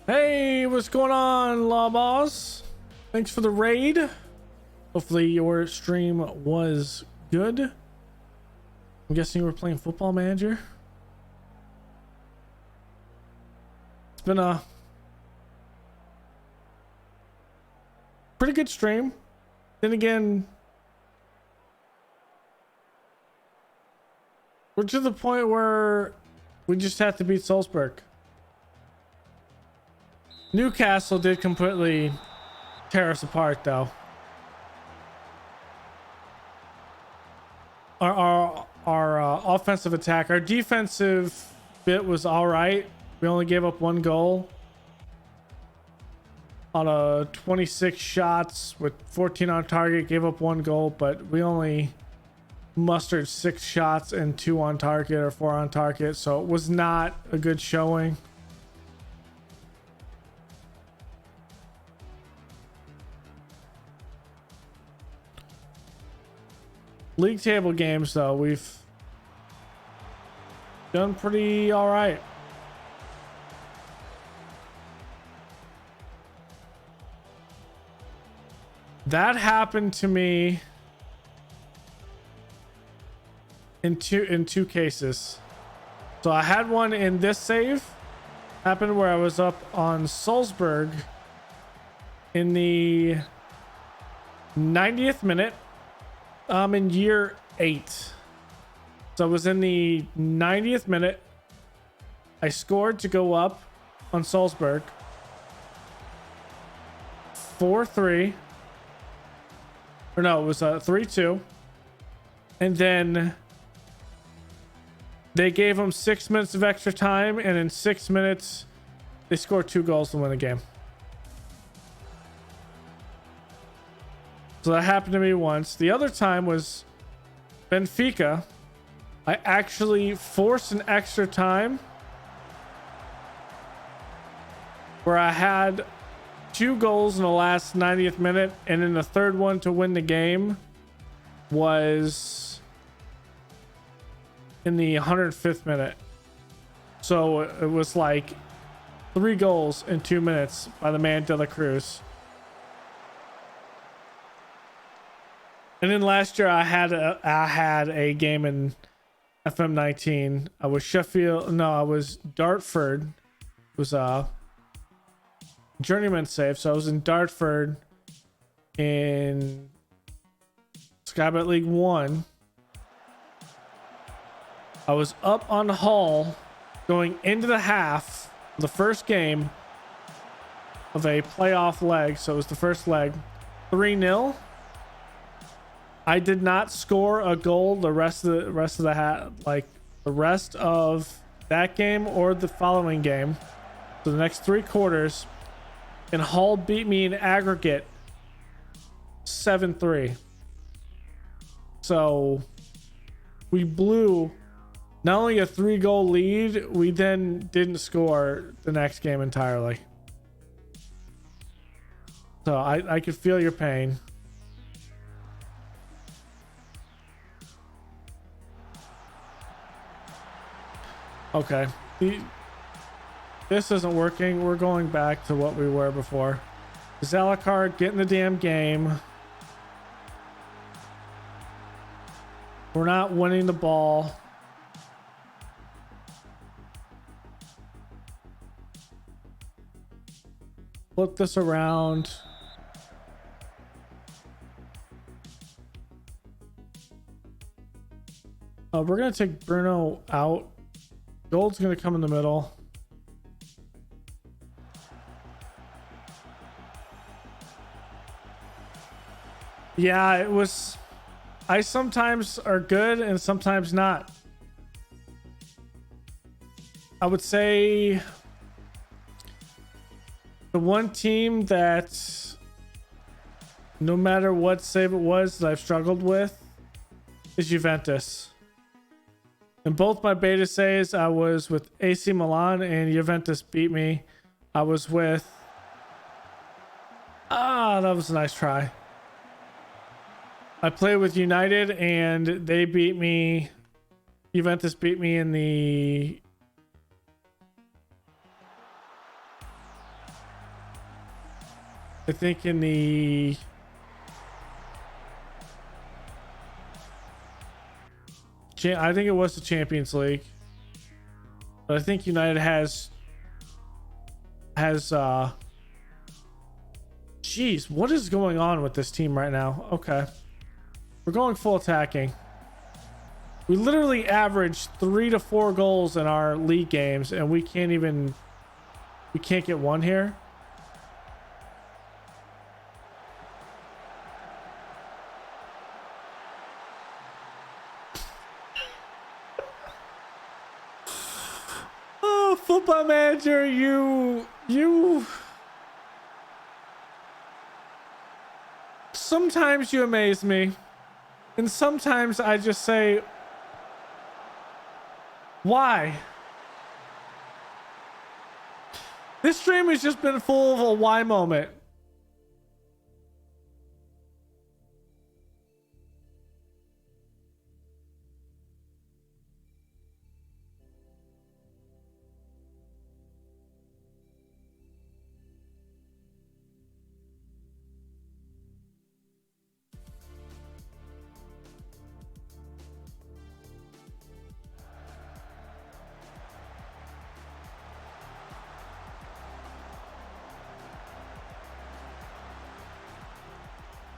Hey, what's going on, Law Boss? Thanks for the raid. Hopefully your stream was good. I'm guessing you were playing Football Manager. It's been a pretty good stream. Then again, We're to the point where we just have to beat Salzburg. Newcastle did completely tear us apart, though. Our offensive attack, our defensive bit was all right. We only gave up 1 goal on a 26 shots with 14 on target. Gave up 1 goal, but we only mustered 6 shots and 2 on target or 4 on target, so it was not a good showing. League table games, though, we've done pretty all right. That happened to me in two cases. So I had one in this save. Happened where I was up on Salzburg in the 90th minute. In year 8. So it was in the 90th minute. I scored to go up on Salzburg 4-3. Or no, it was 3-2. And then they gave them 6 minutes of extra time, and in 6 minutes they scored 2 goals to win the game. So that happened to me once. The other time was Benfica. I actually forced an extra time where I had 2 goals in the last 90th minute, and then the third one to win the game was in the 105th minute. So it was like 3 goals in 2 minutes by the man De La Cruz. And then last year I had a game in FM19. I was Dartford. It was a journeyman save. So I was in Dartford in Skybet League 1. I was up on Hull going into the half of the first game of a playoff leg. So it was the first leg. 3-0. I did not score a goal the rest of that game or the following game. So the next 3 quarters, and Hull beat me in aggregate 7-3. So we blew not only a 3-goal lead, we then didn't score the next game entirely. So I could feel your pain. Okay, this isn't working. We're going back to what we were before. Zalakard, get in the damn game. We're not winning the ball. Flip this around. We're going to take Bruno out. Gold's going to come in the middle. Yeah, it was... I sometimes are good and sometimes not. I would say the one team that no matter what save it was that I've struggled with is Juventus. In both my beta saves, I was with AC Milan and Juventus beat me. I was with... that was a nice try. I played with United and they beat me. Juventus beat me in the... I think in the... I think it was the Champions League, but I think United has jeez, what is going on with this team right now? Okay, we're going full attacking. We literally average 3 to 4 goals in our league games, and we can't get one here. Oh, Football Manager, you sometimes you amaze me, and sometimes I just say, why? This stream has just been full of a why moment.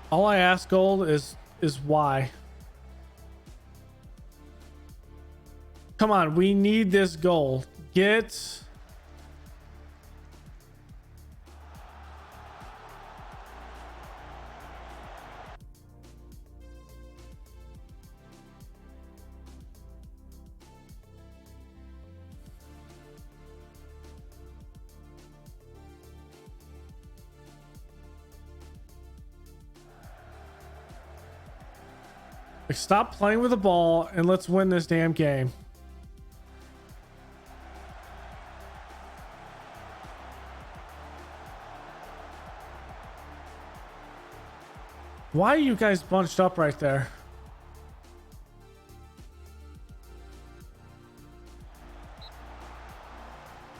All I ask, Gold, is why. Come on, we need this goal. Get... Like, stop playing with the ball and let's win this damn game. Why are you guys bunched up right there?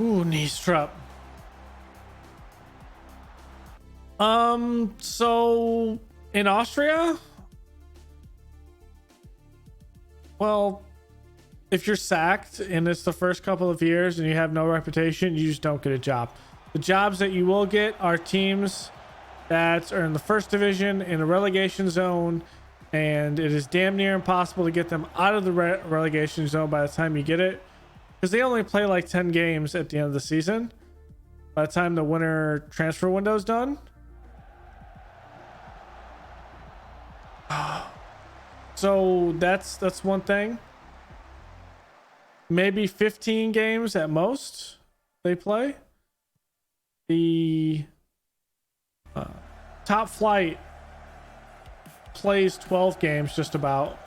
Ooh, knee strap. So in Austria, well, if you're sacked and it's the first couple of years and you have no reputation, you just don't get a job. The jobs that you will get are teams that are in the first division in a relegation zone, and it is damn near impossible to get them out of the relegation zone by the time you get it, because they only play like 10 games at the end of the season by the time the winter transfer window is done. So that's one thing. Maybe 15 games at most they play. The top flight plays 12 games, just about,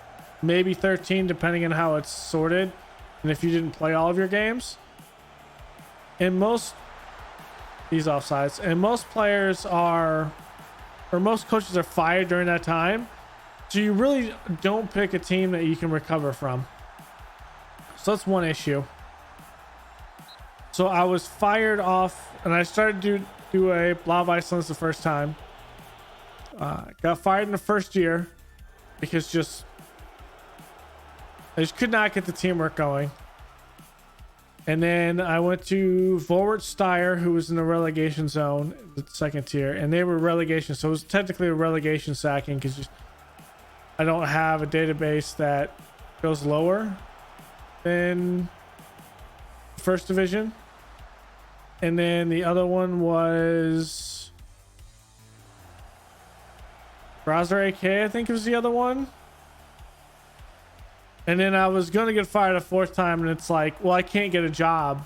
maybe 13 depending on how it's sorted and if you didn't play all of your games. And most these offsides, and most players are, or most coaches are fired during that time. So you really don't pick a team that you can recover from. So that's one issue. So I was fired off, and I started to do a Blau Weiss Linz the first time. Got fired in the first year because I just could not get the teamwork going. And then I went to Vorwärts Steyr, who was in the relegation zone, the second tier, and they were relegation. So it was technically a relegation sacking because I don't have a database that goes lower than first division. And then the other one was Browser AK, I think was the other one. And then I was going to get fired a fourth time, and it's like, well, I can't get a job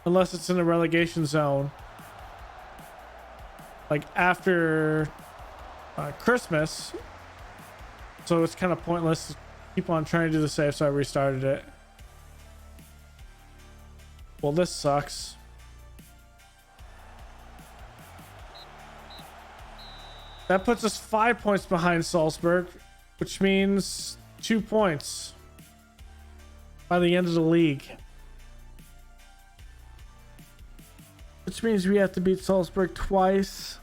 unless it's in the relegation zone. Like after Christmas. So it's kind of pointless to keep on trying to do the save, so I restarted it. Well, this sucks. That puts us 5 points behind Salzburg, which means 2 points by the end of the league. Which means we have to beat Salzburg twice.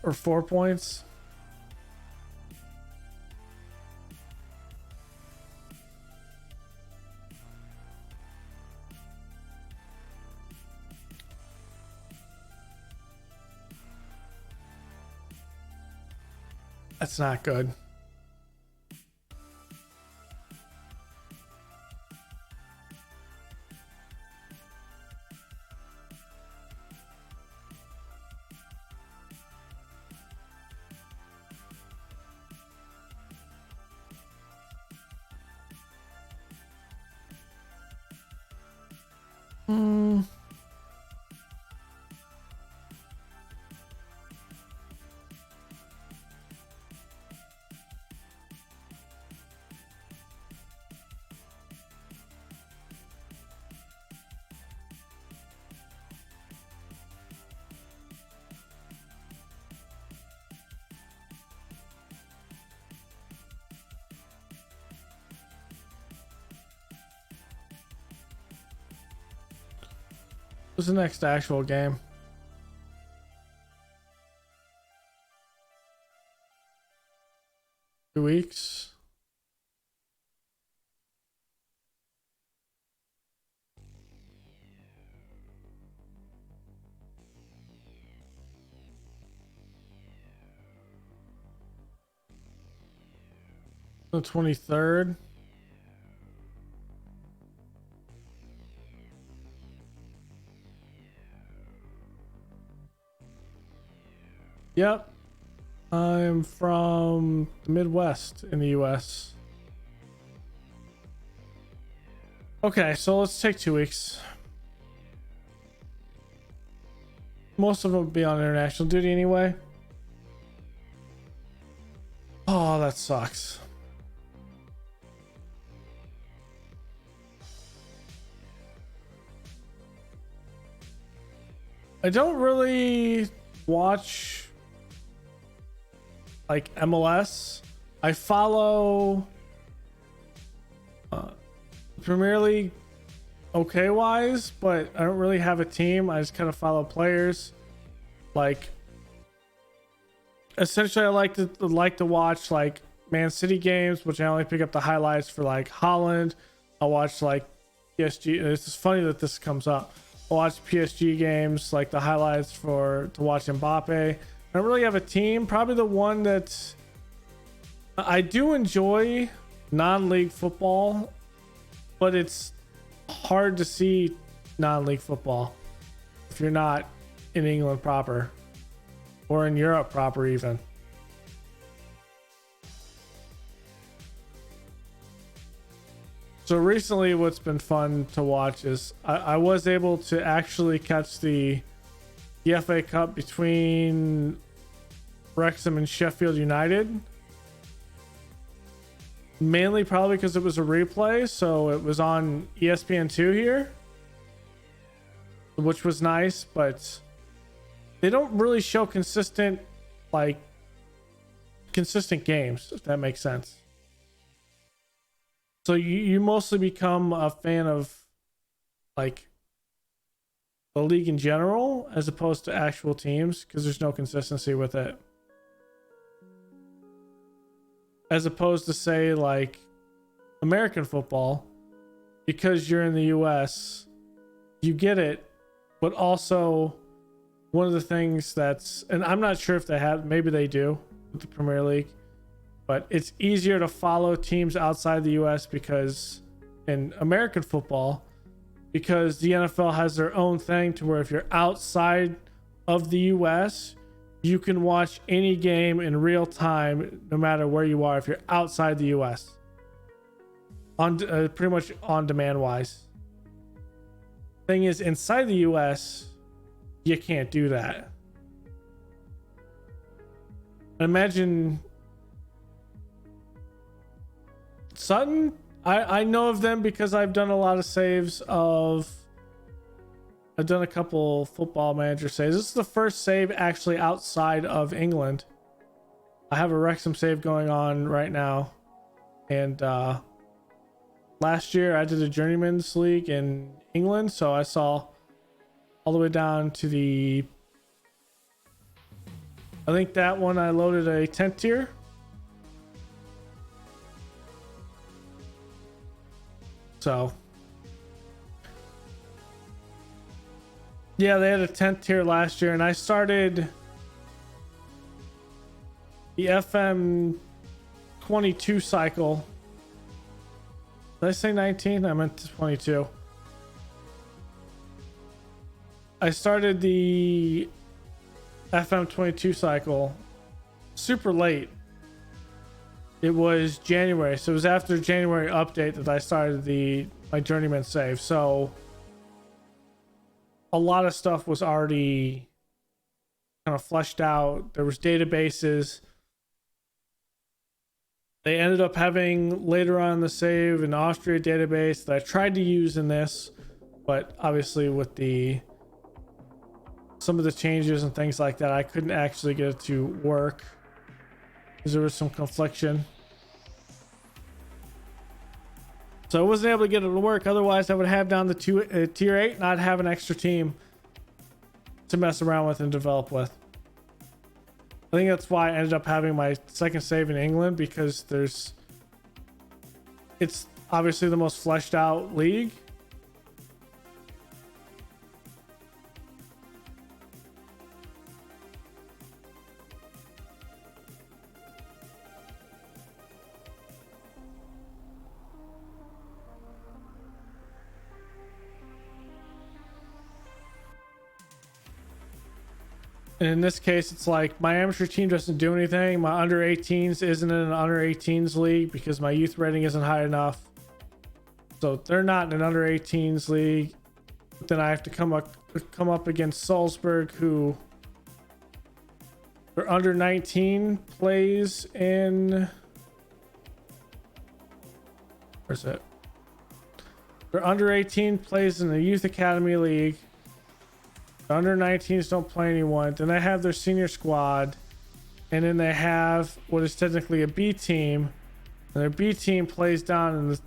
Or 4 points. That's not good. What's the next actual game? Two weeks. The 23rd. Yep. I'm from the Midwest in the US. Okay, so let's take 2 weeks. Most of them will be on international duty anyway. Oh, that sucks. I don't really watch like MLS. I follow Premier League okay wise, but I don't really have a team. I just kind of follow players. Like essentially I like to watch like Man City games, which I only pick up the highlights for like Holland. I watch like PSG. It's just funny that this comes up. I watch PSG games, like the highlights to watch Mbappe. I don't really have a team. Probably the one that I do enjoy non-league football, but it's hard to see non-league football if you're not in England proper or in Europe proper even. So recently what's been fun to watch is I was able to actually catch the FA Cup between Wrexham and Sheffield United. Mainly probably because it was a replay, so it was on ESPN2 here, which was nice, but they don't really show consistent games, if that makes sense. So you mostly become a fan of like the league in general as opposed to actual teams because there's no consistency with it. As opposed to say like American football, because you're in the US, you get it, but also one of the things and I'm not sure if they have, maybe they do with the Premier League, but it's easier to follow teams outside the US because in American football, because the NFL has their own thing to where if you're outside of the US, you can watch any game in real time no matter where you are if you're outside the US. On pretty much on demand wise. Thing is, inside the US, you can't do that. Imagine Sutton, I know of them because I've done a lot of saves I've done a couple football manager saves. This is the first save actually outside of England. I have a Wrexham save going on right now. And last year I did a Journeyman's League in England, so I saw all the way down to I think that one I loaded a 10th tier. So yeah, they had a 10th tier last year, and I started the FM22 cycle. Did I say 19? I meant 22. I started the FM22 cycle super late. It was January, so it was after January update that I started my journeyman save. So a lot of stuff was already kind of fleshed out. There was databases. They ended up having later on in the save an Austria database that I tried to use in this, but obviously with some of the changes and things like that, I couldn't actually get it to work because there was some confliction. So I wasn't able to get it to work. Otherwise, I would have down the tier 8 and I'd have an extra team to mess around with and develop with. I think that's why I ended up having my second save in England, because it's obviously the most fleshed out league. And in this case, it's like my amateur team doesn't do anything. My under 18s isn't in an under 18s league because my youth rating isn't high enough. So they're not in an under 18s league. But then I have to come up against Salzburg, who their under 19 plays in. Where's it? Their under 18 plays in the youth academy league. Under 19s don't play anyone. Then they have their senior squad, and then they have what is technically a B team, and their B team plays down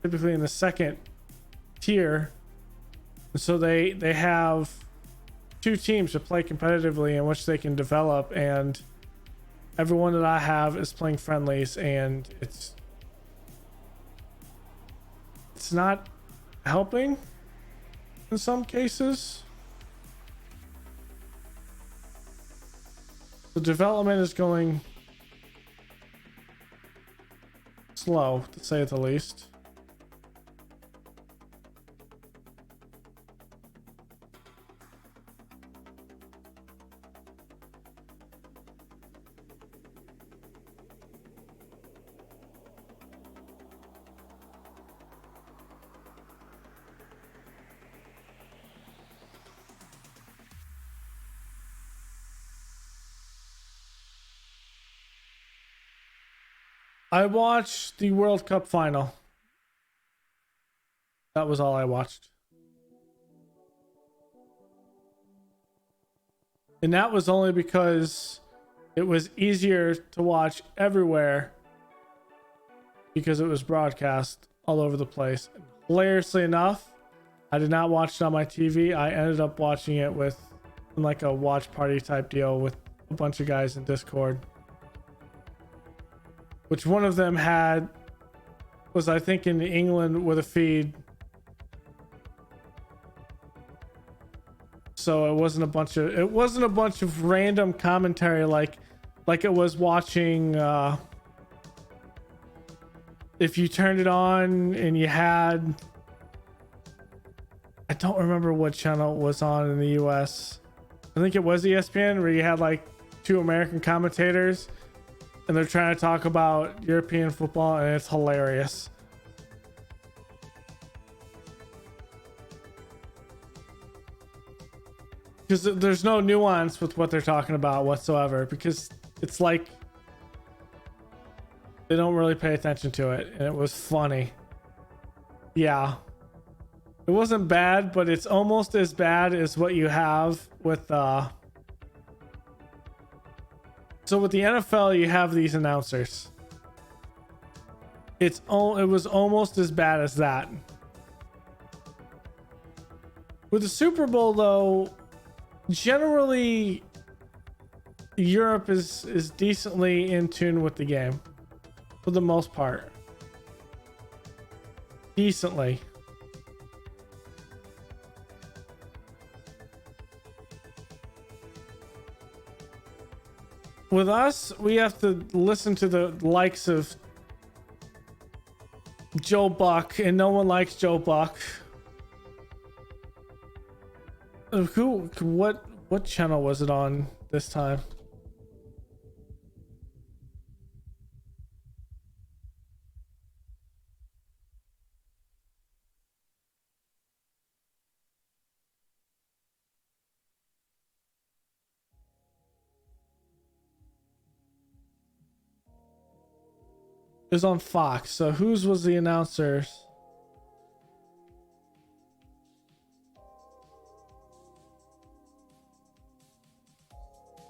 typically in the second tier. And so they have two teams to play competitively in which they can develop, and everyone that I have is playing friendlies, and it's not helping in some cases. The development is going slow, to say the least. I watched the World Cup final. That was all I watched. And that was only because it was easier to watch everywhere because it was broadcast all over the place. Hilariously enough, I did not watch it on my TV. I ended up watching it with like a watch party type deal with a bunch of guys in Discord. Which one of them was I think in England with a feed. So it wasn't a bunch of random commentary like it was watching if you turned it on and you had, I don't remember what channel it was on in the US. I think it was ESPN, where you had like two American commentators and they're trying to talk about European football, and it's hilarious. Because there's no nuance with what they're talking about whatsoever, because it's like they don't really pay attention to it, and it was funny. Yeah. It wasn't bad, but it's almost as bad as what you have with so with the NFL, you have these announcers. It was almost as bad as that. With the Super Bowl, though, generally Europe is decently in tune with the game for the most part. Decently. with us, we have to listen to the likes of Joe Buck, and no one likes Joe Buck. What channel was it on this time? It was on Fox. So whose was the announcers?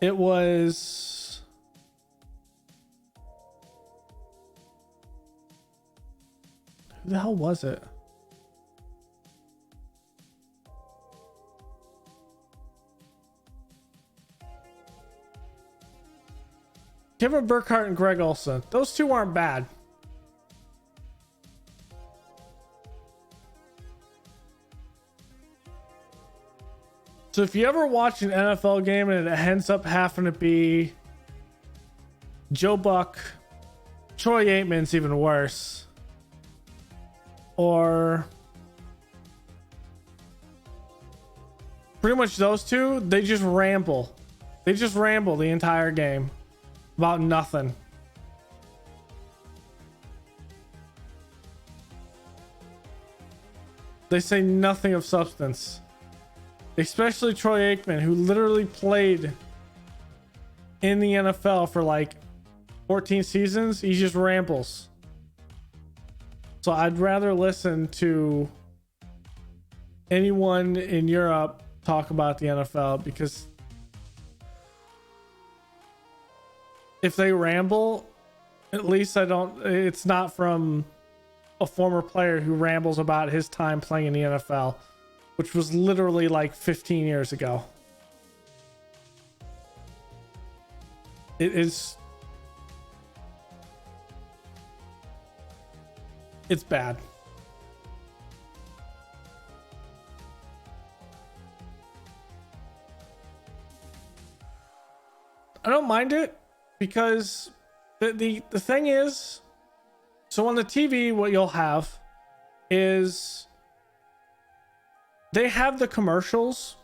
It was who the hell was it? Kevin Burkhardt and Greg Olson. Those two aren't bad. So if you ever watch an NFL game and it ends up having to be Joe Buck, Troy Aikman's even worse, or pretty much those two, they just ramble. They just ramble the entire game about nothing. They say nothing of substance. Especially Troy Aikman, who literally played in the NFL for like 14 seasons. He just rambles. So I'd rather listen to anyone in Europe talk about the NFL, because if they ramble, at least it's not from a former player who rambles about his time playing in the NFL, which was literally like 15 years ago. It's bad. I don't mind it, because the thing is, so on the TV, what you'll have is they have the commercials,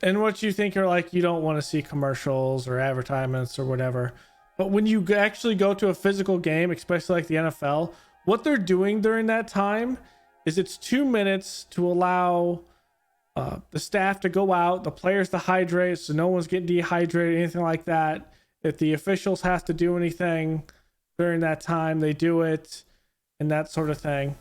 and what you think are like, you don't want to see commercials or advertisements or whatever. But when you actually go to a physical game, especially like the NFL, what they're doing during that time is it's 2 minutes to allow the staff to go out, the players to hydrate, so no one's getting dehydrated, anything like that. If the officials have to do anything during that time, they do it, and that sort of thing.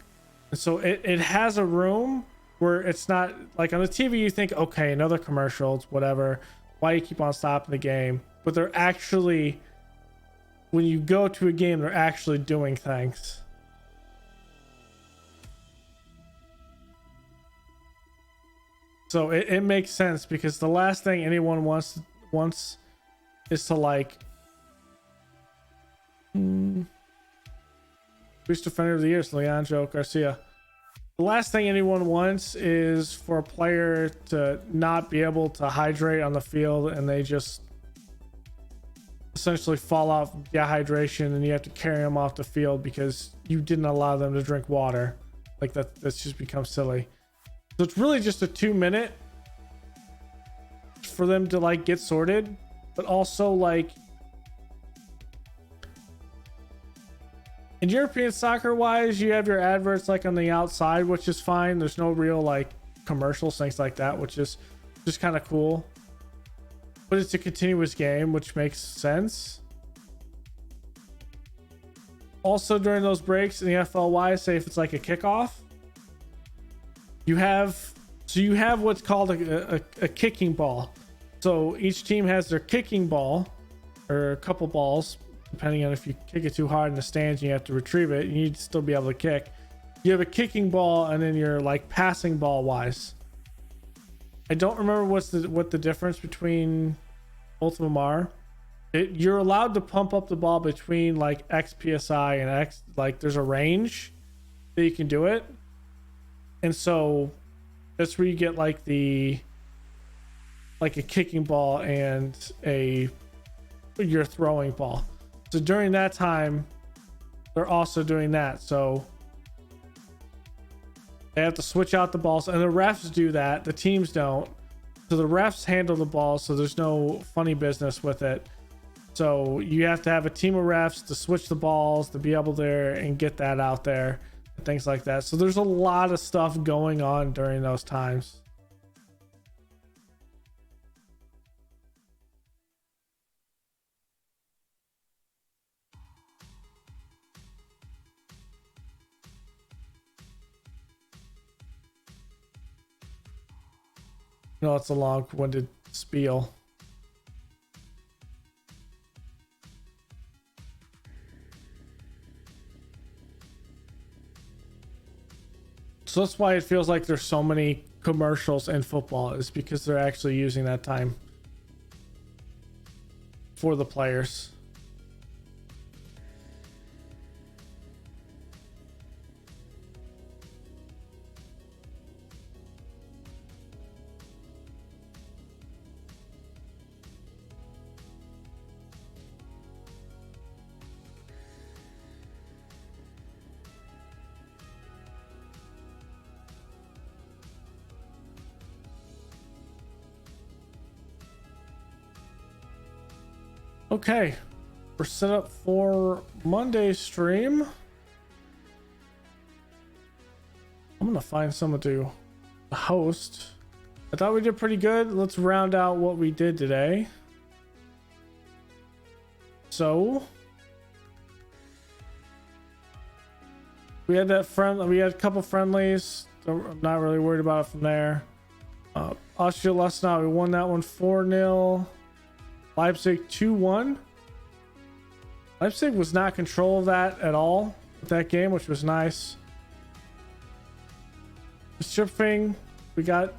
And so it has a room where it's not like on the TV you think, okay, another commercials, whatever, why you keep on stopping the game? But they're actually, when you go to a game, they're actually doing things. So it makes sense, because the last thing anyone wants is to like Boost Defender of the Year, Leandro Garcia. The last thing anyone wants is for a player to not be able to hydrate on the field, and they just essentially fall off dehydration, and you have to carry them off the field because you didn't allow them to drink water. Like that's just becomes silly. So it's really just a 2 minute for them to like get sorted, but also like in European soccer wise, you have your adverts like on the outside, which is fine. There's no real like commercials, things like that, which is just kind of cool. But it's a continuous game, which makes sense. Also during those breaks in the FLY, say if it's like a kickoff, you have what's called a kicking ball. So each team has their kicking ball, or a couple balls, depending on if you kick it too hard in the stands and you have to retrieve it, you need to still be able to kick. You have a kicking ball, and then you're like passing ball wise. I don't remember what the difference between both of them are. You're allowed to pump up the ball between like X PSI and X, like there's a range that you can do it. And so that's where you get like a kicking ball and a your throwing ball. So during that time, they're also doing that. So they have to switch out the balls, and the refs do that. The teams don't. So the refs handle the ball, so there's no funny business with it. So you have to have a team of refs to switch the balls to be able to and get that out there and things like that. So there's a lot of stuff going on during those times. No, it's a long-winded spiel. So that's why it feels like there's so many commercials in football, is because they're actually using that time for the players. Okay, we're set up for Monday's stream. I'm gonna find someone to host. I thought we did pretty good. Let's round out what we did today. So we had that we had a couple friendlies. So I'm not really worried about it from there. Austria Lustenau, we won that one 4-0. Leipzig 2-1. Leipzig was not control of that at all with that game, which was nice. Schipfing, we got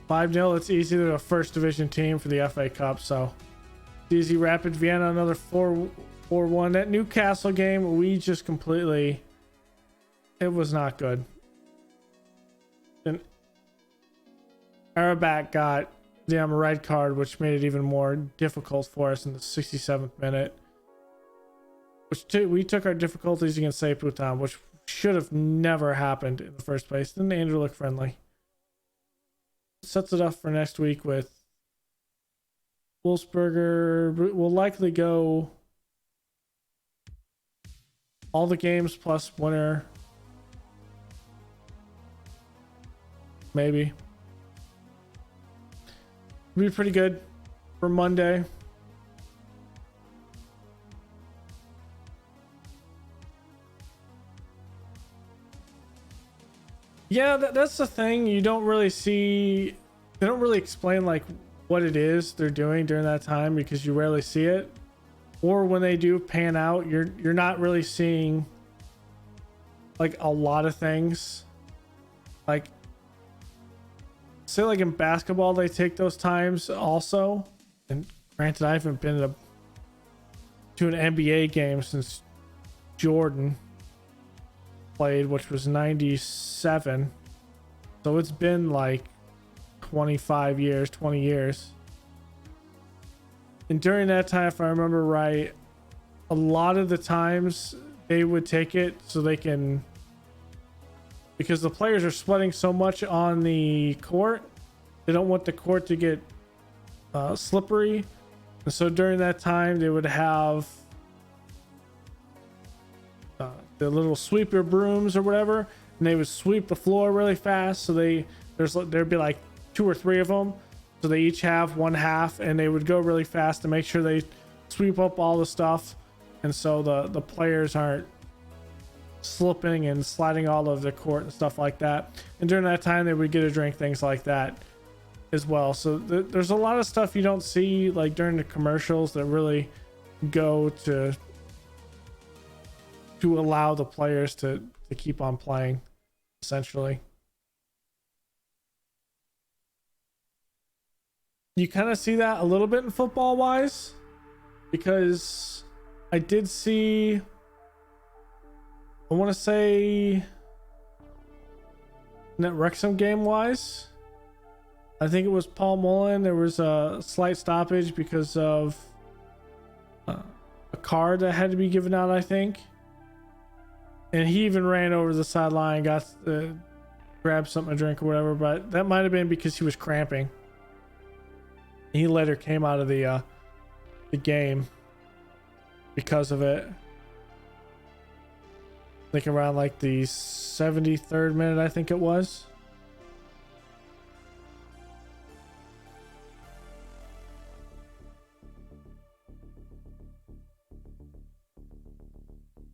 5-0. It's easy. They're a first division team for the FA Cup, so it's easy. Rapid Vienna, another 4-1. That Newcastle game, we just completely, it was not good. And Arabak got a red card, which made it even more difficult for us in the 67th minute. We took our difficulties against Seputan, which should have never happened in the first place. Didn't Andrew look friendly? Sets it up for next week with Wolfsberger. We'll likely go all the games plus winner. Maybe. Be pretty good for Monday. Yeah, that's the thing. You don't really see, they don't really explain like what it is they're doing during that time, because you rarely see it. Or when they do pan out, you're not really seeing like a lot of things. Like, say like in basketball, they take those times also. And granted, I haven't been to an NBA game since Jordan played, which was 97. So it's been like 25 years, 20 years. And during that time, if I remember right, a lot of the times they would take it so they can, because the players are sweating so much on the court, they don't want the court to get slippery. And so during that time, they would have the little sweeper brooms or whatever, and they would sweep the floor really fast. So there'd be like 2 or 3 of them. So they each have one half, and they would go really fast to make sure they sweep up all the stuff. And so the players aren't slipping and sliding all over the court and stuff like that. And during that time, they would get a drink, things like that as well. So there's a lot of stuff you don't see like during the commercials that really go to allow the players to keep on playing, essentially. You kind of see that a little bit in football wise, because I did see, I want to say, that Wrexham game wise, I think it was Paul Mullen. There was a slight stoppage because of card that had to be given out, I think. And he even ran over the sideline, got grabbed something to drink or whatever, but that might have been because he was cramping. He later came out of the game because of it. I think around like the 73rd minute, I think it was.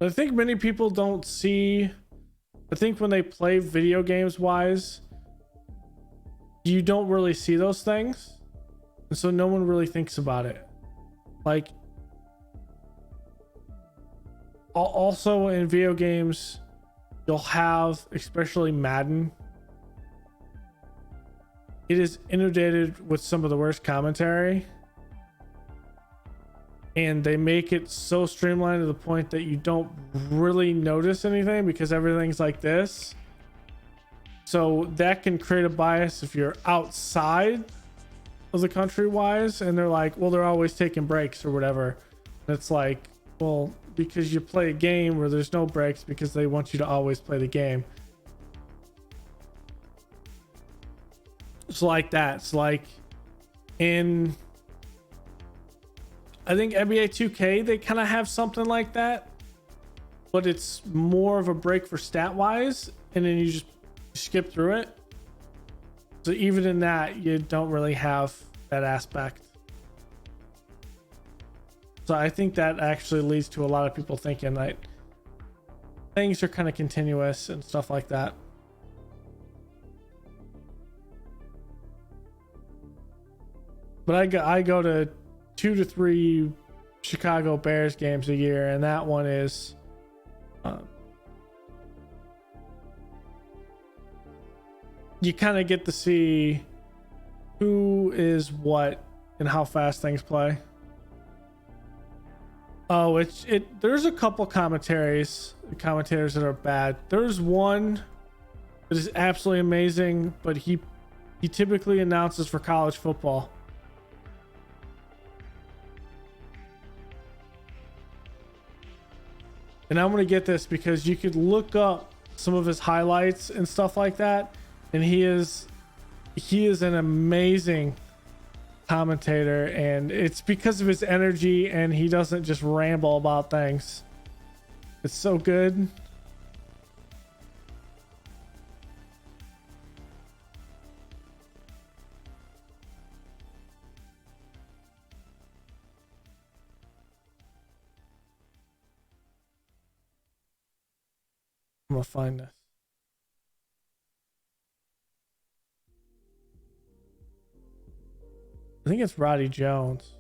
I think many people don't see, I think when they play video games wise, you don't really see those things. And so no one really thinks about it. Like, also in video games, you'll have, especially Madden, it is inundated with some of the worst commentary. And they make it so streamlined to the point that you don't really notice anything because everything's like this. So that can create a bias if you're outside of the country wise, and they're like, well, they're always taking breaks or whatever. And it's like, well, because you play a game where there's no breaks because they want you to always play the game. It's like that. It's like in, I think NBA 2K, they kind of have something like that, but it's more of a break for stat wise, and then you just skip through it. So even in that, you don't really have that aspect. So I think that actually leads to a lot of people thinking that things are kind of continuous and stuff like that. But I go to 2 to 3 Chicago Bears games a year, and that one is you kind of get to see who is what and how fast things play. Oh, there's a couple commentators that are bad. There's one that is absolutely amazing, but he typically announces for college football. And I'm going to get this because you could look up some of his highlights and stuff like that. And he is an amazing commentator, and it's because of his energy, and he doesn't just ramble about things. It's so good. I'm gonna find this. I think it's Roddy Jones.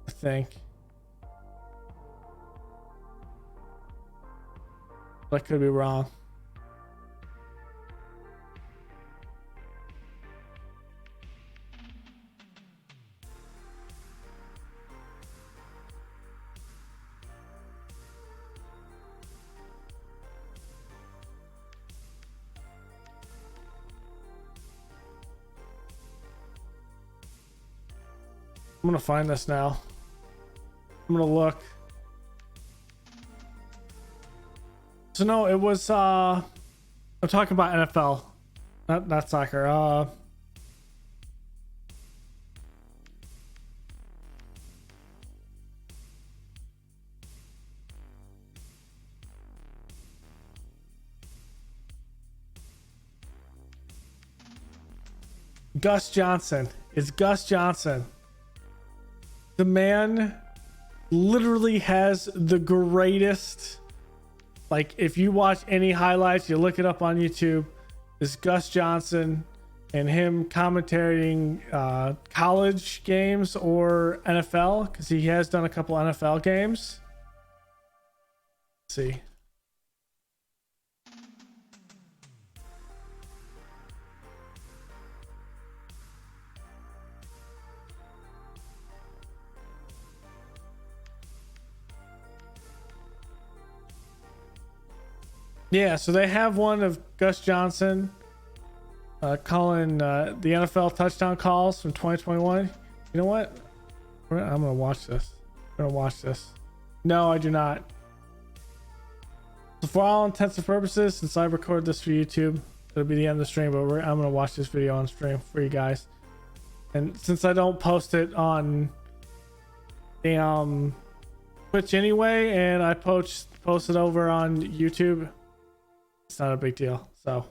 I think. But I could be wrong. I'm gonna find this now. I'm gonna look. So no, it was I'm talking about NFL, not soccer. Gus Johnson. It's Gus Johnson. The man literally has the greatest, like, if you watch any highlights, you look it up on YouTube, is Gus Johnson and him commentating college games or NFL, because he has done a couple NFL games. Let's see. Yeah, so they have one of Gus Johnson calling the NFL touchdown calls from 2021. You know what? I'm gonna watch this. I'm gonna watch this. No, I do not. So for all intents and purposes, since I record this for YouTube, it'll be the end of the stream, but I'm gonna watch this video on stream for you guys. And since I don't post it on Twitch anyway, and I post it over on YouTube, it's not a big deal. So